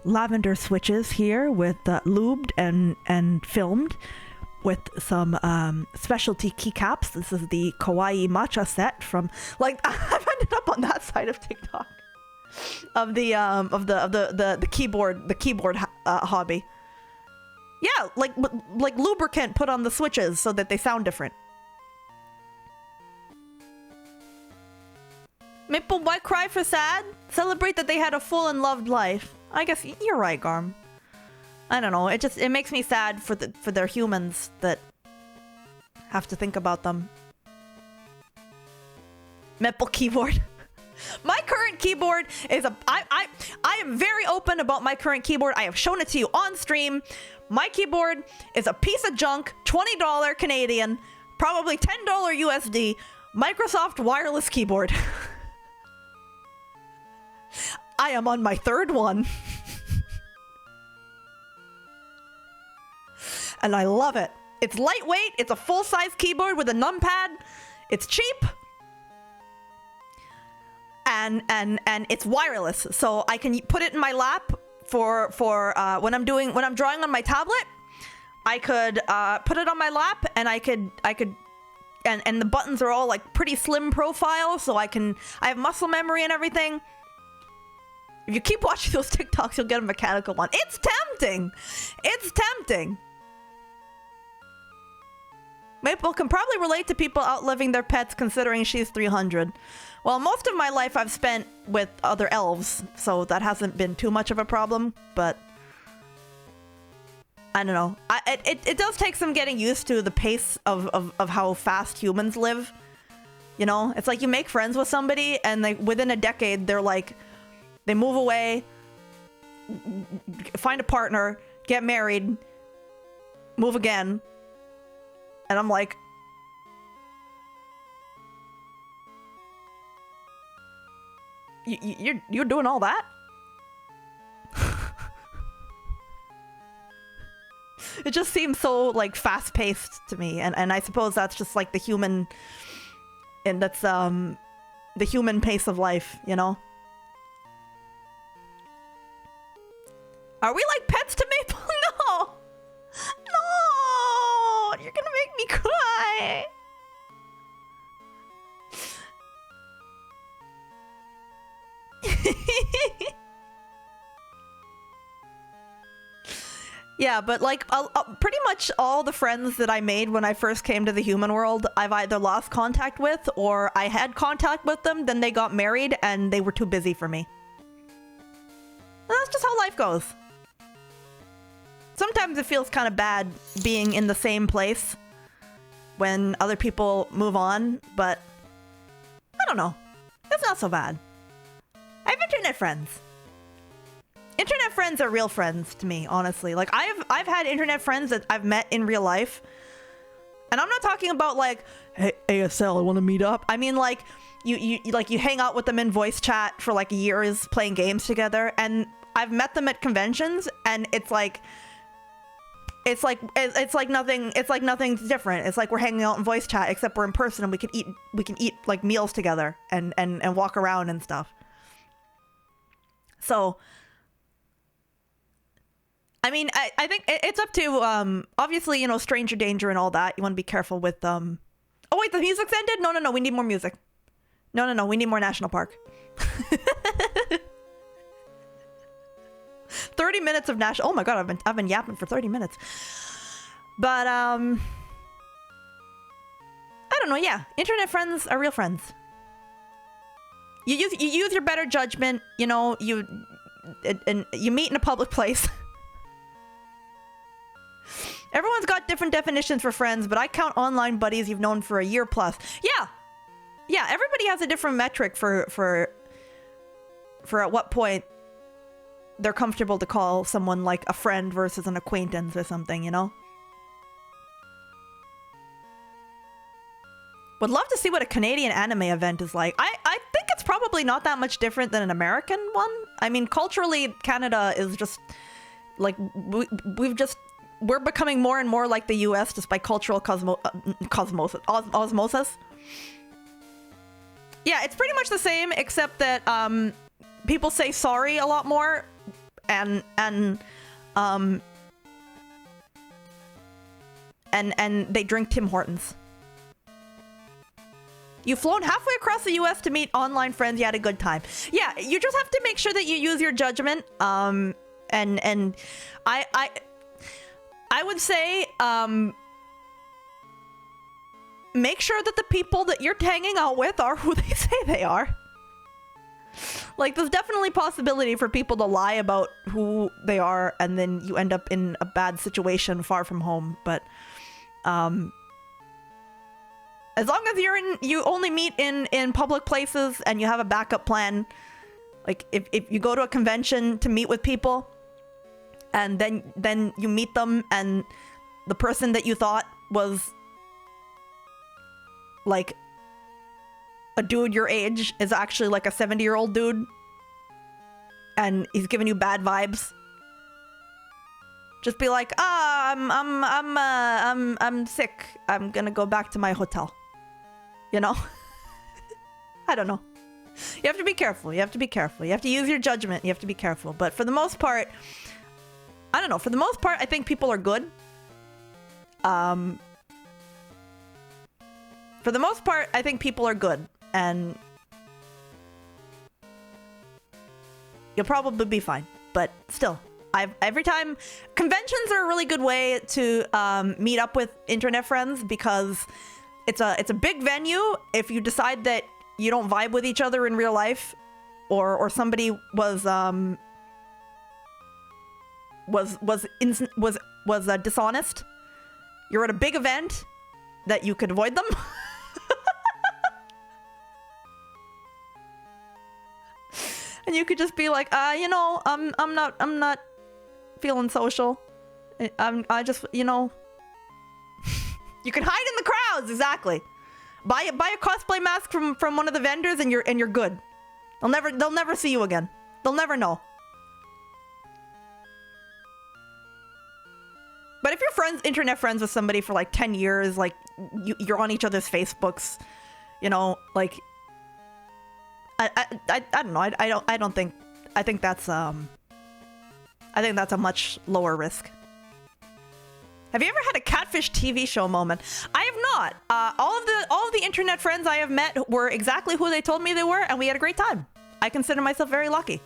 lavender switches here with lubed and filmed with some specialty keycaps. This is the Kawaii Matcha set from, like, I've ended up on that side of TikTok of the keyboard hobby. Yeah, like lubricant put on the switches so that they sound different. Maple, why cry for sad? Celebrate that they had a full and loved life. I guess you're right, Garm. I don't know. It makes me sad for their humans that have to think about them. Maple keyboard. My current keyboard is I am very open about my current keyboard. I have shown it to you on stream. My keyboard is a piece of junk, $20 Canadian, probably $10 USD, Microsoft wireless keyboard. I am on my third one. And I love it. It's lightweight, it's a full-size keyboard with a numpad. It's cheap. And it's wireless, so I can put it in my lap for when I'm drawing on my tablet. I could put it on my lap, and I could and the buttons are all like pretty slim profile, so I have muscle memory and everything. If you keep watching those TikToks, you'll get a mechanical one. It's tempting. It's tempting. Maple can probably relate to people outliving their pets, considering she's 300. Well, most of my life I've spent with other elves, so that hasn't been too much of a problem, but I don't know. It does take some getting used to the pace of how fast humans live. You know, it's like you make friends with somebody and within a decade they're like, they move away, find a partner, get married, move again. And I'm like, you're doing all that? It just seems so like fast-paced to me, and I suppose that's just like the human, and that's the human pace of life, you know? Are we like pets to Maple? No! No! You're gonna make me cry! Yeah, but like pretty much all the friends that I made when I first came to the human world, I've either lost contact with or I had contact with them, then they got married and they were too busy for me. And that's just how life goes. Sometimes it feels kind of bad being in the same place when other people move on, but I don't know. It's not so bad. I have internet friends. Internet friends are real friends to me, honestly. Like I've had internet friends that I've met in real life. And I'm not talking about like, hey, ASL, I want to meet up. I mean like you hang out with them in voice chat for like years playing games together, and I've met them at conventions and it's like nothing different. It's like we're hanging out in voice chat except we're in person and we can eat like meals together and walk around and stuff. So I mean, I think it's up to, obviously, you know, stranger danger and all that. You want to be careful with, oh, wait, the music's ended? No, we need more music. No, we need more National Park. 30 30 minutes of national. Oh my god, I've been yapping for 30 minutes. But I don't know. Yeah, internet friends are real friends. You use your better judgment. You know, you meet in a public place. Everyone's got different definitions for friends, but I count online buddies you've known for a year plus. Yeah, everybody has a different metric for at what point they're comfortable to call someone like a friend versus an acquaintance or something, you know? Would love to see what a Canadian anime event is like. I think it's probably not that much different than an American one. I mean, culturally, Canada is just like we're becoming more and more like the US just by cultural osmosis. Yeah, it's pretty much the same, except that people say sorry a lot more, and they drink Tim Hortons. You've flown halfway across the US to meet online friends. You had a good time. Yeah, you just have to make sure that you use your judgment. And I would say make sure that the people that you're hanging out with are who they say they are. Like, there's definitely possibility for people to lie about who they are, and then you end up in a bad situation far from home. But as long as you only meet in public places and you have a backup plan, like if you go to a convention to meet with people, and then you meet them, and the person that you thought was like a dude your age is actually like a 70-year-old dude, and he's giving you bad vibes, just be like, I'm sick. I'm gonna go back to my hotel. You know? I don't know. You have to be careful. You have to be careful. You have to use your judgment. You have to be careful. But for the most part, I don't know. For the most part, I think people are good. For the most part, I think people are good. And you'll probably be fine. But still, every time... Conventions are a really good way to meet up with internet friends, because it's a big venue. If you decide that you don't vibe with each other in real life, or somebody was dishonest, you're at a big event that you could avoid them. And you could just be like, I'm not feeling social. I just, you know. You can hide in the crowds, exactly. Buy a cosplay mask from one of the vendors, and you're good. They'll never see you again. They'll never know. But if you're internet friends with somebody for like 10 years, like you're on each other's Facebooks, you know, like I don't know. I don't think. I think that's a much lower risk. Have you ever had a Catfish TV show moment? I have not. All of the internet friends I have met were exactly who they told me they were, and we had a great time. I consider myself very lucky.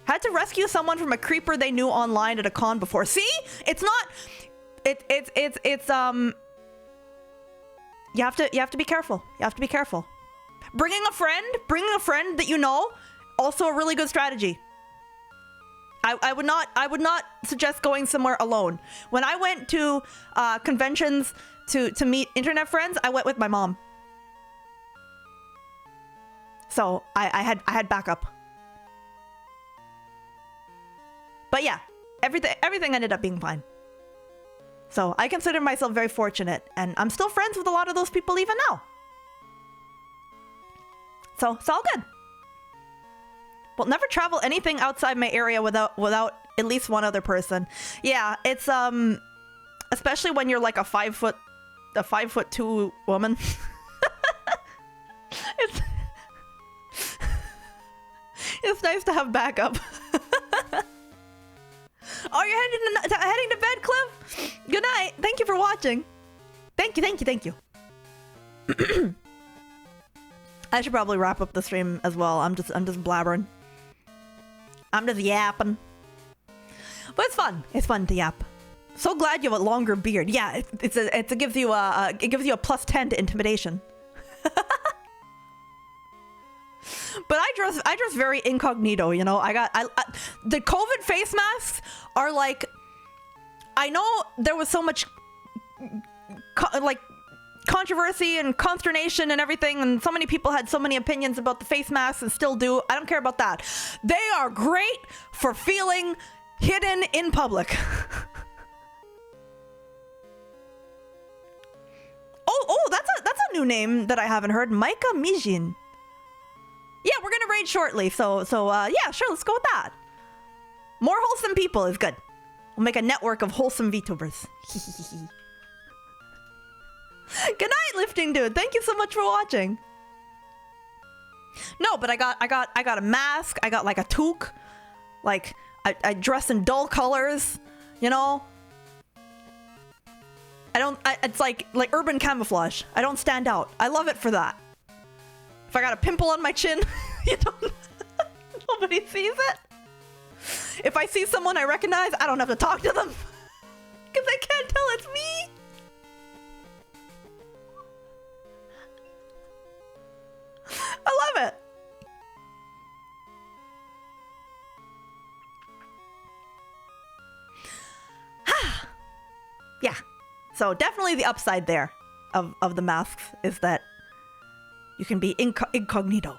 Had to rescue someone from a creeper they knew online at a con before. See? It's not. It's You have to be careful. You have to be careful. Bringing a friend that you know, also a really good strategy. I would not suggest going somewhere alone. When I went to conventions to meet internet friends, I went with my mom. So I had backup. But yeah, everything ended up being fine. So I consider myself very fortunate, and I'm still friends with a lot of those people even now. So it's all good. Will never travel anything outside my area without at least one other person. Yeah, it's especially when you're like a 5'2" woman. It's nice to have backup. Oh, you're heading to bed, Cliff? Good night. Thank you for watching. Thank you. I should probably wrap up the stream as well. I'm just blabbering. I'm just yapping. But it's fun. It's fun to yap. So glad you have a longer beard. Yeah, it gives you a +10 to intimidation. But I dress very incognito, you know. The COVID face masks are like, I know there was so much controversy and consternation and everything, and so many people had so many opinions about the face masks and still do. I don't care about that. They are great for feeling hidden in public. Oh, that's a new name that I haven't heard. Micah Mijin. Yeah, we're gonna raid shortly, so yeah, sure, let's go with that. More wholesome people is good. We'll make a network of wholesome VTubers. Good night, lifting dude. Thank you so much for watching. No, but I got a mask. I got like a toque. Like I dress in dull colors, you know. It's like urban camouflage. I don't stand out. I love it for that. If I got a pimple on my chin, nobody sees it. If I see someone I recognize, I don't have to talk to them. Because they can't tell it's me. I love it. Yeah. So definitely the upside there of the masks is that you can be incognito.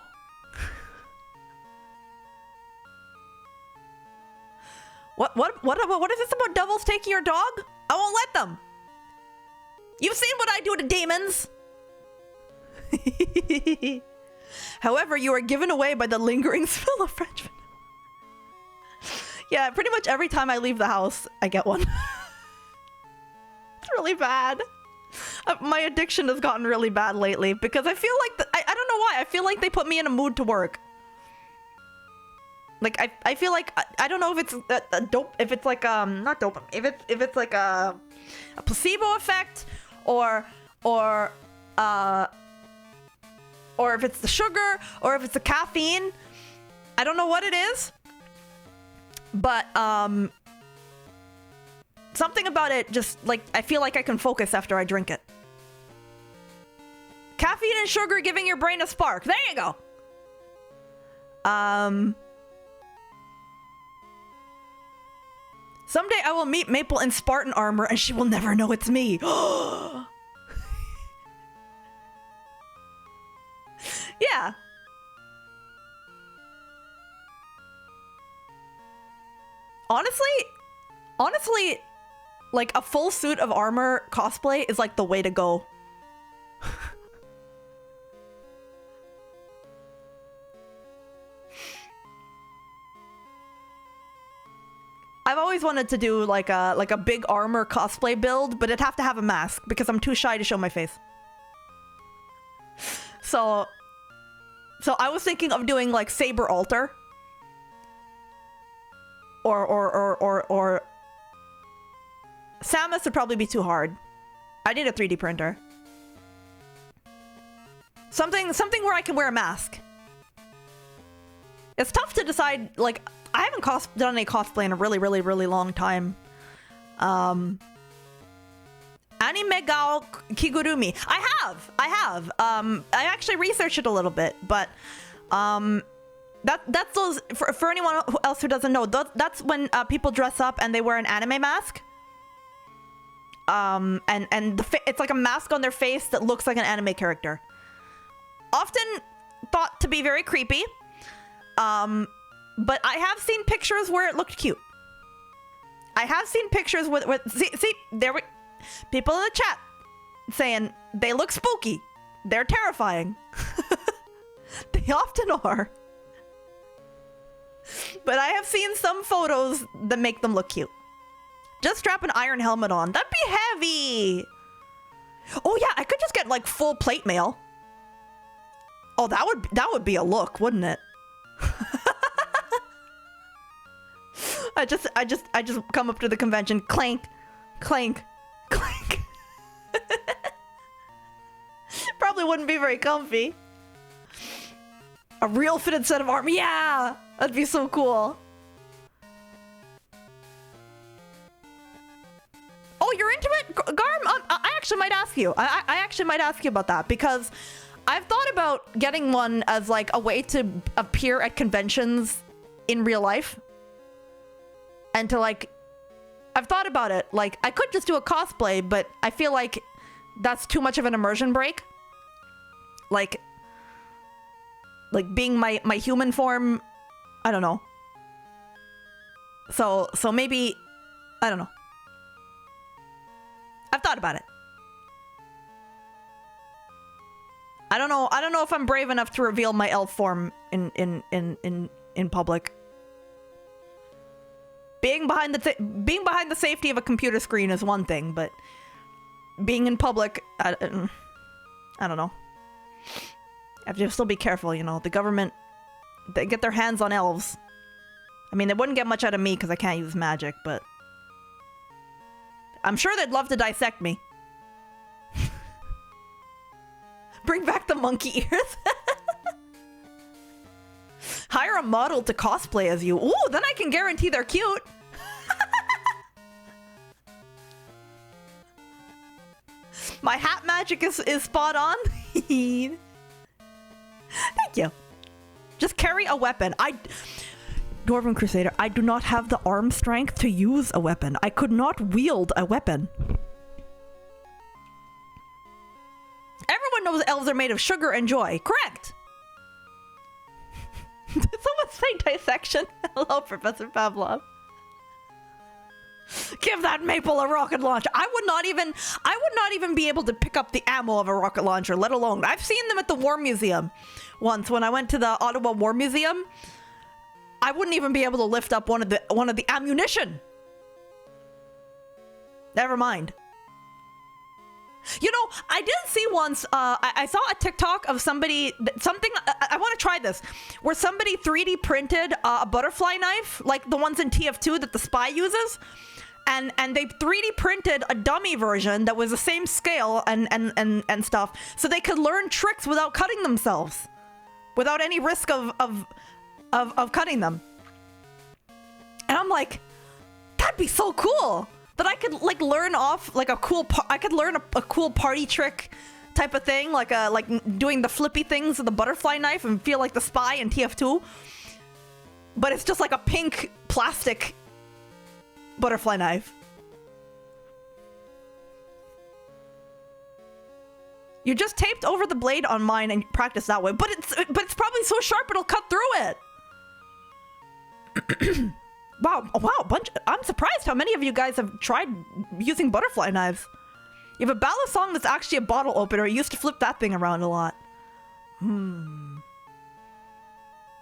What is this about devils taking your dog? I won't let them. You've seen what I do to demons. However, you are given away by the lingering smell of French vanilla. Yeah, pretty much every time I leave the house, I get one. It's really bad. My addiction has gotten really bad lately because I feel like I don't know why. I feel like they put me in a mood to work. Like I feel like I don't know if it's a dope, if it's like not dopamine, if it's like a placebo effect or if it's the sugar or if it's the caffeine. I don't know what it is, but something about it just like I feel like I can focus after I drink it. Caffeine and sugar giving your brain a spark. There you go. Someday I will meet Maple in Spartan armor and she will never know it's me. Yeah. Honestly, like a full suit of armor cosplay is like the way to go. I've always wanted to do like a big armor cosplay build, but it'd have to have a mask because I'm too shy to show my face. So I was thinking of doing like Saber Altar. Or Samus would probably be too hard. I need a 3D printer. Something where I can wear a mask. It's tough to decide, like, I haven't done any cosplay in a really, really, really long time. Anime Gao Kigurumi. I have. I actually researched it a little bit, but that's those for anyone else who doesn't know. That's when people dress up and they wear an anime mask. And it's like a mask on their face that looks like an anime character. Often thought to be very creepy. But I have seen pictures where it looked cute. I have seen pictures with see there we people in the chat saying they look spooky. They're terrifying. They often are. But I have seen some photos that make them look cute. Just strap an iron helmet on. That'd be heavy. Oh yeah, I could just get like full plate mail. Oh, that would be a look, wouldn't it? I just come up to the convention, clank, clank, clank. Probably wouldn't be very comfy. A real fitted set of armor. Yeah, that'd be so cool. you're into it, Garm? I actually might ask you. I actually might ask you about that because I've thought about getting one as like a way to appear at conventions in real life. And to like, I've thought about it. Like, I could just do a cosplay, but I feel like that's too much of an immersion break. Like being my human form, I don't know. So maybe, I don't know. I've thought about it. I don't know if I'm brave enough to reveal my elf form in public. Being behind the safety of a computer screen is one thing, but being in public, I don't know. I have to still be careful, you know. The government, they get their hands on elves. I mean, they wouldn't get much out of me because I can't use magic, but I'm sure they'd love to dissect me. Bring back the monkey ears. Hire a model to cosplay as you. Ooh, then I can guarantee they're cute. My hat magic is spot on. Thank you. Just carry a weapon. Dwarven Crusader, I do not have the arm strength to use a weapon. I could not wield a weapon. Everyone knows elves are made of sugar and joy. Correct. Did someone say dissection? Hello, Professor Pavlov. Give that maple a rocket launcher. I would not even be able to pick up the ammo of a rocket launcher, let alone. I've seen them at the War Museum once when I went to the Ottawa War Museum. I wouldn't even be able to lift up one of the ammunition. Never mind. You know, I did see once, I saw a TikTok of somebody, I want to try this, where somebody 3D printed a butterfly knife, like the ones in TF2 that the spy uses, and they 3D printed a dummy version that was the same scale and stuff, so they could learn tricks without cutting themselves, without any risk of cutting them. And I'm like, that'd be so cool. That I could like learn off like a cool I could learn a cool party trick type of thing, like doing the flippy things with the butterfly knife and feel like the spy in TF2. But it's just like a pink plastic butterfly knife. You just taped over the blade on mine and practice that way, but it's probably so sharp it'll cut through it. Wow, I'm surprised how many of you guys have tried using butterfly knives. You have a ballad song that's actually a bottle opener. You used to flip that thing around a lot. Well,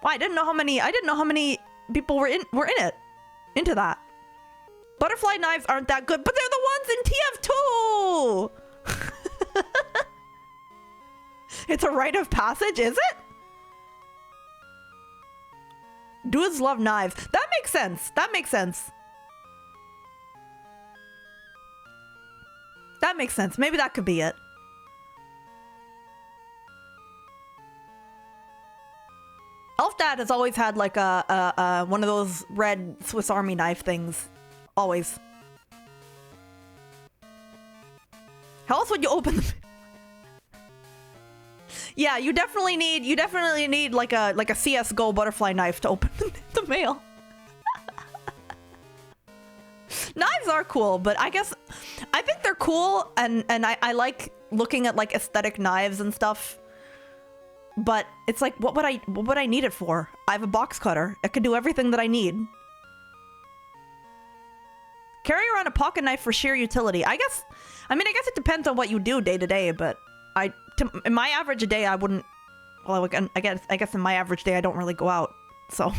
I didn't know how many people were in it. Into that. Butterfly knives aren't that good, but they're the ones in TF2. It's a rite of passage, is it? Dudes love knives. That makes sense. That makes sense. That makes sense. Maybe that could be it. Elfdad has always had like a one of those red Swiss Army knife things. Always. How else would you open them? Yeah, you definitely need like a CS:GO butterfly knife to open the mail. Knives are cool, but I think they're cool and I like looking at like aesthetic knives and stuff. But it's like what would I need it for? I have a box cutter. It could do everything that I need. Carry around a pocket knife for sheer utility. I guess it depends on what you do day to day, but in my average day, I wouldn't. Well, I guess in my average day, I don't really go out. So, how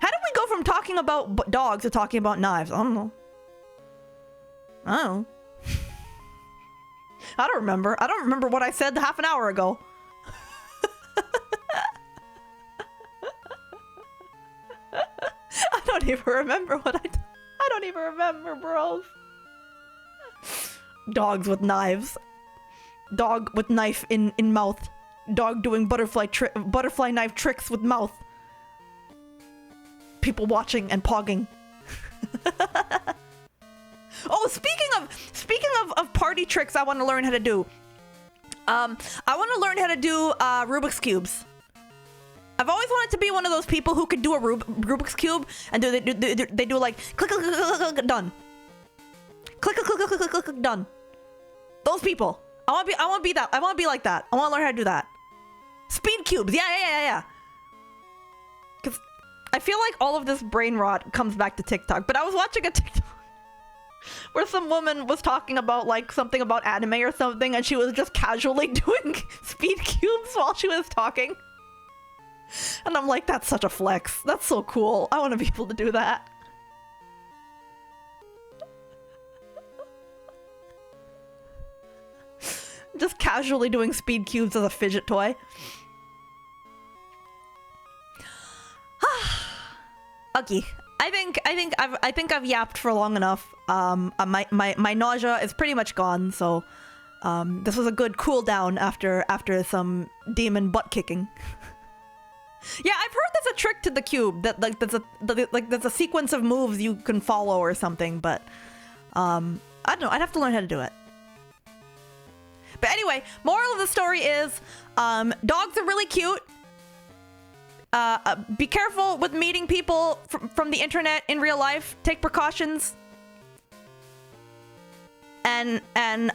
did we go from talking about dogs to talking about knives? I don't know. Oh, I don't remember. I don't remember what I said half an hour ago. I don't even remember what I don't even remember, bros. Dogs with knives. Dog with knife in mouth. Dog doing butterfly knife tricks with mouth. people watching and pogging. Oh, speaking of party tricks I want to learn how to do. I want to learn how to do Rubik's Cubes. I've always wanted to be one of those people who could do a Rubik's Cube and they do like click, click, click, click, click, done. Click, click, click, click, click, click, click, done. Those people. I want to be that. I want to be like that. I want to learn how to do that. Speed cubes. Yeah. Because I feel like all of this brain rot comes back to TikTok. But I was watching a TikTok where some woman was talking about like something about anime or something, and she was just casually doing speed cubes while she was talking. And I'm like, that's such a flex. That's so cool. I want to be able to do that. Just casually doing speed cubes as a fidget toy. Okay, I think I've yapped for long enough. My nausea is pretty much gone, so this was a good cool down after some demon butt kicking. Yeah, I've heard there's a trick to the cube that like there's a sequence of moves you can follow or something, but I don't know. I'd have to learn how to do it. But anyway, moral of the story is dogs are really cute. Be careful with meeting people from the internet in real life. Take precautions. And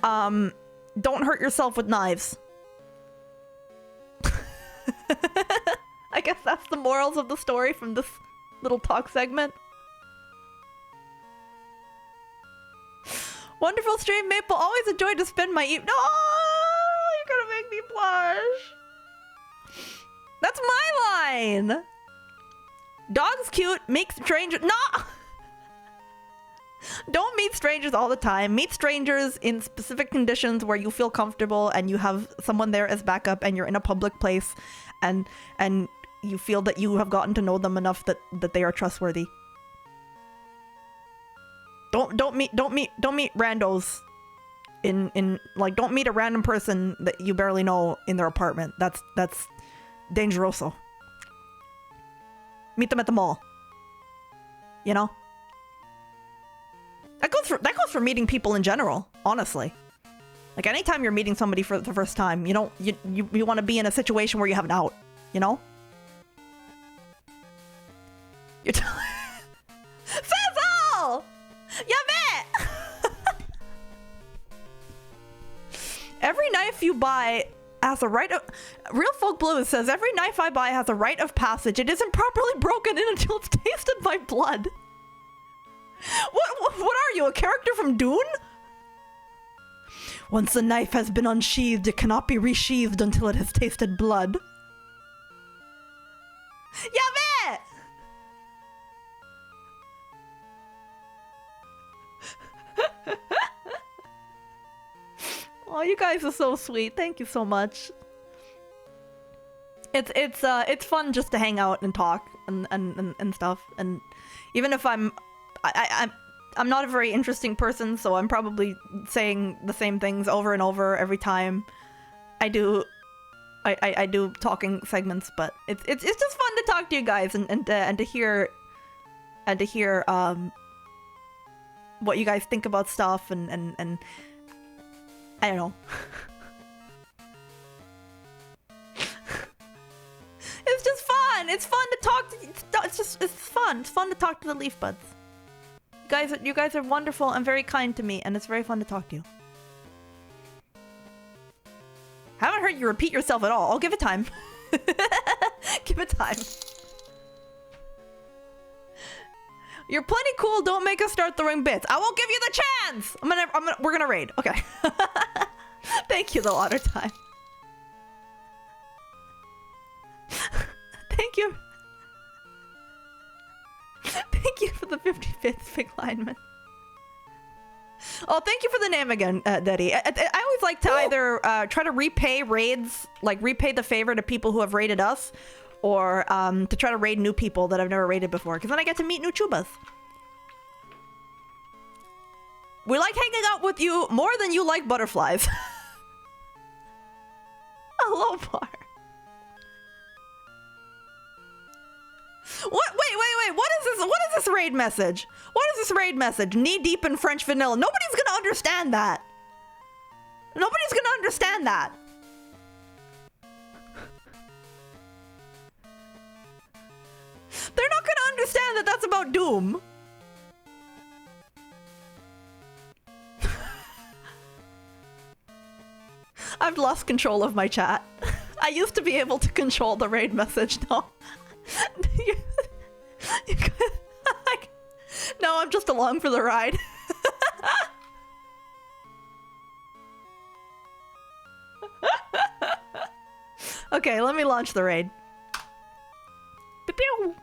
don't hurt yourself with knives. I guess that's the morals of the story from this little talk segment. Wonderful stream, Maple. Always enjoyed to spend my evening. Oh, you're gonna make me blush. That's my line. Dog's cute. Make strangers. No. Don't meet strangers all the time. Meet strangers in specific conditions where you feel comfortable and you have someone there as backup, and you're in a public place, and you feel that you have gotten to know them enough that they are trustworthy. Don't meet randos in like, don't meet a random person that you barely know in their apartment. That's dangeroso. Meet them at the mall. You know? That goes for meeting people in general, honestly. Like, anytime you're meeting somebody for the first time, you want to be in a situation where you have an out, you know? You're Fizzle! Yeah, every knife you buy has a rite of... Real Folk Blues says, every knife I buy has a rite of passage. It isn't properly broken in until it's tasted my blood. What are you, a character from Dune? Once the knife has been unsheathed, it cannot be resheathed until it has tasted blood. Yeah, oh, you guys are so sweet. Thank you so much. It's fun just to hang out and talk and stuff. And even if I'm not a very interesting person, so I'm probably saying the same things over and over every time I do talking segments, but it's just fun to talk to you guys and to hear what you guys think about stuff and I don't know. It's just fun. It's fun to talk to. It's fun. It's fun to talk to the leaf buds. You guys are wonderful and very kind to me, and it's very fun to talk to you. Haven't heard you repeat yourself at all. I'll give it time. Give it time. You're plenty cool. Don't make us start throwing bits. I won't give you the chance. We're gonna raid. Okay. Thank you, the water time. Thank you. Thank you for the 55th big lineman. Oh, thank you for the name again, Daddy. I always like to either try to repay raids, like repay the favor to people who have raided us, or to try to raid new people that I've never raided before, because then I get to meet new chubas. We like hanging out with you more than you like butterflies. Hello, Bar. What? Wait. Wait, what is this? What is this raid message? What is this raid message? Knee deep in French vanilla. Nobody's gonna understand that. Nobody's gonna understand that. They're not gonna understand that that's about Doom. I've lost control of my chat. I used to be able to control the raid message. No. No, I'm just along for the ride. Okay, let me launch the raid. Pew-pew.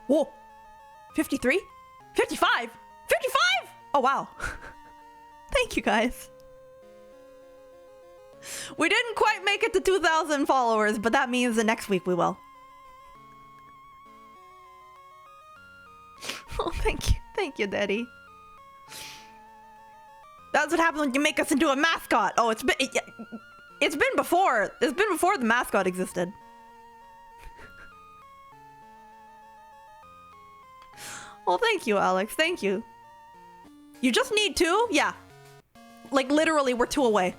Whoa. 53? 55? 55? Oh, wow. Thank you, guys. We didn't quite make it to 2,000 followers, but that means that next week we will. Oh, thank you. Thank you, Daddy. That's what happens when you make us into a mascot. Oh, it's been before. It's been before the mascot existed. Well, thank you, Alex. Thank you. You just need 2? Yeah. Like, literally, we're 2 away.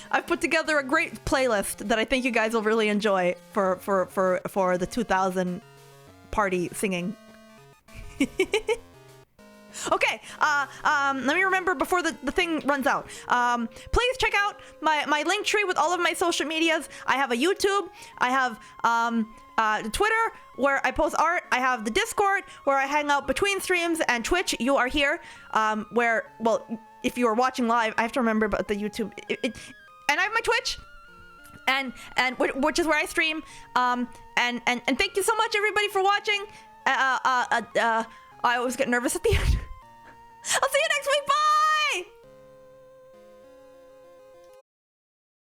I've put together a great playlist that I think you guys will really enjoy for the 2000 party singing. Okay, let me remember before the thing runs out. Please check out my link tree with all of my social medias. I have a YouTube. I have Twitter, where I post art. I have the Discord, where I hang out between streams, and Twitch, you are here, where, well, if you are watching live, I have to remember about the YouTube. And I have my Twitch, and which is where I stream. And thank you so much, everybody, for watching. I always get nervous at the end. I'll see you next week. Bye.